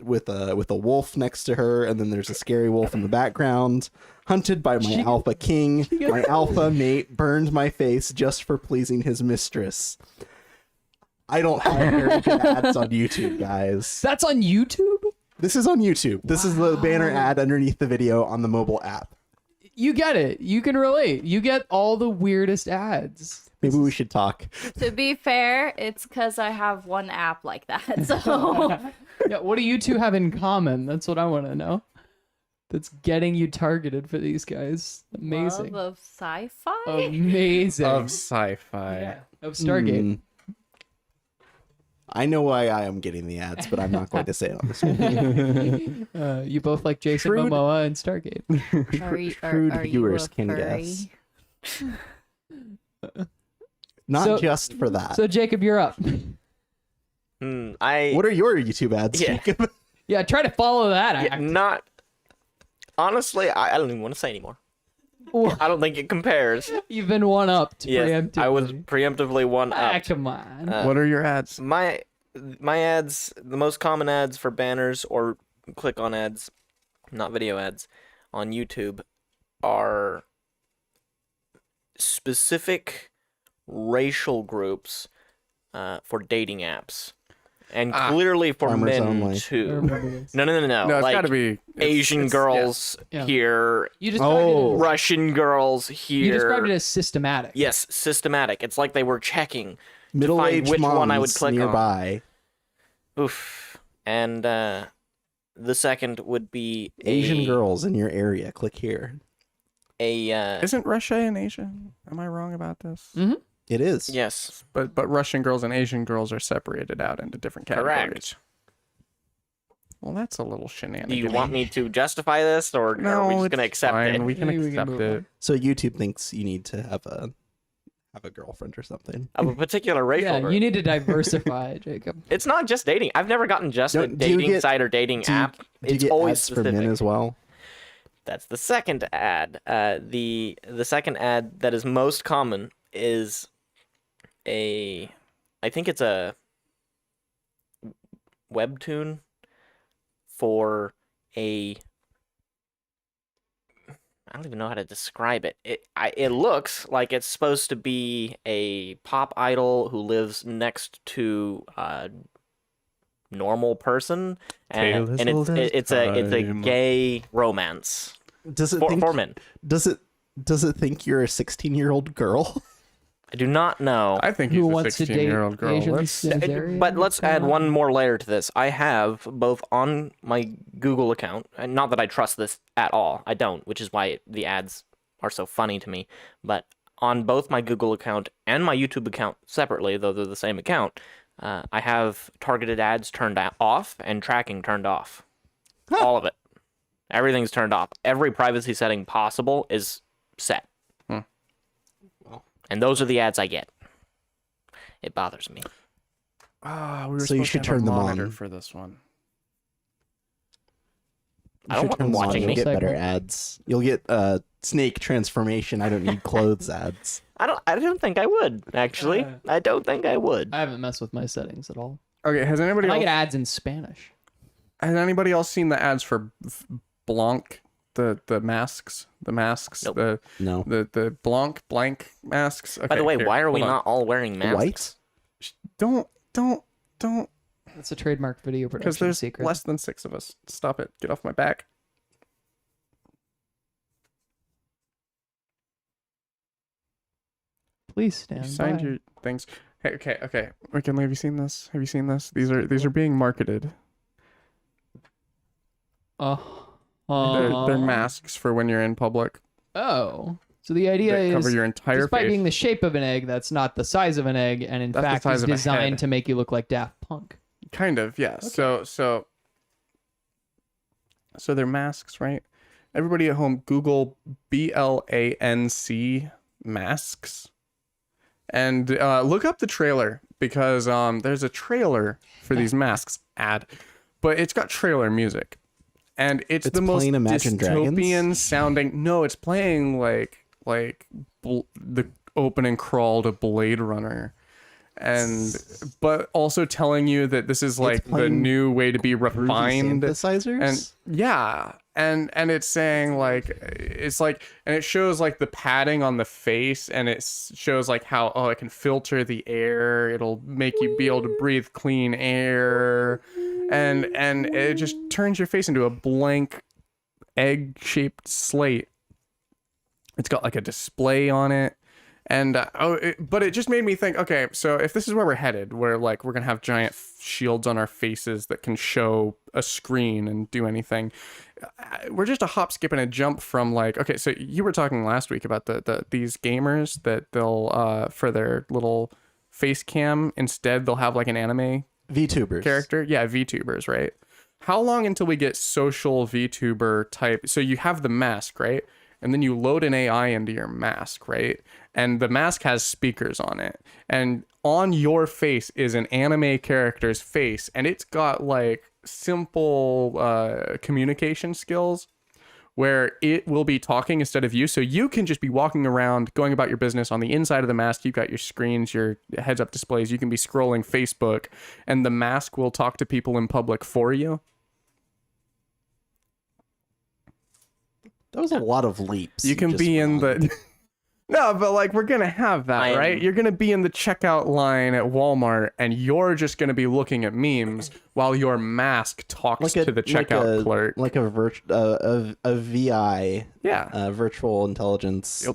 with a wolf next to her, and then there's a scary wolf in the background. Hunted by my alpha king, my alpha mate burned my face just for pleasing his mistress. I don't have very good ads on YouTube, guys. That's on YouTube? This is on YouTube. This is the banner ad underneath the video on the mobile app. You get it. You can relate. You get all the weirdest ads. Maybe we should talk. To be fair, it's because I have one app like that. So Yeah, what do you two have in common? That's what I want to know. That's getting you targeted for these guys. Amazing. love of sci-fi. Amazing. Of sci-fi. Yeah. Of Stargate. I know why I am getting the ads, but I'm not going to say it on this one. You both like Jason Crude- Momoa and Stargate. Shrewd are you viewers a can furry? guess. Not So- just for that. So Jacob, you're up. I What are your YouTube ads, Yeah. Jacob? Yeah, try to follow that yeah, act. not honestly. I don't even want to say anymore. Well, I don't think it compares. You've been one up to Yes, preemptively. I was preemptively one Ah, up. come on. What are your ads? My my ads, the most common ads for banners or click on ads, not video ads, on YouTube are specific racial groups for dating apps. And clearly for Farmers men only. I too. remember this. No. No, it's like got to be Asian girls Yeah. here, You described it as, Russian girls here. you described it as systematic. Yes, systematic. It's like they were checking to find Middle-aged which moms one I would click nearby. on. Oof. And the second would be Asian girls in your area. Click here. Isn't Russia an Asian? Am I wrong about this? Mm-hmm. It is. Yes. But Russian girls and Asian girls are separated out into different categories. Correct. Well, that's a little shenanigan. Do you want me to justify this, or No, are we just it's gonna accept fine. it? We can Maybe we can accept move it. on. So YouTube thinks you need to have a girlfriend or something. Of a particular racial Yeah, group. you need to diversify, Jacob. It's not just dating. I've never gotten just No, a do you dating get- site or dating Do you, app. do you It's get always ads for specific. men as well? That's the second ad. The second ad that is most common is I think it's a webtoon for I don't even know how to describe it. It looks like it's supposed to be a pop idol who lives next to a normal person, and it's a gay romance Does it for men. Does it think you're a 16-year-old girl? I do not know. I think Who he's a wants to date 16-year-old girl. Asians? But let's add one more layer to this. I have both on my Google account, and not that I trust this at all. I don't, which is why the ads are so funny to me. But on both my Google account and my YouTube account separately, though they're the same account, I have targeted ads turned off and tracking turned off. All of it. Everything's turned off. Every privacy setting possible is set. And those are the ads I get. It bothers me. We were So you supposed should to have turn a them monitor on. for this one. I don't want them them on. watching You'll me. get better Segment. ads. You'll get snake transformation. I don't need clothes ads. I don't think I would, actually. I don't think I would. I haven't messed with my settings at all. Okay, has I anybody get else, ads in Spanish. has anybody else seen the ads for Blanc, the masks, Nope. No. the blank masks? Okay, By the way, here, why are we hold on. not all wearing masks? White? Don't That's a trademark video because production there's secret. less than 6 of us. Stop it. Get off my back. Please stand You signed by. your things. Hey, okay. McKinley, have you seen this? Have you seen this? These are being marketed. They're masks for when you're in public. Oh, so the idea That cover is, your entire despite face. being the shape of an egg, that's not the size of an egg, and in That's the fact size is of a designed head. to make you look like Daft Punk. Kind of, yeah. So they're masks, right? Everybody at home, Google BLANC masks, and look up the trailer because there's a trailer for these masks ad, but it's got trailer music, and it's the most playing Imagine dystopian Dragons? sounding. No, it's playing like the opening crawl to Blade Runner. But also telling you that this is like the playing new way to be refined, synthesizers. and yeah, and it's saying like and it shows like the padding on the face, and it shows like how it can filter the air, it'll make you be able to breathe clean air, and it just turns your face into a blank egg-shaped slate. It's got like a display on it. And but it just made me think, okay, so if this is where we're headed, where like we're gonna have giant shields on our faces that can show a screen and do anything, we're just a hop, skip, and a jump from like, okay, so you were talking last week about these gamers that they'll for their little face cam, instead they'll have like an anime VTubers. character. Yeah, VTubers, right? How long until we get social VTuber type? So you have the mask, right? And then you load an AI into your mask, right? And the mask has speakers on it. And on your face is an anime character's face. And it's got like simple communication skills where it will be talking instead of you. So you can just be walking around, going about your business. On the inside of the mask, you've got your screens, your heads-up displays. You can be scrolling Facebook, and the mask will talk to people in public for you. That was a lot of leaps. You can just be in went on. the... No, but like we're going to have that, right? You're going to be in the checkout line at Walmart, and you're just going to be looking at memes while your mask talks to the checkout clerk. Like a VI. Yeah. Virtual intelligence.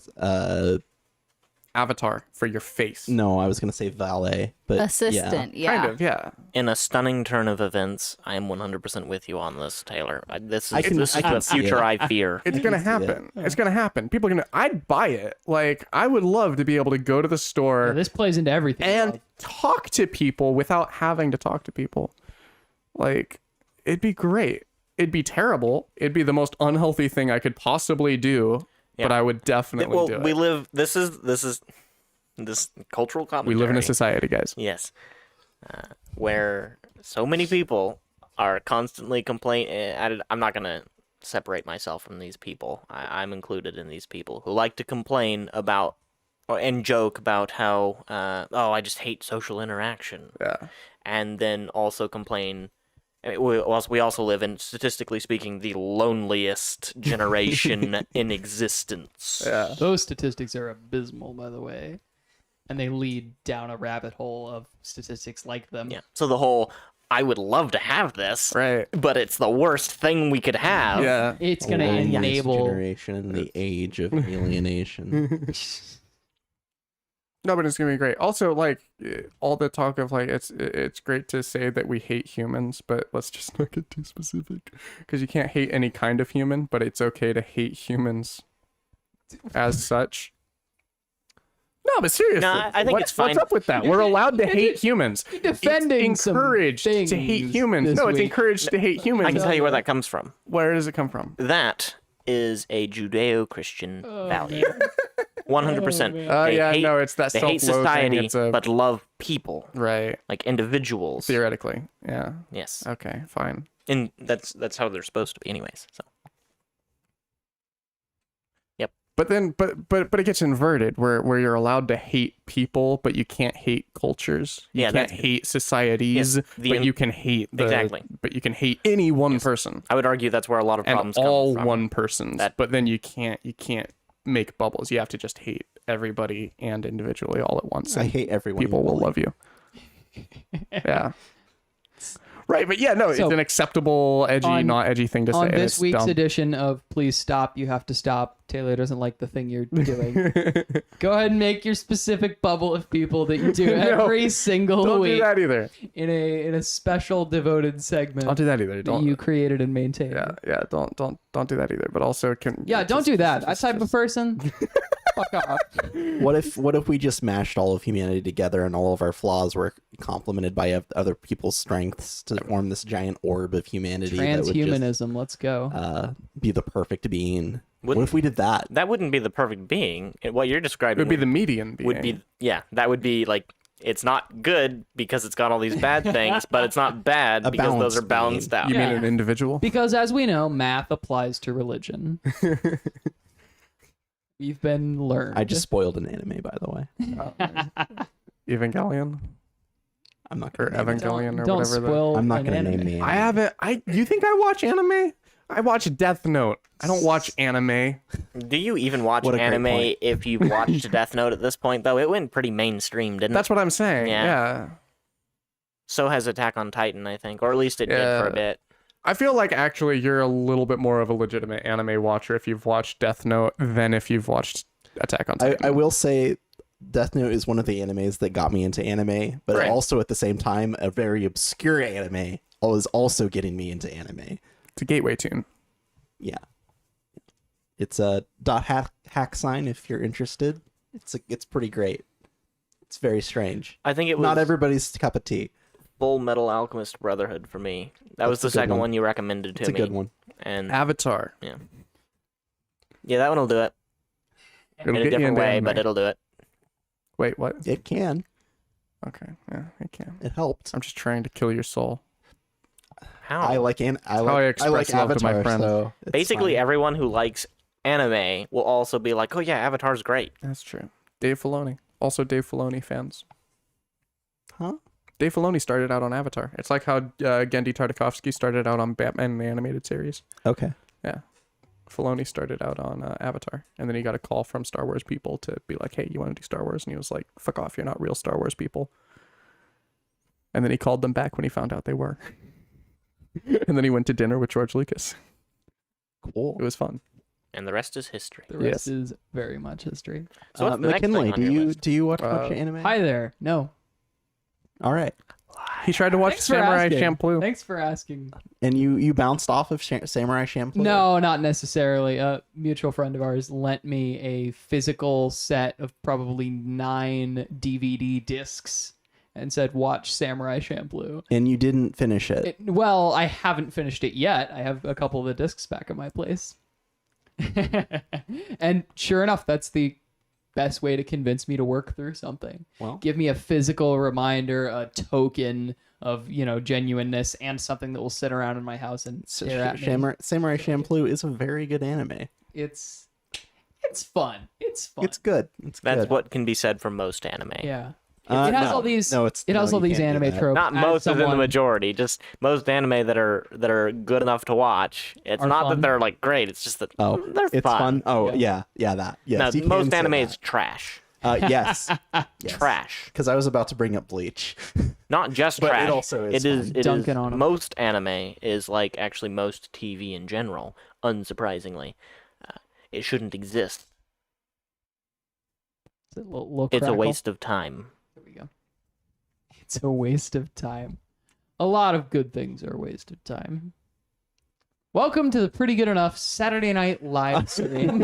Avatar for your face. No, I was going to say valet. But Assistant, yeah. Kind of, yeah. In a stunning turn of events, I am 100% with you on this, Taylor. This I is can the see future it. I fear. It's going to happen. It's going to happen. People are going to... I'd buy it. Like, I would love to be able to go to the store This plays into everything. and talk to people without having to talk to people. Like, it'd be great. It'd be terrible. It'd be the most unhealthy thing I could possibly do, but I would definitely do it. We live... This cultural commentary. We live in a society, guys. Yes. Where so many people are constantly complaining. I'm not going to separate myself from these people. I'm included in these people who like to complain about and joke about how, I just hate social interaction. Yeah. And then also complain. I mean, we also live in, statistically speaking, the loneliest generation in existence. Yeah. Those statistics are abysmal, by the way. And they lead down a rabbit hole of statistics like them. Yeah. So the whole, I would love to have this, Right. but it's the worst thing we could have. Yeah. It's going to Loneliest enable... generation, the age of alienation. No, but it's gonna be great. Also, like all the talk of like it's great to say that we hate humans, but let's just not get too specific because you can't hate any kind of human, but it's okay to hate humans as such. No, but seriously, No, I think it's fine. What's up with that? We're allowed to hate humans. defending It's encouraged some to hate things humans. this No, it's week. encouraged to hate humans. I can tell you where that comes from. Where does it come from? That is a Judeo-Christian Oh, value. 100%. Oh, Yeah, hate, no, it's that they hate self-loathing. society, It's a but love people, right. like individuals. Theoretically, yeah. Yes, Okay, fine. and that's how they're supposed to be, anyways. So But then, but it gets inverted where you're allowed to hate people, but you can't hate cultures. You Yeah, can't that's- hate societies, Yes, but you can hate exactly. But you can hate any one person I would argue that's where a lot of and problems all come from. one persons. That- But then you can't make bubbles. You have to just hate everybody and individually all at once. I and hate everyone. people will love you. Yeah. Right, but yeah, no, it's So, an acceptable, edgy, on- not edgy thing to say. On and this it's week's dumb. edition of Please Stop, You Have to Stop, Taylor doesn't like the thing you're doing. Go ahead and make your specific bubble of people that you do No, every single Don't week do that either. in a special devoted segment Don't do that either. that Don't. you created and maintained. Yeah. Don't do that either. But also can. Yeah, don't do that. That type of person. Fuck off. What if we just mashed all of humanity together and all of our flaws were complemented by other people's strengths to form this giant orb of humanity that would Transhumanism. Let's go. just be the perfect being? What Wouldn't- if we did that? That wouldn't be the perfect being. What you're It describing would be the median being. would be that would be like, it's not good because it's got all these bad things, but it's not bad A because those are balanced balanced out. You Yeah. mean an individual? Because as we know, math applies to religion. We've been learned. I just spoiled an anime, by the way. Evangelion I'm not or gonna name it. Evangelion or don't whatever. spoil I'm not an gonna anime. name the anime. I haven't. You think I watch anime? I watch Death Note. I don't watch anime. Do you even watch What a great anime point. if you've watched Death Note at this point, though? It went pretty mainstream, didn't That's it? what I'm saying. Yeah. Yeah. So has Attack on Titan, I think. Or at least it did for Yeah. a bit. I feel like actually you're a little bit more of a legitimate anime watcher if you've watched Death Note than if you've watched Attack on Titan. I will say Death Note is one of the animes that got me into anime, but Right. also at the same time, a very obscure anime was also getting me into anime. It's a gateway tune. Yeah. It's a hack sign if you're interested. It's pretty great. It's very strange. I think it was Not everybody's cup of tea. Full Metal Alchemist Brotherhood for me. That was That's the a good second one. one you recommended to It's a me. good one. And Avatar. yeah, that one will do it. It'll In a get you different into way, anime. but it'll do it. Wait, what? It can. Okay. Yeah, it can. It helped. I'm just trying to kill your soul. How? I like how I express love to my Avatar, friends. so it's Basically, fine. everyone who likes anime will also be like, "Oh yeah, Avatar's great." That's true. Dave Filoni. Also Dave Filoni fans. Huh? Dave Filoni started out on Avatar. It's like how Genndy Tartakovsky started out on Batman the Animated Series. Okay. Yeah. Filoni started out on Avatar. And then he got a call from Star Wars people to be like, hey, you want to do Star Wars? And he was like, fuck off, you're not real Star Wars people. And then he called them back when he found out they were. And then he went to dinner with George Lucas. Cool. It was fun. And the rest is history. The rest is very much history. So what's the next McKinley, thing on your list? do you watch anime? Hi there. No. All right. He tried to watch Thanks for Samurai asking. Champloo. Thanks for asking. And you bounced off of Samurai Champloo? No, not necessarily. A mutual friend of ours lent me a physical set of probably 9 DVD discs and said, watch Samurai Champloo. And you didn't finish it. Well, I haven't finished it yet. I have a couple of the discs back at my place. And sure enough, that's the best way to convince me to work through something. Well, Give me a physical reminder, a token of, genuineness, and something that will sit around in my house and stare at me. Samurai Champloo is a very good anime. It's fun. It's fun. It's good. It's That's good. what can be said for most anime. Yeah. Uh, It has no. all these. No, it's It has no, all you these can't do anime that. tropes. Not As most, as in the someone- majority. Just most anime that are good enough to watch. It's Are not fun. that they're like great. It's just that Oh, they're it's fun. Oh, Yeah. yeah, that. Yes, No, you can most say anime that. is trash. Yes. Trash. Because I was about to bring up Bleach. Not just But it trash. also is It is. fun. It is. Dunking on 'em. Most anime is like actually most TV in general. Unsurprisingly, it shouldn't exist. It's a little It's a crackle. waste of time. There we go. It's a waste of time. A lot of good things are a waste of time. Welcome to the Pretty Good Enough Saturday Night Live stream.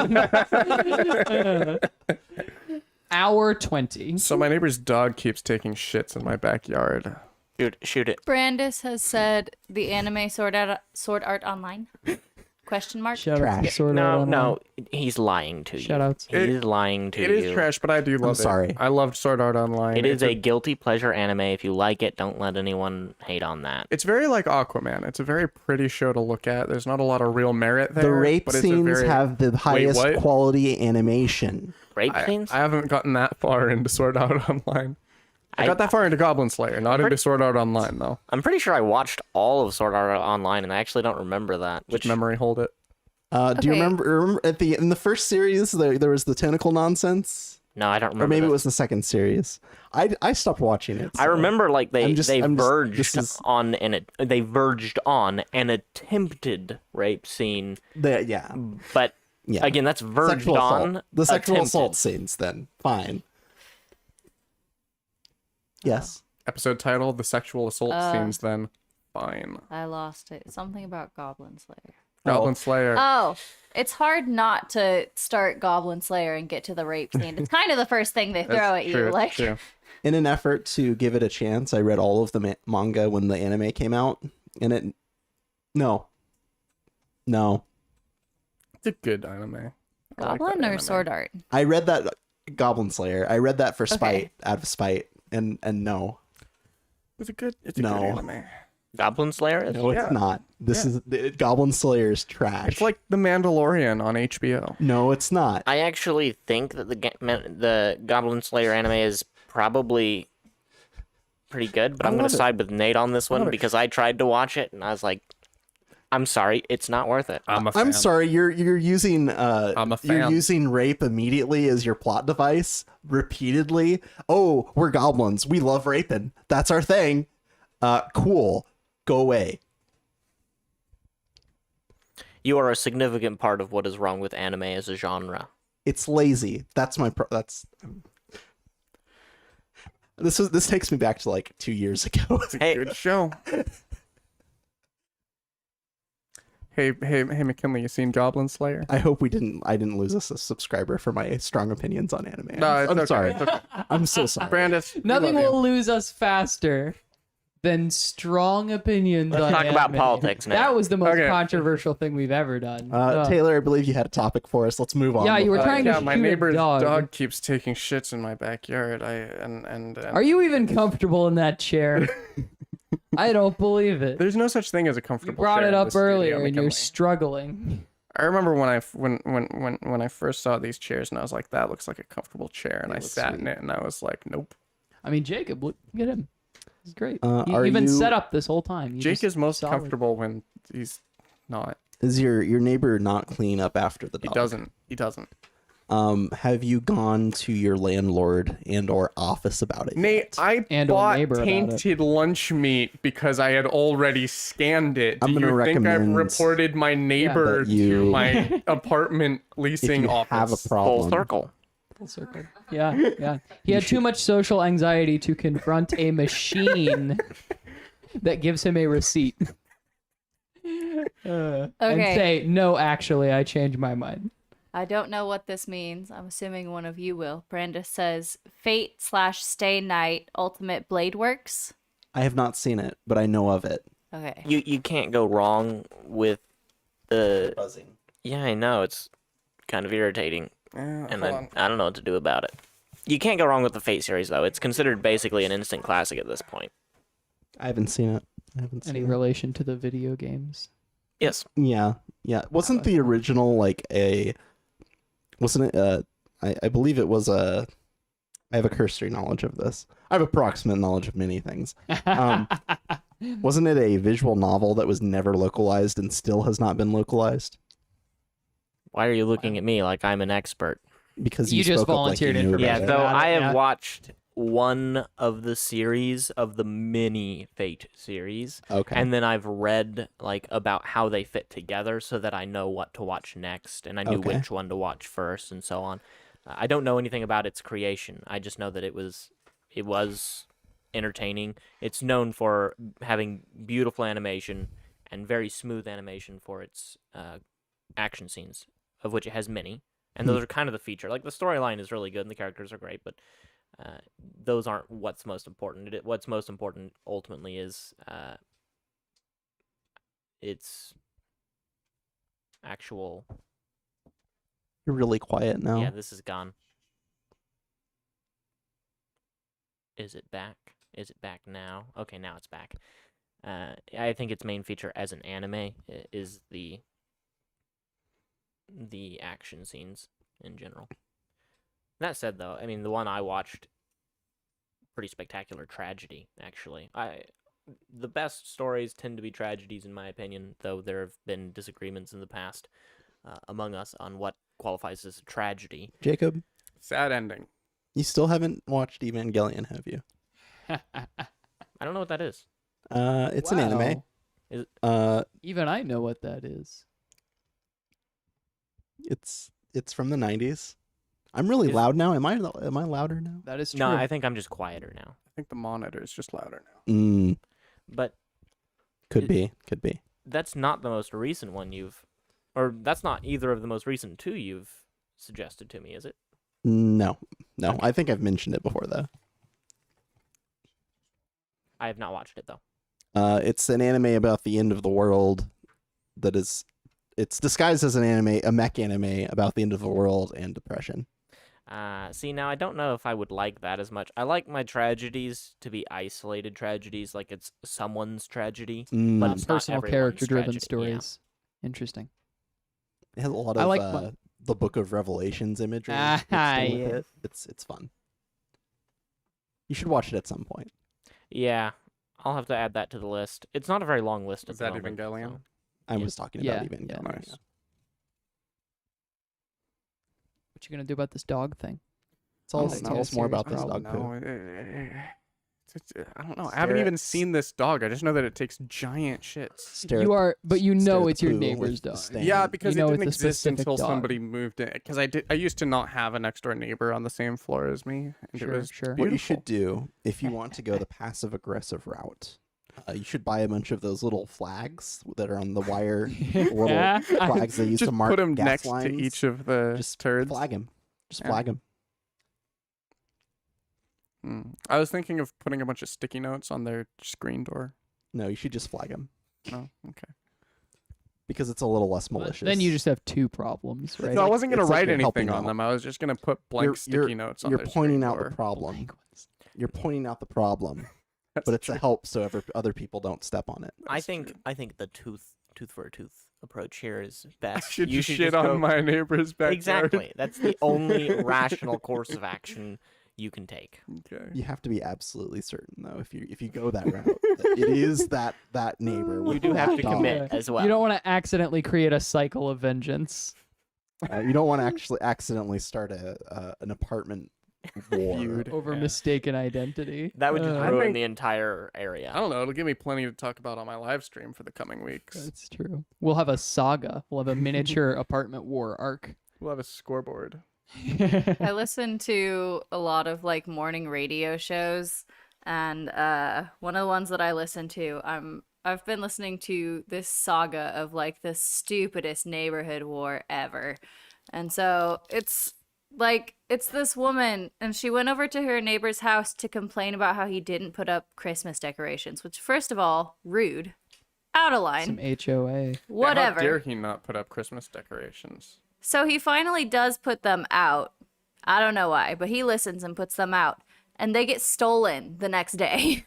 Hour 20. So my neighbor's dog keeps taking shits in my backyard. Shoot it. Brandis has said the anime Sword Art Online? Question mark. Shout out Trash. to Sword Art No, Online. no, he's lying to you. Shoutouts. He's lying to It you. is trash, but I do love it. sorry. I loved Sword Art Online. It is It's a guilty pleasure anime. If you like it, don't let anyone hate on that. It's very like Aquaman. It's a very pretty show to look at. There's not a lot of real merit there. The rape but it's a scenes very... have the highest what? quality animation. Rape scenes? I haven't gotten that far into Sword Art Online. I got that far into Goblin Slayer, not into Sword Art Online though. I'm pretty sure I watched all of Sword Art Online, and I actually don't remember that. Which memory hold it? Do you Okay. remember in the first series there was the tentacle nonsense? No, I don't remember. Or maybe it this. was the second series. I stopped watching it. I so- remember like they this is- they verged on an attempted rape scene, yeah. but Yeah. again, that's verged Sexual assault. on The sexual attempted. assault scenes then. Fine. Yes. Episode title: The Sexual Assault Scenes. Then, fine. I lost it. Something about Goblin Slayer. Goblin Slayer. Oh, it's hard not to start Goblin Slayer and get to the rape scene. It's kind of the first thing they throw That's at true, you. it's Like, true. In an effort to give it a chance, I read all of the manga when the anime came out, and it no. It's a good anime. I like Goblin that or anime. Sword Art? I read that Goblin Slayer. I read that for spite, Okay. out of spite, and no. It's a good No. anime. Goblin Slayer. Is- No, it's Yeah. not. This is Goblin Slayer is trash. It's like The Mandalorian on HBO. no, it's not. I actually think that the Goblin Slayer anime is probably pretty good, but I'm going love to it. side with Nate on this one love it. because I tried to watch it and I was like, I'm sorry, it's not worth it. I'm a fan. I'm sorry, you're using I'm a you're fan. using rape immediately as your plot device repeatedly. Oh, we're goblins. We love raping. That's our thing. Cool. Go away. You are a significant part of what is wrong with anime as a genre. It's lazy. That's my this takes me back to like 2 years ago. Hey, Good show. Hey, McKinley, you seen Goblin Slayer? I hope I didn't lose a subscriber for my strong opinions on anime. No, it's I'm okay. sorry. It's okay. I'm so sorry. Brandis, we Nothing love you. will lose us faster than strong opinions Let's on talk about anime. politics now. That was the most Okay. controversial thing we've ever done. Ugh. Taylor, I believe you had a topic for us. Let's move on. Yeah, you were trying to yeah, my shoot a neighbor's dog. dog keeps taking shits in my backyard. And Are you even comfortable in that chair? I don't believe it. There's no such thing as a You comfortable brought chair it in up this studio, earlier and you're McKinley. struggling. I remember when I first saw these chairs and I was like, that looks like a comfortable chair, and I sat in it and I was like, nope. I mean, Jacob, look at him. He's great. Are You've been you- set up this whole time. Jake is most comfortable when he's not. Is your neighbor not clean up after the dog? He doesn't. Have you gone to your landlord and or office about it? Nate, yet? I And a bought neighbor about it. tainted lunch meat because I had already scanned it. Do I'm you gonna think I've recommend reported my neighbor that you- to my apartment if leasing you office? have a Full problem, circle. Full circle. Yeah. He had too much social anxiety to confront a machine that gives him a receipt. And Okay. say, no, actually, I changed my mind. I don't know what this means. I'm assuming one of you will. Brandis says Fate/Stay Night Ultimate Blade Works. I have not seen it, but I know of it. Okay. You can't go wrong with the. Buzzing. Yeah, I know it's kind of irritating, and Hold on. I don't know what to do about it. You can't go wrong with the Fate series though. It's considered basically an instant classic at this point. I haven't seen it. I haven't seen Any it. relation to the video games? Yes. Yeah. Wasn't the original like a? Wasn't it? I believe it was a. I have a cursory knowledge of this. I have approximate knowledge of many things. Wasn't it a visual novel that was never localized and still has not been localized? Why are you looking at me like I'm an expert? Because You just spoke up volunteered like you knew information. about Yeah, it. so I have Yeah. watched one of the series of the mini Fate series, Okay. and then I've read like about how they fit together so that I know what to watch next, and I knew Okay. which one to watch first, and so on. I don't know anything about its creation. I just know that it was entertaining. It's known for having beautiful animation and very smooth animation for its action scenes, of which it has many. And those are kind of the feature. Like, the storyline is really good and the characters are great, but those aren't what's most important. What's most important ultimately is its actual. You're really quiet now. Yeah, this is gone. Is it back? Is it back now? Okay, now it's back. I think its main feature as an anime is the action scenes in general. That said, though, I mean, the one I watched, pretty spectacular tragedy, actually. The best stories tend to be tragedies, in my opinion, though there have been disagreements in the past among us on what qualifies as a tragedy. Jacob, Sad ending. you still haven't watched Evangelion, have you? I don't know what that is. It's an anime. Is Even I know what that is. It's from the 90s. I'm really Is- loud now. Am I louder now? That is true. No, I think I'm just quieter now. I think the monitor is just louder now. But Could It- be. Could be. that's not the most recent one or that's not either of the most recent two you've suggested to me, is it? No. I think I've mentioned it before though. I have not watched it though. It's an anime about the end of the world. It's disguised as an anime, a mech anime about the end of the world and depression. See, now I don't know if I would like that as much. I like my tragedies to be isolated tragedies, like it's someone's tragedy. But it's not personal everyone's character-driven tragedy, yeah. stories. Interesting. It has a lot I of like the Book of Revelations imagery. Ah, mixed in with yes. it. It's fun. You should watch it at some point. Yeah, I'll have to add that to the list. It's not a very long list. Is at the that moment, Evangelion? so- I Yeah. was talking Yeah, about Evangelion. nice. Yeah. What you gonna do about this dog thing? Tell Oh, us, no, tell us more serious about this dog problem. poo. I don't know. I haven't Stare even at- seen this dog. I just know that it takes giant shits. Stare You at- are, but you stare know at it's the your poo neighbor's with the dog. stain. Yeah, because You know it didn't it's a exist until specific dog. somebody moved in. Because I used to not have a next door neighbor on the same floor as me. And Sure, it was sure. What you beautiful. should do if you want to go the passive aggressive route, you should buy a bunch of those little flags that are on the wire, little flags they use just to mark put them gas next lines. to each of the Just turds. flag them. Just Yeah. flag them. I was thinking of putting a bunch of sticky notes on their screen door. No, you should just flag them No, okay. because it's a little less But malicious. then you just have two problems, right? No, I wasn't gonna it's like write you're helping anything on out. them. I was just gonna put blank You're- sticky notes on You're their pointing screen out door. the problem. You're pointing out the problem. but it's a help so other people don't step on it. I think the tooth for a tooth approach here is best. Should you shit just on go- my neighbor's backyard? Exactly. That's the only rational course of action you can take. Okay. You have to be absolutely certain though if you go that route, that it is that neighbor. You with do the have to dog. commit as well. You don't want to accidentally create a cycle of vengeance. You don't want to actually accidentally start an apartment war. Feud. Over Yeah. mistaken identity. That would just I ruin think- the entire area. I don't know. It'll give me plenty to talk about on my live stream for the coming weeks. That's true. We'll have a saga. We'll have a miniature apartment war arc. We'll have a scoreboard. I listen to a lot of like morning radio shows, and one of the ones that I listen to, I've been listening to this saga of like the stupidest neighborhood war ever. And so it's this woman, and she went over to her neighbor's house to complain about how he didn't put up Christmas decorations, which first of all, rude, out of line, Some HOA. whatever. How dare he not put up Christmas decorations? So he finally does put them out. I don't know why, but he listens and puts them out. And they get stolen the next day.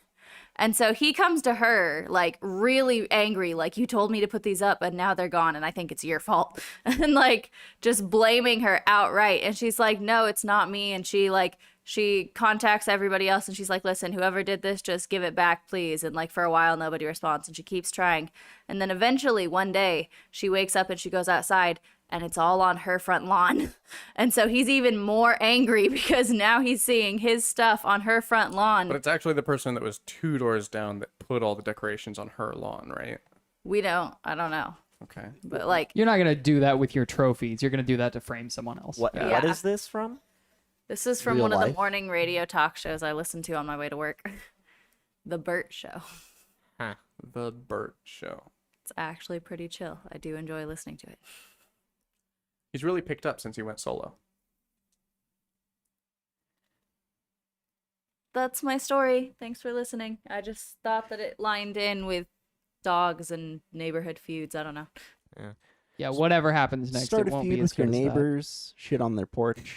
And so he comes to her, like, really angry, like, you told me to put these up, and now they're gone, and I think it's your fault. And, like, just blaming her outright. And she's like, no, it's not me. And she contacts everybody else, and she's like, listen, whoever did this, just give it back, please. And, like, for a while, nobody responds, and she keeps trying. And then eventually, one day, she wakes up and she goes outside, and it's all on her front lawn. And so he's even more angry because now he's seeing his stuff on her front lawn. But it's actually the person that was 2 doors down that put all the decorations on her lawn, right? I don't know. Okay. But like, You're not going to do that with your trophies. You're going to do that to frame someone else. What Yeah. what is this from? this is from Real one of life? the morning radio talk shows I listen to on my way to work. The Burt Show. The Burt Show. It's actually pretty chill. I do enjoy listening to it. He's really picked up since he went solo. That's my story. Thanks for listening. I just thought that it lined in with dogs and neighborhood feuds. I don't know. Yeah, whatever happens next, Start it a won't feud be as with your good as that. neighbors. Shit on their porch.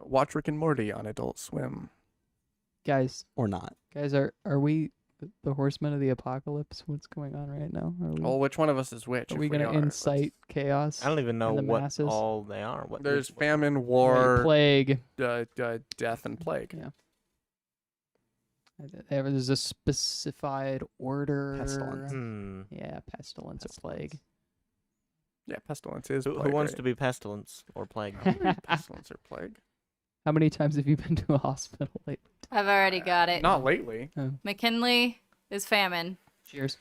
Watch Rick and Morty on Adult Swim. Guys, Or not. are we the horsemen of the apocalypse? What's going on right now? Are we, Oh, which one of us is which? are if we going to are? incite chaos? I don't even know And the what masses? all they are. What There's which- famine, war, Plague. death, and plague. Yeah. There's a specified order. Pestilence. Hmm. Yeah, pestilence or plague. Yeah, pestilence is Who plague, wants right? to be pestilence or plague? Pestilence or plague? How many times have you been to a hospital lately? I've already got it. Not lately. McKinley is famine. Cheers.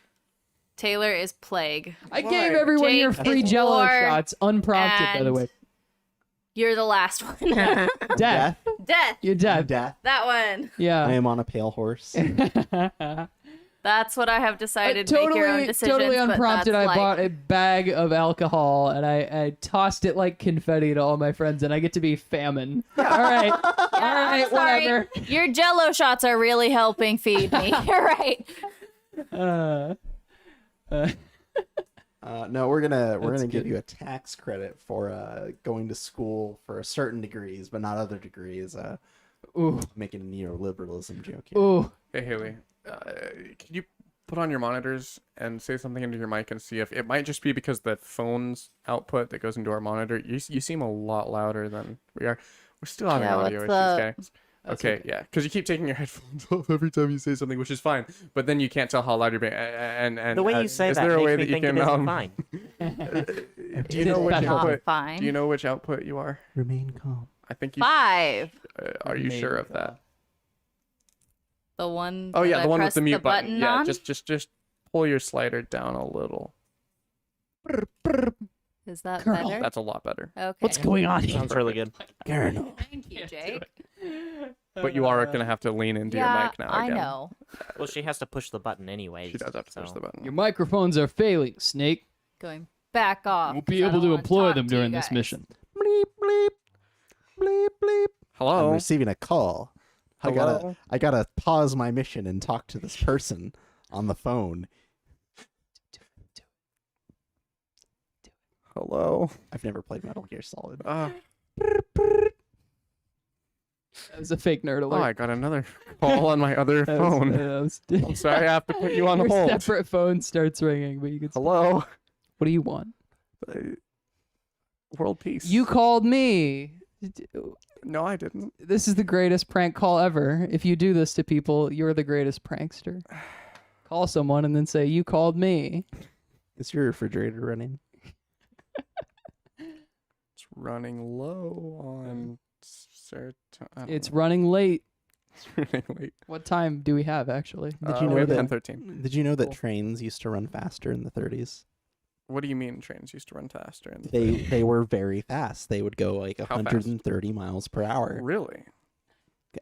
Taylor is plague. I Why? gave everyone your Jake free is jello war, shots unprompted, by the and- way. You're the last one. Death. Death. You're dead. Death. That one. I Yeah. am on a pale horse. That's what I have decided. Make your own decisions. Totally but unprompted. that's I like- bought a bag of alcohol and I tossed it like confetti to all my friends, and I get to be famine. All right, all right, I'm sorry. whatever. Your jello shots are really helping feed me. You're right. No, we're gonna That's give good. you a tax credit for going to school for certain degrees, but not other degrees. Ooh, Making a neoliberalism joke here. ooh. Hey, Haley, could you put on your monitors and say something into your mic and see if it might just be because the phone's output that goes into our monitor? You seem a lot louder than we are. We're still having Yeah, audio what's issues, up? guys. Okay, yeah, because you keep taking your headphones off every time you say something, which is fine. But then you can't tell how loud you're being. And The way you say is that there a way makes me that you think can it isn't fine. do you know which Special. output? Fine. Do you know which output you are? Remain calm. I think you. 5. Are you sure of that? The one. Oh that yeah, I the one with pressed the mute button. Yeah, on? just pull your slider down a little. Is that Girl. better? That's a lot better. Okay. What's going on here? Sounds really good. Colonel. Thank you, Jake. But you are gonna have to lean into your Yeah, mic now I again. know. Well, she has to push the button anyway. She does have to push the button. Your microphones are failing, Snake. Going back off. Won't be 'cause I able don't to wanna employ talk them to you during this guys. mission. Bleep bleep bleep bleep. I'm Hello. receiving a call. Hello? I gotta pause my mission and talk to this person on the phone. Hello. I've never played Metal Gear Solid. was a fake nerd Oh, alert. I got another call on my other phone. I'm sorry, I have to put you on Your hold. separate phone starts ringing, but you can. Hello. What do you want? World peace. You called me. No, I didn't. This is the greatest prank call ever. If you do this to people, you're the greatest prankster. Call someone and then say, "You called me." Is your refrigerator running? It's running low on serotonin. It's running late. It's running late. What time do we have actually? Did you know we have that 10:13. Did you know that Cool. trains used to run faster in the 30s? What do you mean trains used to run faster? In the They were very fast. They would go like fast? 130 miles per hour Really?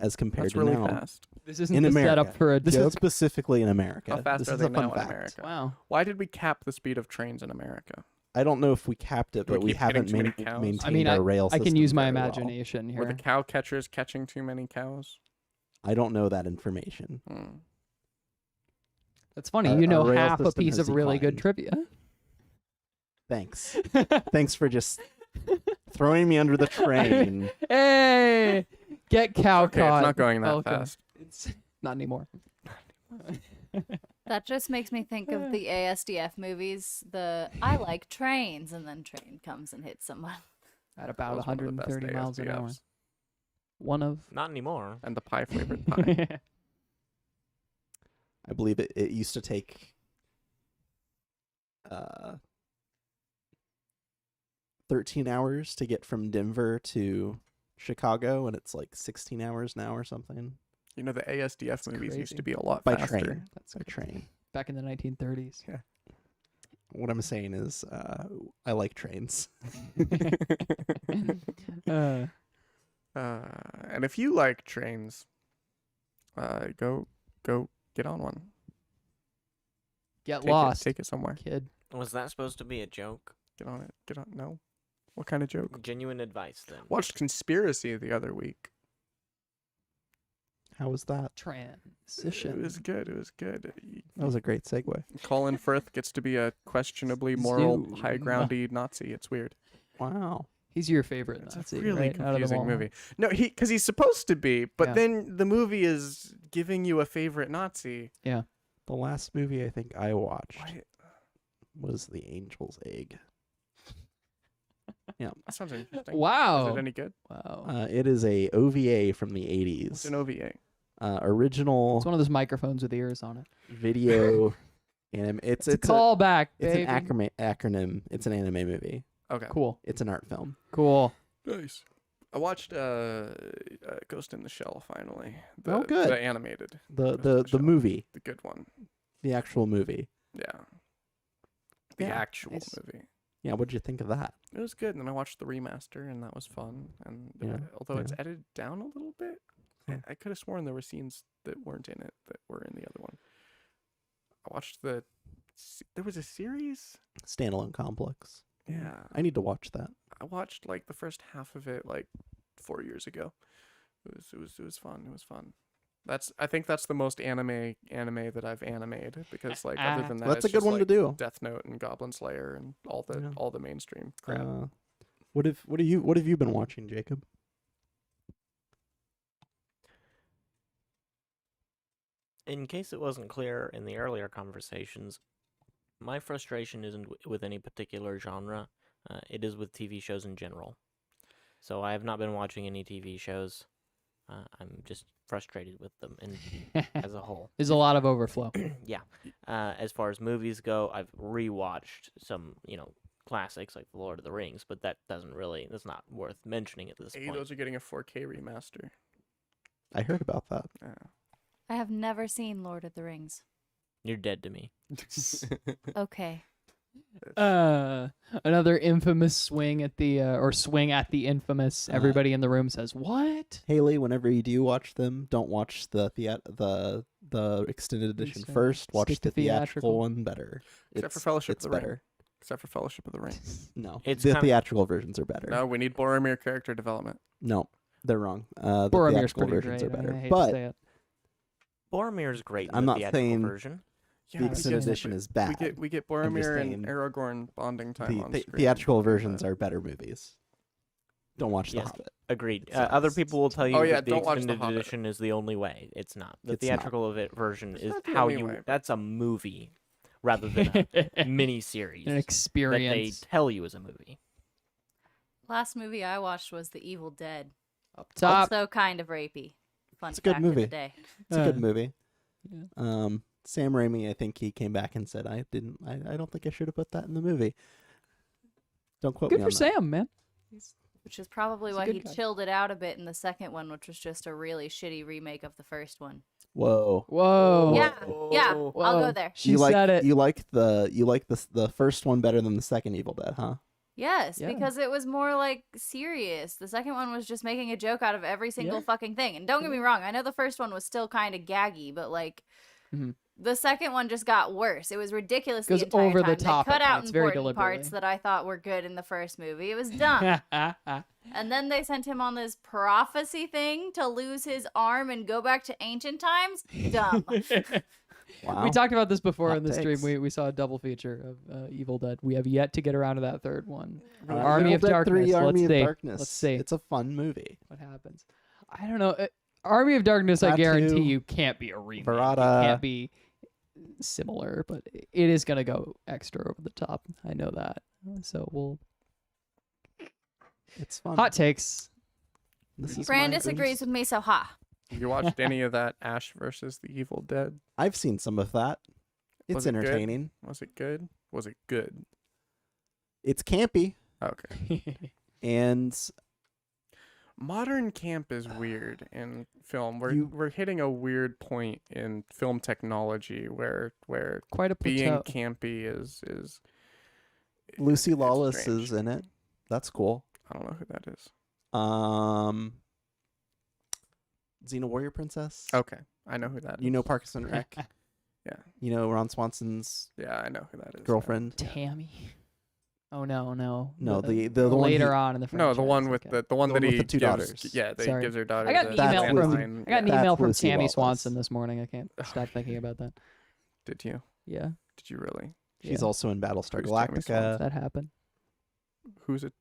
as compared That's to really now. fast. This isn't In the America. setup for a This is joke. specifically in America. How fast this are is they a fun now in fact. America? Wow. Why did we cap the speed of trains in America? I don't know if we capped it, Do we but we keep hitting haven't too many cows? maintained I mean, our rail I system can use my very well. imagination Were the here. cow catchers catching too many cows? I don't know that information. That's funny. Our- You know our rail half a system piece has of really good declined. trivia. Thanks. Thanks for just throwing me under the train. Hey, get cow Okay, caught. it's not going that Okay. fast. It's not anymore. That just makes me think of the ASDF movies. I like trains, and then train comes and hits someone. At about That was one of the best 130 miles an hour. ASDFs. One of. Not anymore. And the pie flavored pie. I believe it used to take 13 hours to get from Denver to Chicago, and it's like 16 hours now or something. You know, the ASDF That's movies crazy. used to be a lot By faster. train. That's By train. back in the 1930s. What I'm saying is, I like trains. Uh, And if you like trains, go get on one. get Take lost, Take it somewhere. kid. Was that supposed to be a joke? Get on it. Get on. No. What kind of joke? Genuine advice then. Watched Conspiracy the other week. How was that? Transition. It was good. It was good. That was a great segue. Colin Firth gets to be a questionably moral, Zoom. high groundy Nazi. It's weird. Wow. He's your favorite It's Nazi, a really right? Out of them confusing all. movie. No, because he's supposed to be, but Yeah. then the movie is giving you a favorite Nazi. Yeah. The last movie I think I watched Why- was The Angel's Egg. That sounds interesting. Wow. Is it any good? Wow. It is a OVA from the It's 80s. an OVA. Original It's one of those microphones with ears on it. video. It's It's a callback, it's baby. an acronym. It's an anime movie. Okay. Cool. It's an art film. Cool. Nice. I watched Ghost in the Shell finally. Oh, good. The animated, The Ghost in the Shell. movie, the good one. the actual movie. Yeah. The Yeah, actual nice. movie. Yeah, what'd you think of that? It was good, and then I watched the remaster, and that was fun. And Yeah, although it's yeah. edited down a little bit, Yeah. I could have sworn there were scenes that weren't in it that were in the other one. I watched there was a series. Standalone Complex. Yeah, I need to watch that. I watched like the first half of it like 4 years ago. It was fun. It was fun. I think that's the most anime that I've animated, because like other than that, That's it's a good just, one to like, do. Death Note and Goblin Slayer and all the mainstream crap. What have you been watching, Jacob? In case it wasn't clear in the earlier conversations, my frustration isn't with any particular genre. It is with TV shows in general. So I have not been watching any TV shows. I'm just frustrated with them as a whole. There's a lot of overflow. Yeah. As far as movies go, I've rewatched some, classics like The Lord of the Rings, but that's not worth mentioning at this Hey, point. those are getting a 4K remaster. I heard about that. Yeah. I have never seen Lord of the Rings. You're dead to me. Okay. Another infamous swing at the infamous. Everybody in the room says, "What?" Haley, whenever you do watch them, don't watch the extended edition Extended. first. Watch Stick the to theatrical. theatrical one better. Except for Fellowship It's of the Ring. better. Except for Fellowship of the Ring. No, It's the kinda- theatrical versions are better. No, we need Boromir character development. No, they're wrong. The Boromir's theatrical pretty versions great. are better. I hate to But say it. Boromir's great in I'm the not theatrical saying- version. Yeah, the we extended get- edition is bad. We get just Boromir saying and Aragorn bonding time on The screen. theatrical versions are better movies. Don't watch The Yes. Hobbit. Agreed. Other people will tell you Oh, yeah, that the don't watch The extended Hobbit. edition is the only way. It's not. The It's theatrical version is not the how only you. way, but- That's a movie, rather than a mini series An that they experience. tell you is a movie. Last movie I watched was The Evil Dead. Up top. Also kind of rapey. Fun It's a good fact movie. of the day. It's a good Uh, movie. yeah. Sam Raimi, I think he came back and said, I don't think I should have put that in the movie. Don't quote Good me for on that. Sam, man. Which is probably He's a why good he guy. chilled it out a bit in the second one, which was just a really shitty remake of the first one. Whoa. Whoa. Yeah, yeah, Whoa. I'll Whoa. go there. She you like said it. you like the first one better than the second Evil Dead, huh? Yes, Yeah. because it was more like serious. The second one was just making a joke out of every single Yeah. fucking thing. And don't get me wrong, I know the first one was still kind of gaggy, but like Mhm. the second one just got worse. It was ridiculous the Goes entire over the time. top They cut at out points, very important parts deliberately. that I thought were good in the first movie. It was dumb. And then they sent him on this prophecy thing to lose his arm and go back to ancient times. Dumb. Wow. We talked about this before Hot in the stream. takes. We saw a double feature of Evil Dead. We have yet to get around to that third one. Uh, Army Evil of Dead Darkness. 3, Let's Army of see. Darkness. Let's see It's a fun movie. what happens. I don't know. Army of Darkness, I Tattoo. guarantee you can't be a remake. Verada. It can't be similar, but it is gonna go extra over the top. I know that. So we'll It's fun. hot takes. This is Fran my- disagrees with me, so ha. Have you watched any of that Ash versus the Evil Dead? I've seen some of that. It's Was it good? entertaining. Was it good? Was it good? It's campy, Okay. and Modern camp is weird in film. We're hitting a weird point in film technology where Quite a being plateau. campy is Lucy it's Lawless strange. is in it. That's cool. I don't know who that is. Xena Warrior Princess. Okay, I know who that is. You know Parks and Rec. Yeah, You know Ron Swanson's yeah, I know who that is. girlfriend. Tammy. Oh no. No, the one later who- on in the No, franchise. the one with okay. the one The that one with he the two gives, daughters. Yeah, they Sorry. gives her daughter. I got an the email from landline. I got an That's email from Lucy Tammy Wallace. Swanson this morning. I can't stop thinking about that. Did you? Yeah, Did you really? She's yeah. also in Battlestar Who's Tammy Galactica. That happened. Who's a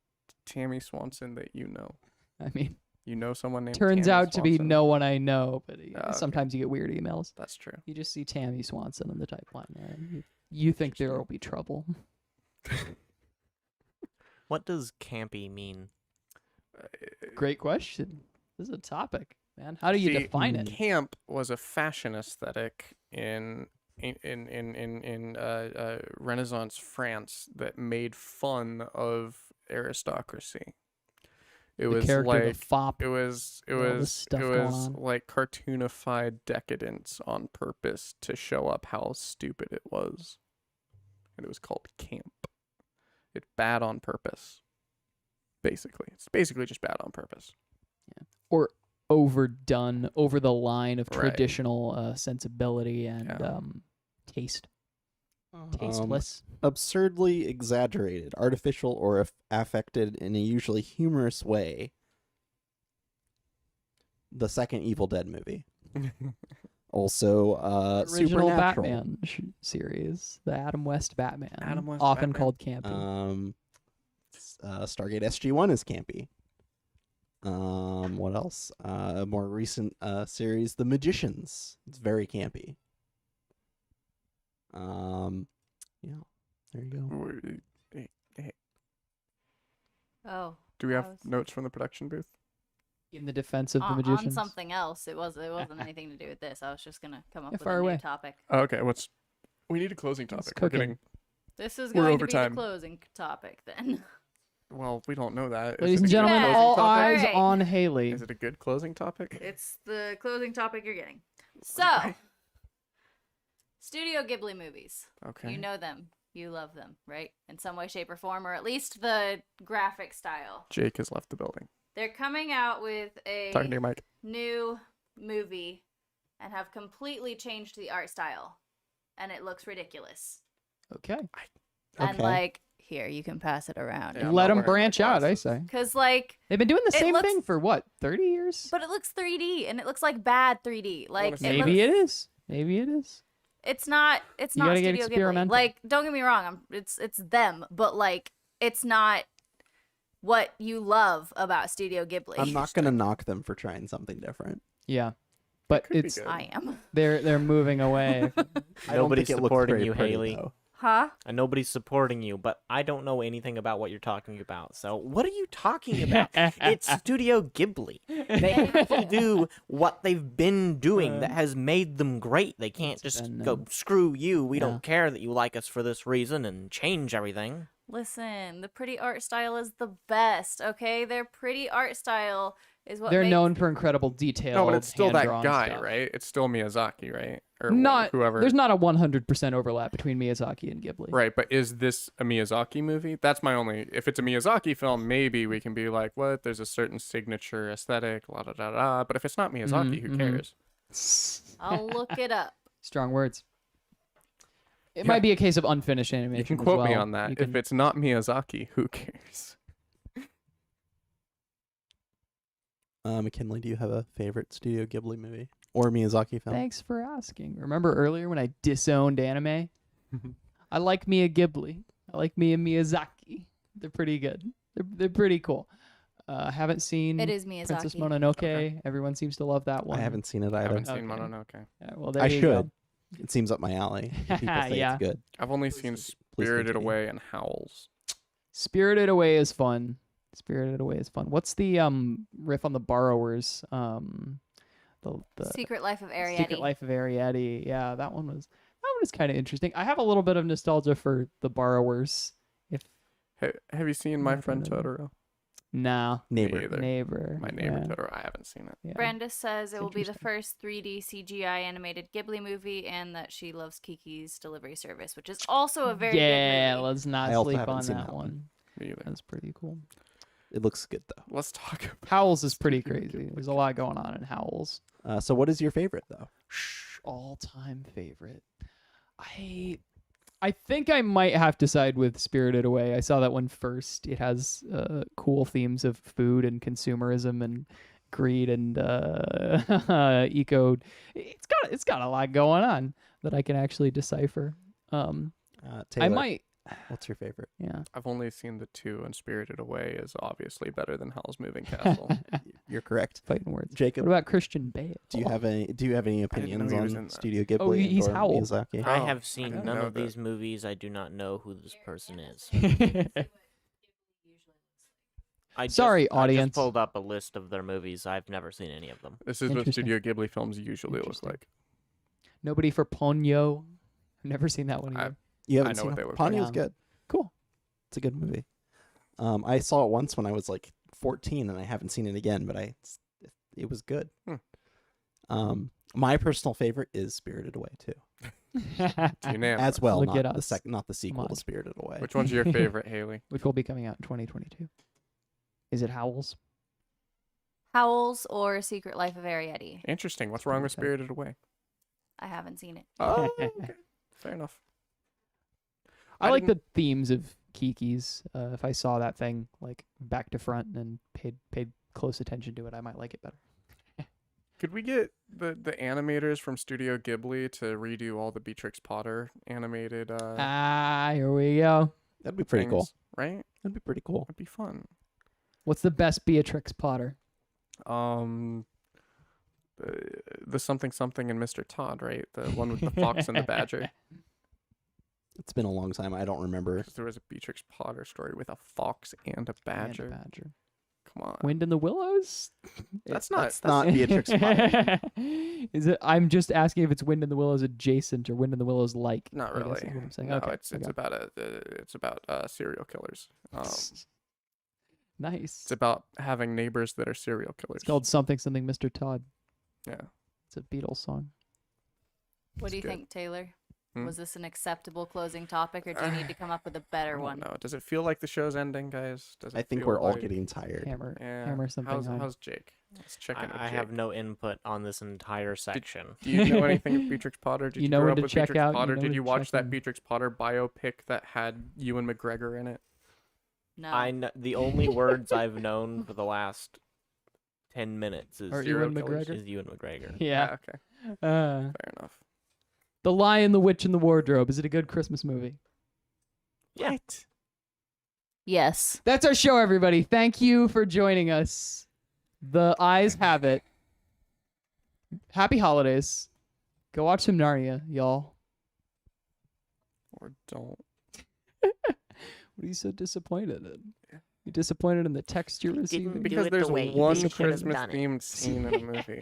Tammy Swanson that you know? I mean, You know someone named turns Tammy out to be Swanson? no one I know, but okay. sometimes you get weird emails. That's true. You just see Tammy Swanson in the type line there. And you think there will be trouble. What does campy mean? Great question. This is a topic, man. How do you See, define it? Camp was a fashion aesthetic in Renaissance France that made fun of aristocracy. It The was character, like the fop. it was all this stuff going on. like cartoonified decadence on purpose to show up how stupid it was, and it was called camp. It's bad on purpose. Basically, it's basically just bad on purpose. Or overdone, over the line of Right. traditional sensibility and Yeah. taste. Tasteless. Absurdly exaggerated, artificial, or affected in a usually humorous way. The second Evil Dead movie. Also, Original Supernatural. Batman series, the Adam West Batman, Adam West often Batman. called campy. Stargate SG-1 is campy. What else? A more recent series, The Magicians. It's very campy. Yeah, there you go. Oh. Do we have I was- notes from the production booth? In the defense of the on magicians. something else. It wasn't anything to do with this. I was just gonna come up with fire a away. new topic. Oh, okay, we need a closing It's topic. We're cooking. getting This is We're going over to be time. the closing topic then. well, we don't know that. Is Ladies it and a good gentlemen, closing all topic? eyes Alright. on Haley. Is it a good closing topic? It's the closing topic you're getting. So, Studio Ghibli movies. Okay. You know them. You love them, right? In some way, shape, or form, or at least the graphic style. Jake has left the building. They're coming out with a Talking to your mic. new movie and have completely changed the art style. And it looks ridiculous. Okay. And Okay. like, here, you can pass it around. Yeah, I'm Let not them wearing my branch out, I glasses. say. Because, like, They've been doing the It same looks- thing for what, 30 years? but it looks 3D and it looks like bad 3D. Like, see Maybe it. it is. Maybe it is. It's not. It's You not gotta get Studio Ghibli. experimental. Like, don't get me wrong. It's them, but like, it's not what you love about Studio Ghibli. I'm not gonna knock them for trying something different. Yeah, but could be it's good. I am. they're moving away. I don't Nobody's think it looks supporting very you, pretty, Haley. though. Huh? And nobody's supporting you, but I don't know anything about what you're talking about. So what are you talking about? It's Studio Ghibli. They have to do what they've been doing that has made them great. They can't just been, go, screw you. We yeah. don't care that you like us for this reason and change everything. Listen, the pretty art style is the best, okay? Their pretty art style is what They're makes... known for incredible detail. No, but it's still that hand-drawn guy, stuff. right? It's still Miyazaki, right? Or Not whoever. There's not a 100% overlap between Miyazaki and Ghibli. Right, but is this a Miyazaki movie? That's my only. If it's a Miyazaki film, maybe we can be like, what? There's a certain signature aesthetic, la da da da. But if it's not Miyazaki, who cares? I'll look it up. Strong words. It Yeah. might be a case of unfinished animation. You can as quote me well. on that. You If can- it's not Miyazaki, who cares? McKinley, do you have a favorite Studio Ghibli movie or Miyazaki film? Thanks for asking. Remember earlier when I disowned anime? I like Mia Ghibli. I like Mia Miyazaki. They're pretty good. They're pretty cool. Haven't seen It is Miyazaki. Princess Mononoke. Everyone seems to love that one. I haven't seen it I either. haven't seen Okay. Mononoke. Yeah, well, there I you should. go. It seems up my alley. People say Yeah. it's good. I've only seen Please Spirited continue. Away and Howls. Spirited Away is fun. Spirited Away is fun. What's the riff on the Borrowers? The Secret Life of Arietti. Secret Life of Arietti. Yeah, that one was kind of interesting. I have a little bit of nostalgia for the Borrowers. If Have you seen My Never Friend know. Totoro? no, Neighbor. either. neighbor. My Neighbor yeah, Totoro. I haven't seen it. yeah. Brenda says it will be the interesting. first 3D CGI animated Ghibli movie, and that she loves Kiki's Delivery Service, which is also a very Yeah, good movie. let's not I also sleep haven't on seen that that one. one. Me either. That's pretty cool. It looks good though. Let's talk about Howls is pretty Studio crazy. Ghibli. There's a lot going on in Howls. So what is your favorite though? All-time favorite. I think I might have to side with Spirited Away. I saw that one first. It has cool themes of food and consumerism and greed and eco. It's got a lot going on that I can actually decipher. Taylor, I might. What's your favorite? Yeah. I've only seen the two, and Spirited Away is obviously better than Howl's Moving Castle. You're correct. Fighting words. Jacob, What about Christian Bale? do you have any know opinions he was in on that. Studio Ghibli Oh, he's and or Howl. Miyazaki? I Oh, have I seen didn't none know of that. these movies. I do not know who this person is. Sorry, I audience. just pulled up a list of their movies. I've never seen any of them. This is what Interesting. Studio Ghibli films usually look Interesting. like. Nobody for Ponyo. I've never seen that one I- either. You I haven't know seen what it? they look Ponyo's like. good. Cool. It's a good movie. I saw it once when I was like 14, and I haven't seen it again, but it was good. My personal favorite is Spirited Away too, Unanimous. as well. Look at Not the us. not the sequel on. to Spirited Away. Which one's your favorite, Haley? Which will be coming out in 2022. Is it Howls? Howls or Secret Life of Arietti. Interesting. What's wrong with Okay. Spirited Away? I haven't seen it. Oh, okay. Fair enough. I like didn't- the themes of Kiki's. If I saw that thing like back to front and paid close attention to it, I might like it better. Could we get the animators from Studio Ghibli to redo all the Beatrix Potter animated Here we go. That'd be pretty cool. things, right? That'd be pretty cool. That'd be fun. What's the best Beatrix Potter? The something and Mr. Todd, right? The one with the fox and the badger. It's been a long time. I don't remember. 'Cause there was a Beatrix Potter story with a fox and a badger. And a badger. Come on. Wind in the Willows? That's not. That's not Beatrix Potter. Is it? I'm just asking if it's Wind in the Willows adjacent or Wind in the Willows like. Not I guess really. is what I'm saying. No, Okay, it's okay. about serial killers. Nice. It's about having neighbors that are serial killers. It's called something Mr. Todd. Yeah. It's a Beatles song. What do you good. think, Taylor? Hmm? Was this an acceptable closing topic, or do you need to come up with a better one? No, does it feel like the show's ending, guys? Does it I think feel we're all like- getting tired. Hammer. Yeah. Hammer something home. How's Jake? Let's check in with I Jake. have no input on this entire section. Do you know anything of Beatrix Potter? Did You you, know grow when up to with check Beatrix out, you Potter? know Did when you to watch check that in. Beatrix Potter biopic that had Ewan McGregor in it? No. The only words I've known for the last 10 minutes is Or Serial Ewan killers. McGregor? is Ewan McGregor. Yeah. Okay. Uh, Fair enough. The Lion, the Witch, and the Wardrobe. Is it a good Christmas movie? Yeah. What? Yes. That's our show, everybody. Thank you for joining us. The eyes have it. Happy holidays. Go watch some Narnia, y'all. Or don't. What are you so disappointed in? You disappointed in the text you're receiving? do Because it there's the way one they should have Christmas done it. themed scene in a movie.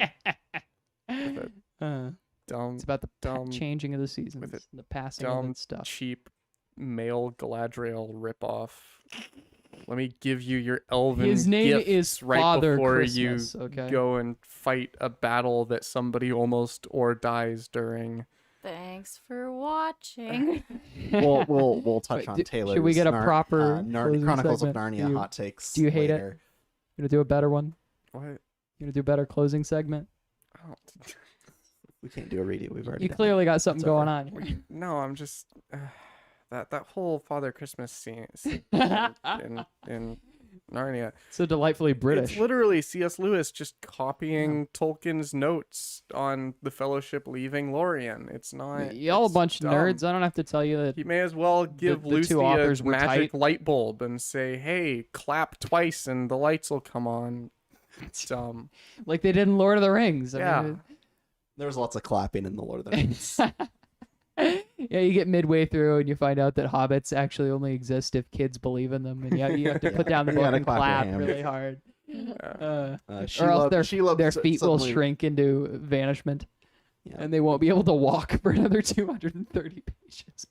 With a dumb, It's about the dumb, changing of the seasons, with it and the passing of dumb, that stuff. cheap male Galadriel ripoff. Let me give you your elven His name gifts is right Father before Christmas, you okay? go and fight a battle that somebody almost or dies during. Thanks for watching. We'll touch Wait, on should Taylor's. we get a proper closing Chronicles of segment? Narnia Do you- hot takes? do you hate it? later. You gonna do a better one? What? You gonna do a better closing segment? I don't- We can't do a redo. We've already. You done clearly it. got something It's going over. on. No, I'm just that whole Father Christmas scene in Narnia. So delightfully British. It's literally C.S. Lewis just copying Tolkien's notes on the Fellowship leaving Lorien. It's not. Y'all a it's bunch dumb. of nerds. I don't have to tell you that. He may as well give the Lucy two a authors were magic tight. light bulb and say, "Hey, clap twice and the lights will come on." Dumb. Like they did in Lord of the Rings. I Yeah. mean, There was lots of clapping in the Lord of the Rings. yeah, you get midway through and you find out that hobbits actually only exist if kids believe in them, and you have to put down the You book gotta and clap your clap hands. really hard. She Or else loved- she loved their su- feet will suddenly- shrink into vanishment, Yeah. and they won't be able to walk for another 230 pages.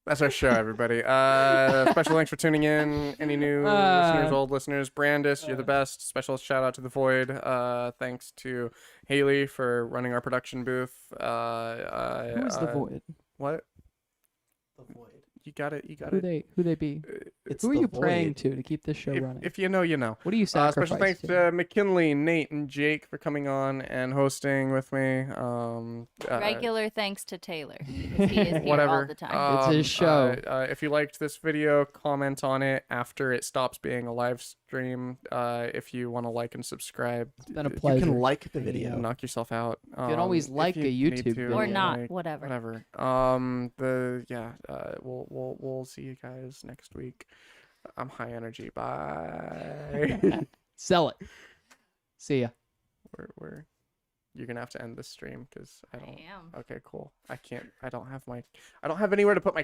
That's our show, everybody. Special thanks for tuning in. Any new listeners, old listeners, Brandis, you're the best. Special shout out to the Void. Thanks to Haley for running our production booth. Who is the Void? What? The Void. You got it. You got Who it. they be? It's Who are the you praying Void. to keep this show running? If you know, you know. What do you sacrifice? Special thanks to McKinley, Nate, and Jake for coming on and hosting with me. Regular thanks to Taylor. 'Cause he is here Whatever. all the time. It's his show. If you liked this video, comment on it after it stops being a live stream. If you want to like and subscribe, It's been a You pleasure. can like the video. knock yourself out. You can always if like a need YouTube to, or video. not, like, whatever. whatever. We'll see you guys next week. I'm high energy. Bye. Sell it. See ya. You're gonna have to end this stream because I don't. I am. Okay, cool. I don't have anywhere to put my